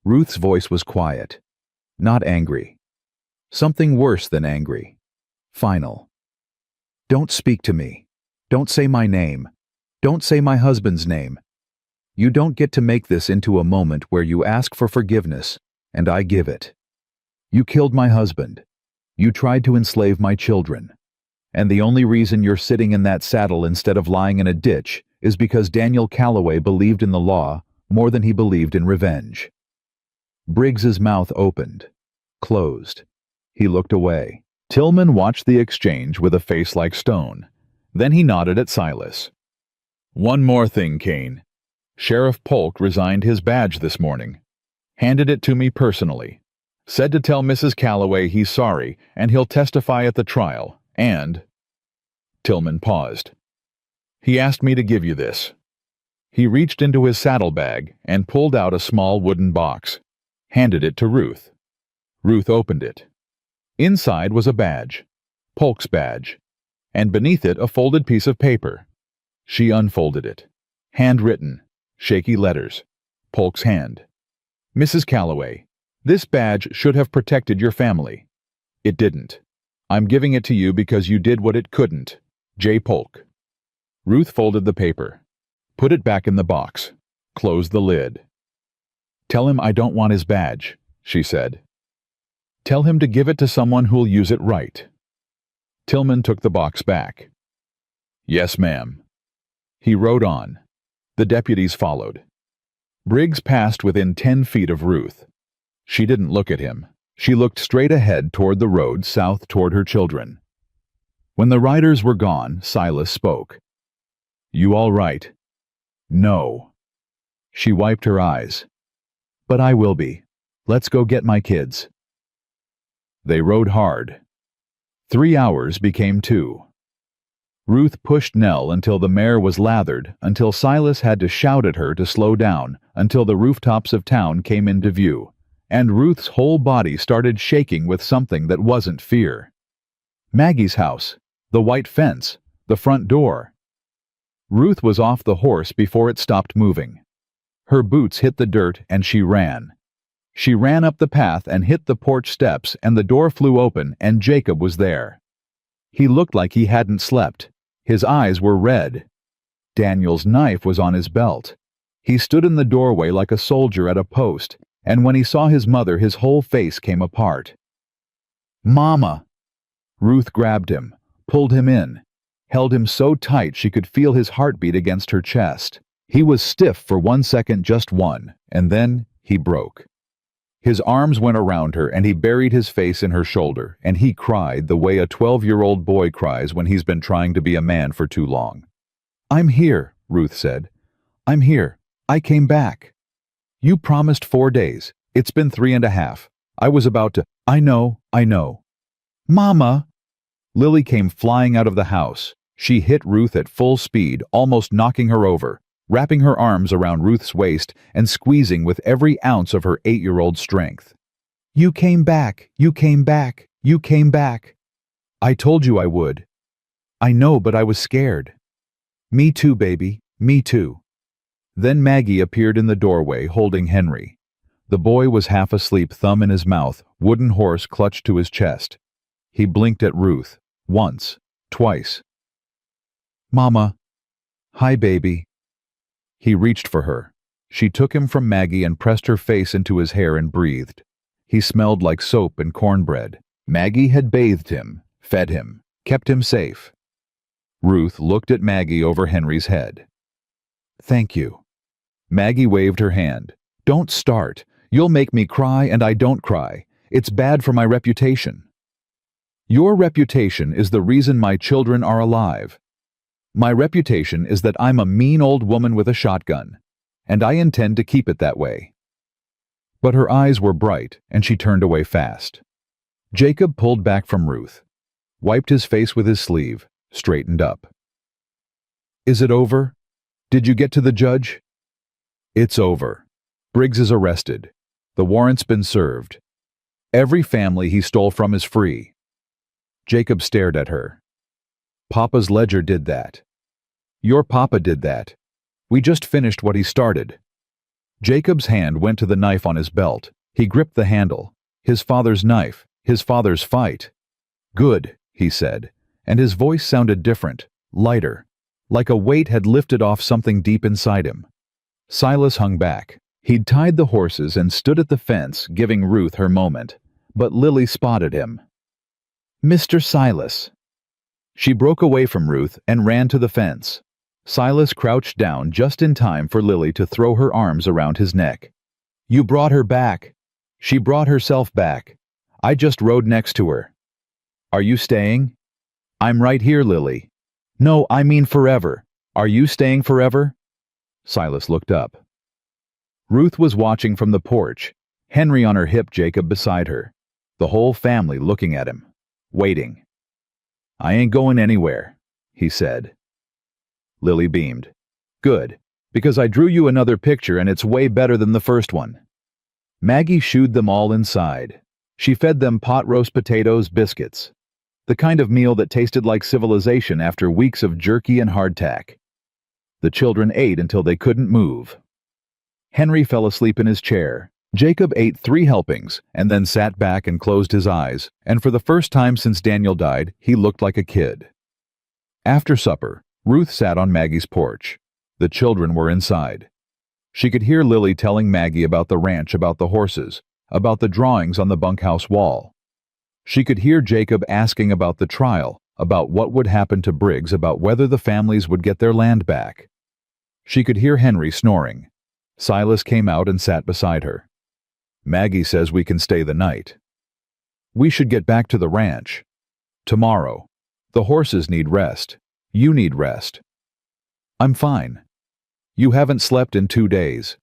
Ruth's voice was quiet. Not angry. Something worse than angry. Final. "Don't speak to me. Don't say my name. Don't say my husband's name. You don't get to make this into a moment where you ask for forgiveness, and I give it. You killed my husband. You tried to enslave my children. And the only reason you're sitting in that saddle instead of lying in a ditch is because Daniel Calloway believed in the law more than he believed in revenge." Briggs's mouth opened, closed. He looked away. Tillman watched the exchange with a face like stone. Then he nodded at Silas. "One more thing, Kane. Sheriff Polk resigned his badge this morning. Handed it to me personally. Said to tell Mrs. Calloway he's sorry and he'll testify at the trial, and—" Tillman paused. "He asked me to give you this." He reached into his saddlebag and pulled out a small wooden box. Handed it to Ruth. Ruth opened it. Inside was a badge. Polk's badge. And beneath it a folded piece of paper. She unfolded it. Handwritten. Shaky letters. Polk's hand. "Mrs. Calloway, this badge should have protected your family. It didn't. I'm giving it to you because you did what it couldn't. J. Polk." Ruth folded the paper. Put it back in the box. Closed the lid. "Tell him I don't want his badge," she said. "Tell him to give it to someone who'll use it right." Tillman took the box back. "Yes, ma'am." He rode on. The deputies followed. Briggs passed within 10 feet of Ruth. She didn't look at him. She looked straight ahead toward the road south toward her children. When the riders were gone, Silas spoke. "You all right?" "No." She wiped her eyes. "But I will be. Let's go get my kids." They rode hard. 3 hours became 2. Ruth pushed Nell until the mare was lathered, until Silas had to shout at her to slow down, until the rooftops of town came into view, and Ruth's whole body started shaking with something that wasn't fear. Maggie's house, the white fence, the front door. Ruth was off the horse before it stopped moving. Her boots hit the dirt and she ran. She ran up the path and hit the porch steps, and the door flew open, and Jacob was there. He looked like he hadn't slept. His eyes were red. Daniel's knife was on his belt. He stood in the doorway like a soldier at a post, and when he saw his mother, his whole face came apart. "Mama!" Ruth grabbed him, pulled him in, held him so tight she could feel his heartbeat against her chest. He was stiff for 1 second, just one, and then he broke. His arms went around her, and he buried his face in her shoulder, and he cried the way a 12-year-old boy cries when he's been trying to be a man for too long. "I'm here," Ruth said. "I'm here. I came back. You promised 4 days. It's been 3.5. I was about to—" I know. "Mama!" Lily came flying out of the house. She hit Ruth at full speed, almost knocking her over, wrapping her arms around Ruth's waist and squeezing with every ounce of her 8-year-old strength. "You came back. You came back. You came back. I told you I would. I know, but I was scared." "Me too, baby. Me too." Then Maggie appeared in the doorway, holding Henry. The boy was half asleep, thumb in his mouth, wooden horse clutched to his chest. He blinked at Ruth. Once. Twice. "Mama." "Hi, baby." He reached for her. She took him from Maggie and pressed her face into his hair and breathed. He smelled like soap and cornbread. Maggie had bathed him, fed him, kept him safe. Ruth looked at Maggie over Henry's head. "Thank you." Maggie waved her hand. "Don't start. You'll make me cry, and I don't cry. It's bad for my reputation." "Your reputation is the reason my children are alive. My reputation is that I'm a mean old woman with a shotgun, and I intend to keep it that way." But her eyes were bright, and she turned away fast. Jacob pulled back from Ruth, wiped his face with his sleeve, straightened up. "Is it over? Did you get to the judge?" "It's over. Briggs is arrested. The warrant's been served. Every family he stole from is free." Jacob stared at her. "Papa's ledger did that. Your papa did that. We just finished what he started." Jacob's hand went to the knife on his belt. He gripped the handle. His father's knife, his father's fight. "Good," he said, and his voice sounded different, lighter, like a weight had lifted off something deep inside him. Silas hung back. He'd tied the horses and stood at the fence, giving Ruth her moment, but Lily spotted him. "Mr. Silas." She broke away from Ruth and ran to the fence. Silas crouched down just in time for Lily to throw her arms around his neck. "You brought her back." "She brought herself back. I just rode next to her." "Are you staying?" "I'm right here, Lily." "No, I mean forever. Are you staying forever?" Silas looked up. Ruth was watching from the porch, Henry on her hip, Jacob beside her, the whole family looking at him, waiting. "I ain't going anywhere," he said. Lily beamed. "Good, because I drew you another picture and it's way better than the first one." Maggie shooed them all inside. She fed them pot roast potatoes, biscuits, the kind of meal that tasted like civilization after weeks of jerky and hardtack. The children ate until they couldn't move. Henry fell asleep in his chair. Jacob ate 3 helpings and then sat back and closed his eyes, and for the first time since Daniel died, he looked like a kid. After supper, Ruth sat on Maggie's porch. The children were inside. She could hear Lily telling Maggie about the ranch, about the horses, about the drawings on the bunkhouse wall. She could hear Jacob asking about the trial, about what would happen to Briggs, about whether the families would get their land back. She could hear Henry snoring. Silas came out and sat beside her. "Maggie says we can stay the night. We should get back to the ranch. Tomorrow. The horses need rest. You need rest." "I'm fine." "You haven't slept in 2 days."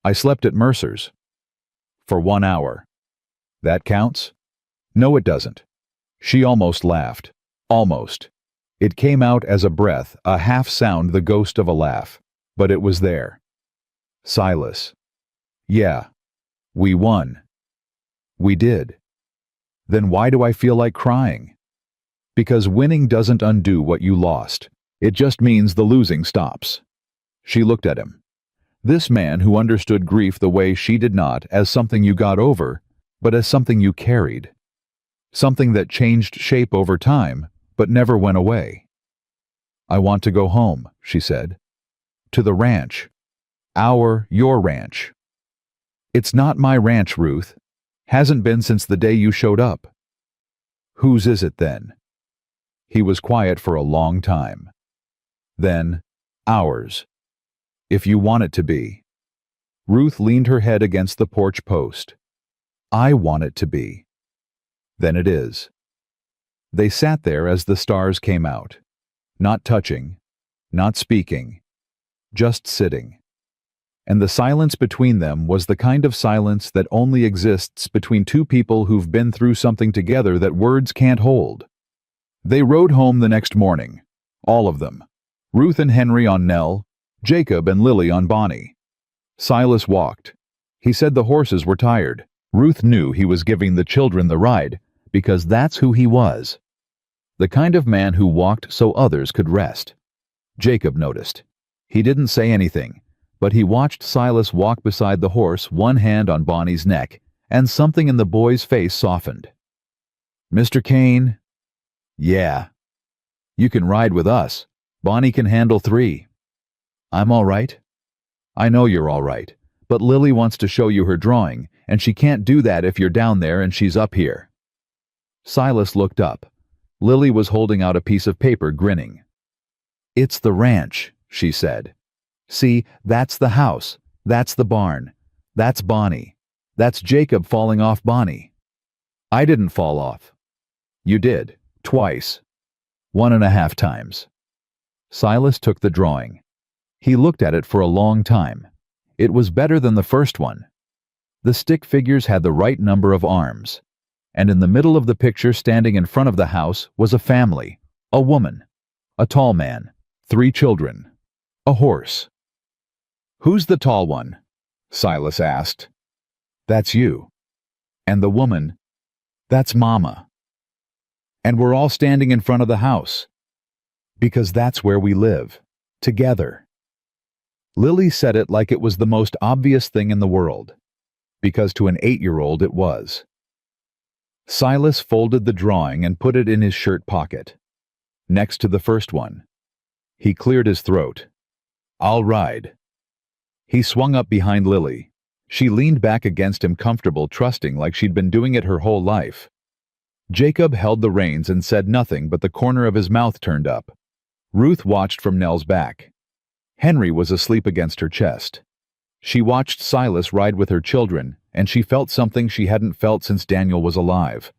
"I slept at Mercer's." "For 1 hour. That counts?" "No, it doesn't." She almost laughed. Almost. It came out as a breath, a half sound, the ghost of a laugh. But it was there. "Silas." "Yeah. We won." "We did." "Then why do I feel like crying?" "Because winning doesn't undo what you lost. It just means the losing stops." She looked at him. This man who understood grief the way she did not, as something you got over, but as something you carried. Something that changed shape over time, but never went away. "I want to go home," she said. "To the ranch. Your ranch." "It's not my ranch, Ruth. Hasn't been since the day you showed up." "Whose is it then?" He was quiet for a long time. Then, "Ours. If you want it to be." Ruth leaned her head against the porch post. "I want it to be." "Then it is." They sat there as the stars came out. Not touching, not speaking, just sitting. And the silence between them was the kind of silence that only exists between two people who've been through something together that words can't hold. They rode home the next morning. All of them. Ruth and Henry on Nell, Jacob and Lily on Bonnie. Silas walked. He said the horses were tired. Ruth knew he was giving the children the ride, because that's who he was. The kind of man who walked so others could rest. Jacob noticed. He didn't say anything, but he watched Silas walk beside the horse, one hand on Bonnie's neck, and something in the boy's face softened. "Mr. Kane?" "Yeah." "You can ride with us. Bonnie can handle 3. "I'm all right." "I know you're all right, but Lily wants to show you her drawing, and she can't do that if you're down there and she's up here." Silas looked up. Lily was holding out a piece of paper, grinning. "It's the ranch," she said. "See, that's the house, that's the barn, that's Bonnie, that's Jacob falling off Bonnie." "I didn't fall off." "You did, twice. 1.5 times." Silas took the drawing. He looked at it for a long time. It was better than the first one. The stick figures had the right number of arms. And in the middle of the picture, standing in front of the house, was a family, a woman, a tall man, 3 children, a horse. "Who's the tall one?" Silas asked. "That's you." "And the woman?" "That's Mama." "And we're all standing in front of the house." "Because that's where we live, together." Lily said it like it was the most obvious thing in the world, because to an 8-year-old it was. Silas folded the drawing and put it in his shirt pocket, next to the first one. He cleared his throat. "I'll ride." He swung up behind Lily. She leaned back against him, comfortable, trusting, like she'd been doing it her whole life. Jacob held the reins and said nothing, but the corner of his mouth turned up. Ruth watched from Nell's back. Henry was asleep against her chest. She watched Silas ride with her children, and she felt something she hadn't felt since Daniel was alive.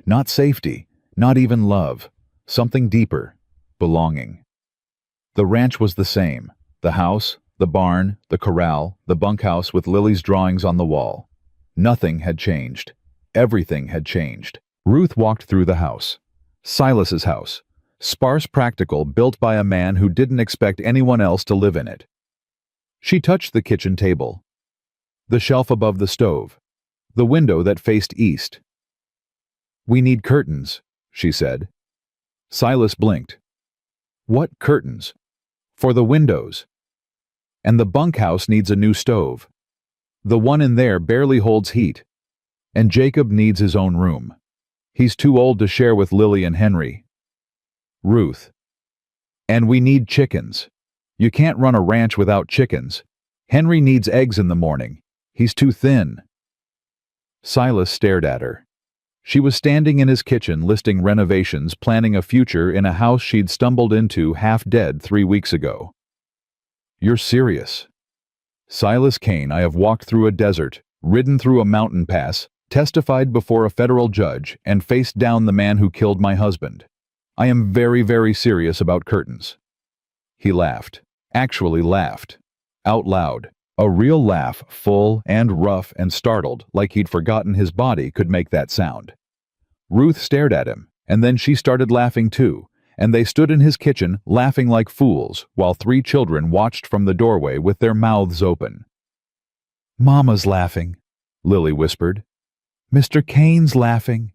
Not safety, not even love. Something deeper. Belonging. The ranch was the same. The house, the barn, the corral, the bunkhouse with Lily's drawings on the wall. Nothing had changed. Everything had changed. Ruth walked through the house. Silas's house. Sparse, practical, built by a man who didn't expect anyone else to live in it. She touched the kitchen table, the shelf above the stove, the window that faced east. "We need curtains," she said. Silas blinked. "What curtains?" "For the windows. And the bunkhouse needs a new stove. The one in there barely holds heat. And Jacob needs his own room. He's too old to share with Lily and Henry." Ruth. "And we need chickens. You can't run a ranch without chickens. Henry needs eggs in the morning. He's too thin." Silas stared at her. She was standing in his kitchen listing renovations, planning a future in a house she'd stumbled into half dead 3 weeks ago. "You're serious?" "Silas Kane, I have walked through a desert, ridden through a mountain pass, testified before a federal judge, and faced down the man who killed my husband. I am very, very serious about curtains." He laughed. Actually laughed. Out loud. A real laugh, full and rough and startled, like he'd forgotten his body could make that sound. Ruth stared at him, and then she started laughing too, and they stood in his kitchen, laughing like fools, while 3 children watched from the doorway with their mouths open. "Mama's laughing," Lily whispered. "Mr. Kane's laughing,"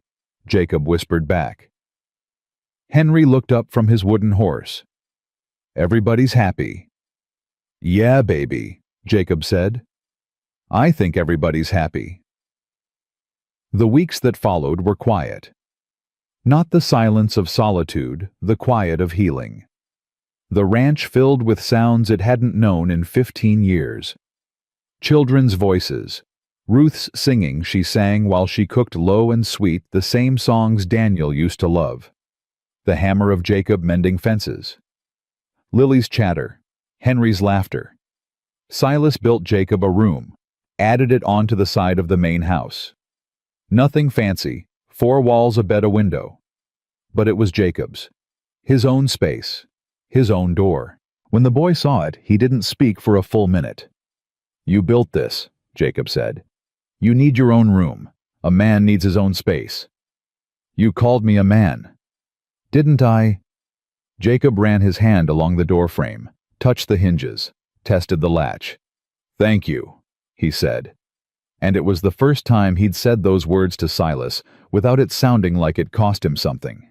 Jacob whispered back. Henry looked up from his wooden horse. "Everybody's happy." "Yeah, baby," Jacob said. I think everybody's happy. The weeks that followed were quiet. Not the silence of solitude, the quiet of healing. The ranch filled with sounds it hadn't known in 15 years. Children's voices. Ruth's singing she sang while she cooked low and sweet the same songs Daniel used to love. The hammer of Jacob mending fences. Lily's chatter. Henry's laughter. Silas built Jacob a room, added it onto the side of the main house. Nothing fancy, 4 walls, a bed, a window. But it was Jacob's. His own space. His own door. When the boy saw it, he didn't speak for a full minute. You built this, Jacob said. You need your own room. A man needs his own space. You called me a man. Didn't I? Jacob ran his hand along the door frame, touched the hinges, tested the latch. Thank you, he said. And it was the first time he'd said those words to Silas without it sounding like it cost him something.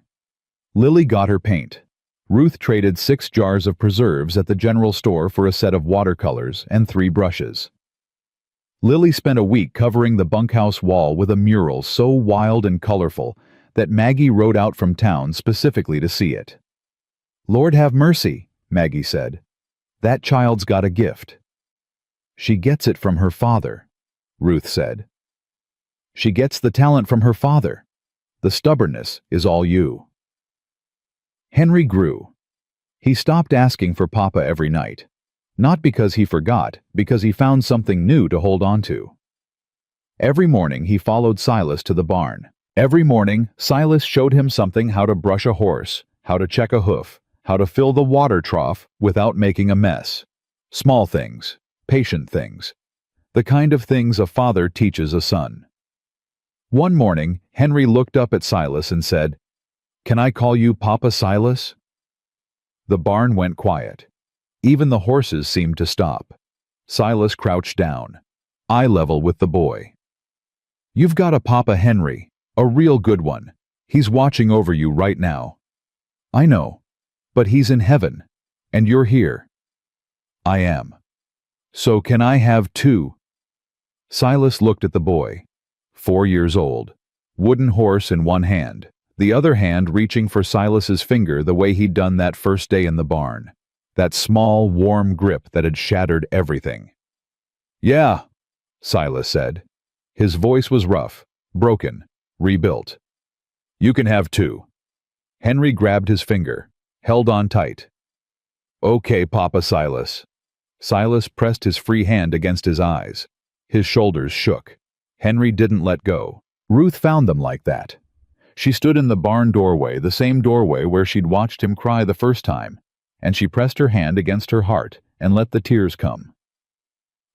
Lily got her paint. Ruth traded 6 jars of preserves at the general store for a set of watercolors and 3 brushes. Lily spent a week covering the bunkhouse wall with a mural so wild and colorful that Maggie rode out from town specifically to see it. Lord have mercy, Maggie said. That child's got a gift. She gets it from her father, Ruth said. She gets the talent from her father. The stubbornness is all you. Henry grew. He stopped asking for Papa every night. Not because he forgot, because he found something new to hold on to. Every morning he followed Silas to the barn. Every morning Silas showed him something: how to brush a horse, how to check a hoof, how to fill the water trough without making a mess. Small things, patient things. The kind of things a father teaches a son. One morning, Henry looked up at Silas and said, "Can I call you Papa Silas?" The barn went quiet. Even the horses seemed to stop. Silas crouched down, eye level with the boy. "You've got a Papa, Henry, a real good one. He's watching over you right now." "I know, but he's in heaven, and you're here." "I am. So can I have 2? Silas looked at the boy, 4 years old, wooden horse in one hand, the other hand reaching for Silas's finger the way he'd done that first day in the barn. That small, warm grip that had shattered everything. "Yeah," Silas said. His voice was rough, broken, rebuilt. "You can have 2. Henry grabbed his finger, held on tight. "Okay, Papa Silas." Silas pressed his free hand against his eyes. His shoulders shook. Henry didn't let go. Ruth found them like that. She stood in the barn doorway, the same doorway where she'd watched him cry the first time, and she pressed her hand against her heart and let the tears come.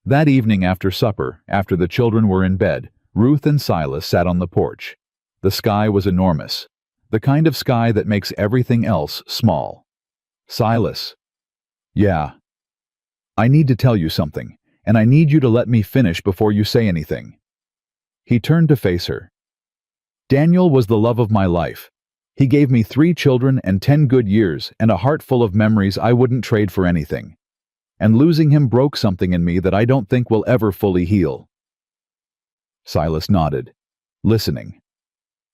That evening after supper, after the children were in bed, Ruth and Silas sat on the porch. The sky was enormous, the kind of sky that makes everything else small. "Silas." "Yeah. I need to tell you something, and I need you to let me finish before you say anything." He turned to face her. "Daniel was the love of my life. He gave me 3 children and 10 good years and a heart full of memories I wouldn't trade for anything. And losing him broke something in me that I don't think will ever fully heal." Silas nodded, listening.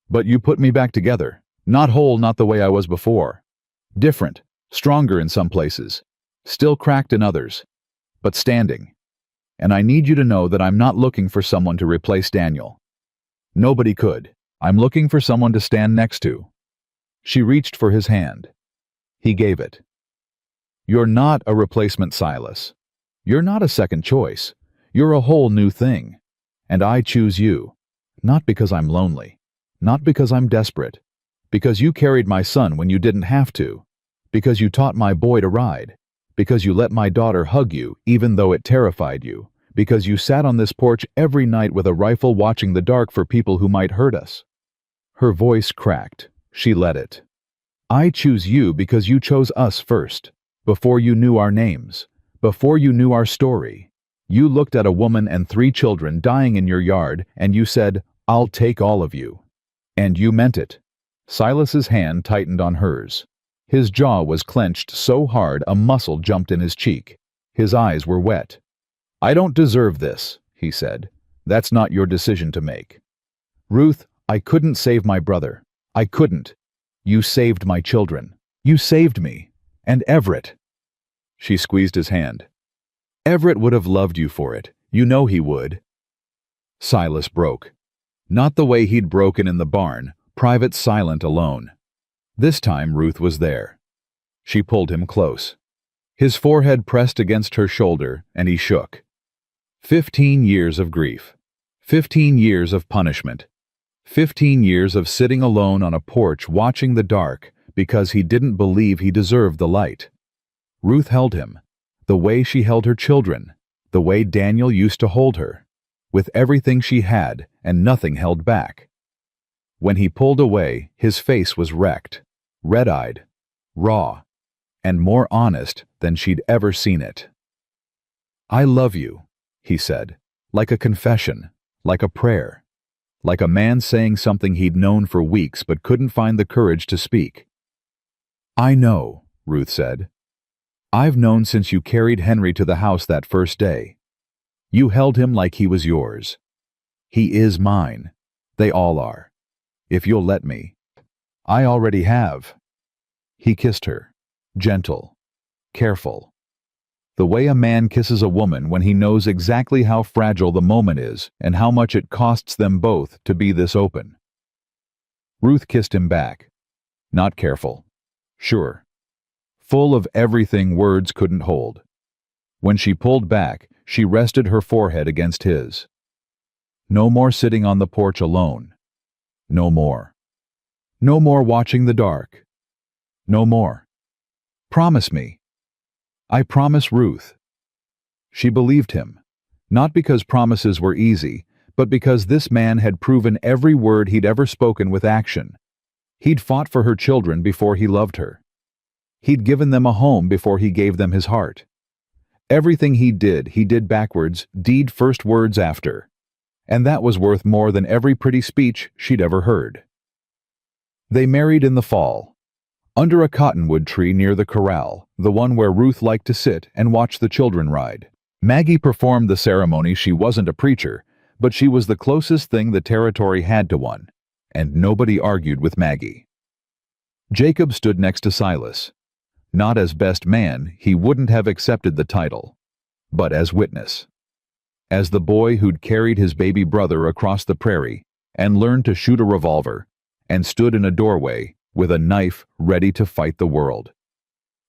"But you put me back together. Not whole, not the way I was before. Different, stronger in some places, still cracked in others, but standing. And I need you to know that I'm not looking for someone to replace Daniel. Nobody could. I'm looking for someone to stand next to." She reached for his hand. He gave it. "You're not a replacement, Silas. You're not a second choice. You're a whole new thing. And I choose you. Not because I'm lonely. Not because I'm desperate. Because you carried my son when you didn't have to. Because you taught my boy to ride. Because you let my daughter hug you even though it terrified you. Because you sat on this porch every night with a rifle watching the dark for people who might hurt us." Her voice cracked. She let it. "I choose you because you chose us first. Before you knew our names. Before you knew our story. You looked at a woman and 3 children dying in your yard and you said, 'I'll take all of you.' And you meant it." Silas's hand tightened on hers. His jaw was clenched so hard a muscle jumped in his cheek. His eyes were wet. "I don't deserve this," he said. "That's not your decision to make." "Ruth, I couldn't save my brother. I couldn't. You saved my children. You saved me. And Everett." She squeezed his hand. "Everett would have loved you for it. You know he would." Silas broke. Not the way he'd broken in the barn, private, silent, alone. This time Ruth was there. She pulled him close. His forehead pressed against her shoulder, and he shook. 15 years of grief. 15 years of punishment. 15 years of sitting alone on a porch watching the dark because he didn't believe he deserved the light. Ruth held him, the way she held her children, the way Daniel used to hold her, with everything she had and nothing held back. When he pulled away, his face was wrecked, red-eyed, raw, and more honest than she'd ever seen it. "I love you," he said, like a confession, like a prayer, like a man saying something he'd known for weeks but couldn't find the courage to speak. "I know," Ruth said. "I've known since you carried Henry to the house that first day. You held him like he was yours. He is mine. They all are. If you'll let me. I already have." He kissed her, gentle, careful. The way a man kisses a woman when he knows exactly how fragile the moment is and how much it costs them both to be this open. Ruth kissed him back. Not careful. Sure. Full of everything words couldn't hold. When she pulled back, she rested her forehead against his. No more sitting on the porch alone. No more. No more watching the dark. No more. "Promise me." "I promise, Ruth." She believed him, not because promises were easy, but because this man had proven every word he'd ever spoken with action. He'd fought for her children before he loved her. He'd given them a home before he gave them his heart. Everything he did backwards, deed first, words after. And that was worth more than every pretty speech she'd ever heard. They married in the fall, under a cottonwood tree near the corral, the one where Ruth liked to sit and watch the children ride. Maggie performed the ceremony. She wasn't a preacher, but she was the closest thing the territory had to one, and nobody argued with Maggie. Jacob stood next to Silas. Not as best man, he wouldn't have accepted the title, but as witness. As the boy who'd carried his baby brother across the prairie and learned to shoot a revolver and stood in a doorway with a knife ready to fight the world.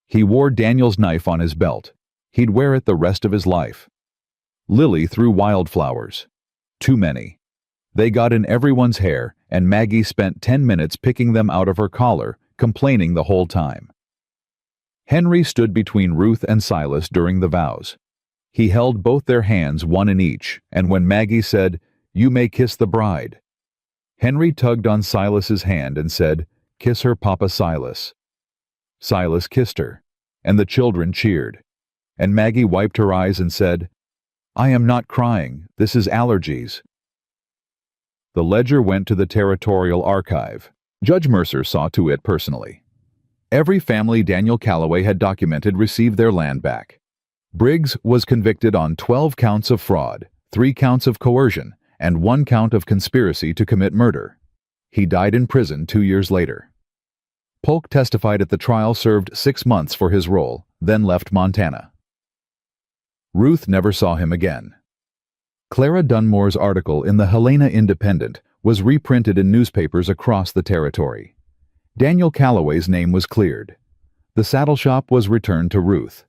He wore Daniel's knife on his belt. He'd wear it the rest of his life. Lily threw wildflowers. Too many. They got in everyone's hair, and Maggie spent 10 minutes picking them out of her collar, complaining the whole time. Henry stood between Ruth and Silas during the vows. He held both their hands, one in each, and when Maggie said, "You may kiss the bride," Henry tugged on Silas's hand and said, "Kiss her, Papa Silas." Silas kissed her, and the children cheered, and Maggie wiped her eyes and said, "I am not crying, this is allergies." The ledger went to the Territorial Archive. Judge Mercer saw to it personally. Every family Daniel Calloway had documented received their land back. Briggs was convicted on 12 counts of fraud, 3 counts of coercion, and 1 count of conspiracy to commit murder. He died in prison 2 years later. Polk testified at the trial, served 6 months for his role, then left Montana. Ruth never saw him again. Clara Dunmore's article in the Helena Independent was reprinted in newspapers across the territory. Daniel Calloway's name was cleared. The saddle shop was returned to Ruth.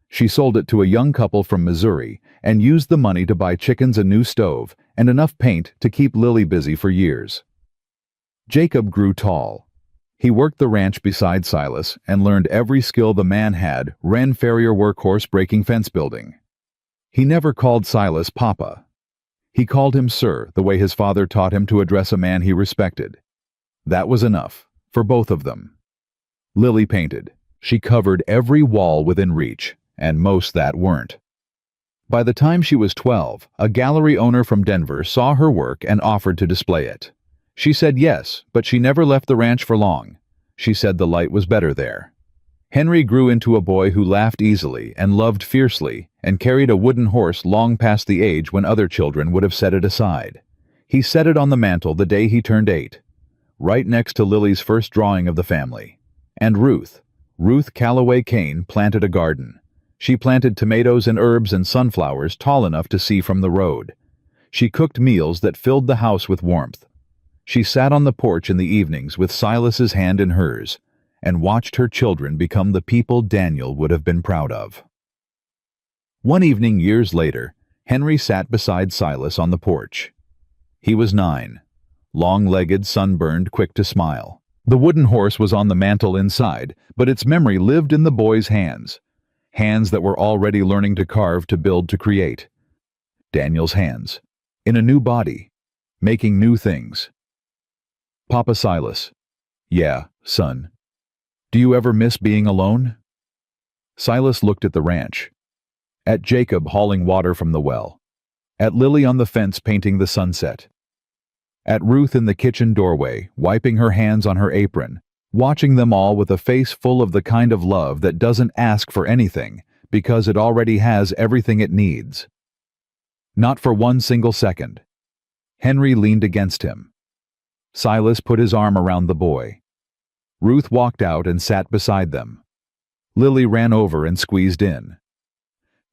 She sold it to a young couple from Missouri and used the money to buy chickens, a new stove, and enough paint to keep Lily busy for years. Jacob grew tall. He worked the ranch beside Silas and learned every skill the man had, ran farrier, workhorse, breaking, fence building. He never called Silas Papa. He called him Sir, the way his father taught him to address a man he respected. That was enough, for both of them. Lily painted. She covered every wall within reach, and most that weren't. By the time she was 12, a gallery owner from Denver saw her work and offered to display it. She said yes, but she never left the ranch for long. She said the light was better there. Henry grew into a boy who laughed easily and loved fiercely and carried a wooden horse long past the age when other children would have set it aside. He set it on the mantel the day he turned 8, right next to Lily's first drawing of the family. And Ruth Calloway Kane planted a garden. She planted tomatoes and herbs and sunflowers tall enough to see from the road. She cooked meals that filled the house with warmth. She sat on the porch in the evenings with Silas's hand in hers and watched her children become the people Daniel would have been proud of. One evening years later, Henry sat beside Silas on the porch. He was 9, long-legged, sunburned, quick to smile. The wooden horse was on the mantel inside, but its memory lived in the boy's hands. Hands that were already learning to carve, to build, to create. Daniel's hands, in a new body, making new things. Papa Silas. Yeah, son. Do you ever miss being alone? Silas looked at the ranch. At Jacob hauling water from the well. At Lily on the fence painting the sunset. At Ruth in the kitchen doorway, wiping her hands on her apron, watching them all with a face full of the kind of love that doesn't ask for anything because it already has everything it needs. Not for one single second. Henry leaned against him. Silas put his arm around the boy. Ruth walked out and sat beside them. Lily ran over and squeezed in.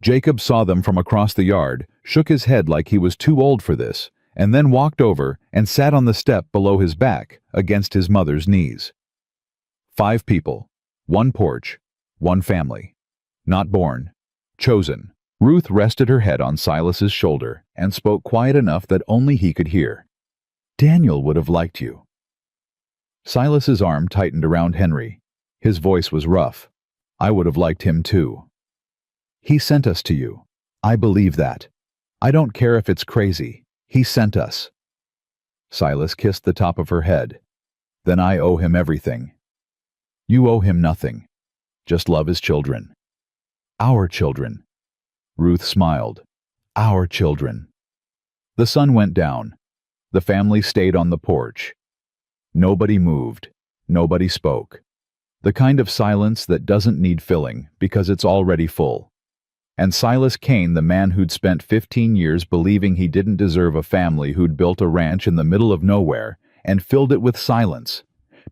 Jacob saw them from across the yard, shook his head like he was too old for this, and then walked over and sat on the step below his back, against his mother's knees. 5 people, 1 porch, 1 family. Not born, chosen. Ruth rested her head on Silas's shoulder and spoke quiet enough that only he could hear. Daniel would have liked you. Silas's arm tightened around Henry. His voice was rough. I would have liked him too. He sent us to you. I believe that. I don't care if it's crazy. He sent us. Silas kissed the top of her head. Then I owe him everything. You owe him nothing. Just love his children. Our children. Ruth smiled. Our children. The sun went down. The family stayed on the porch. Nobody moved. Nobody spoke. The kind of silence that doesn't need filling because it's already full. And Silas Kane, the man who'd spent 15 years believing he didn't deserve a family who'd built a ranch in the middle of nowhere and filled it with silence,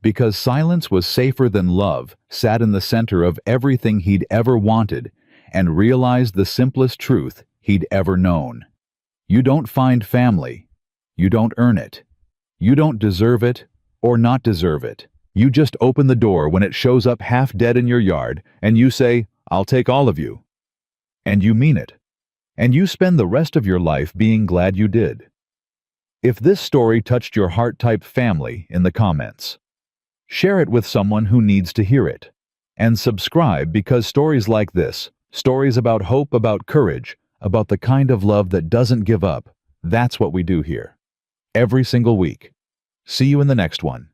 because silence was safer than love, sat in the center of everything he'd ever wanted and realized the simplest truth he'd ever known. You don't find family. You don't earn it. You don't deserve it or not deserve it. You just open the door when it shows up half dead in your yard and you say, I'll take all of you. And you mean it. And you spend the rest of your life being glad you did. If this story touched your heart, type family in the comments. Share it with someone who needs to hear it. And subscribe, because stories like this, stories about hope, about courage, about the kind of love that doesn't give up, that's what we do here. Every single week. See you in the next one.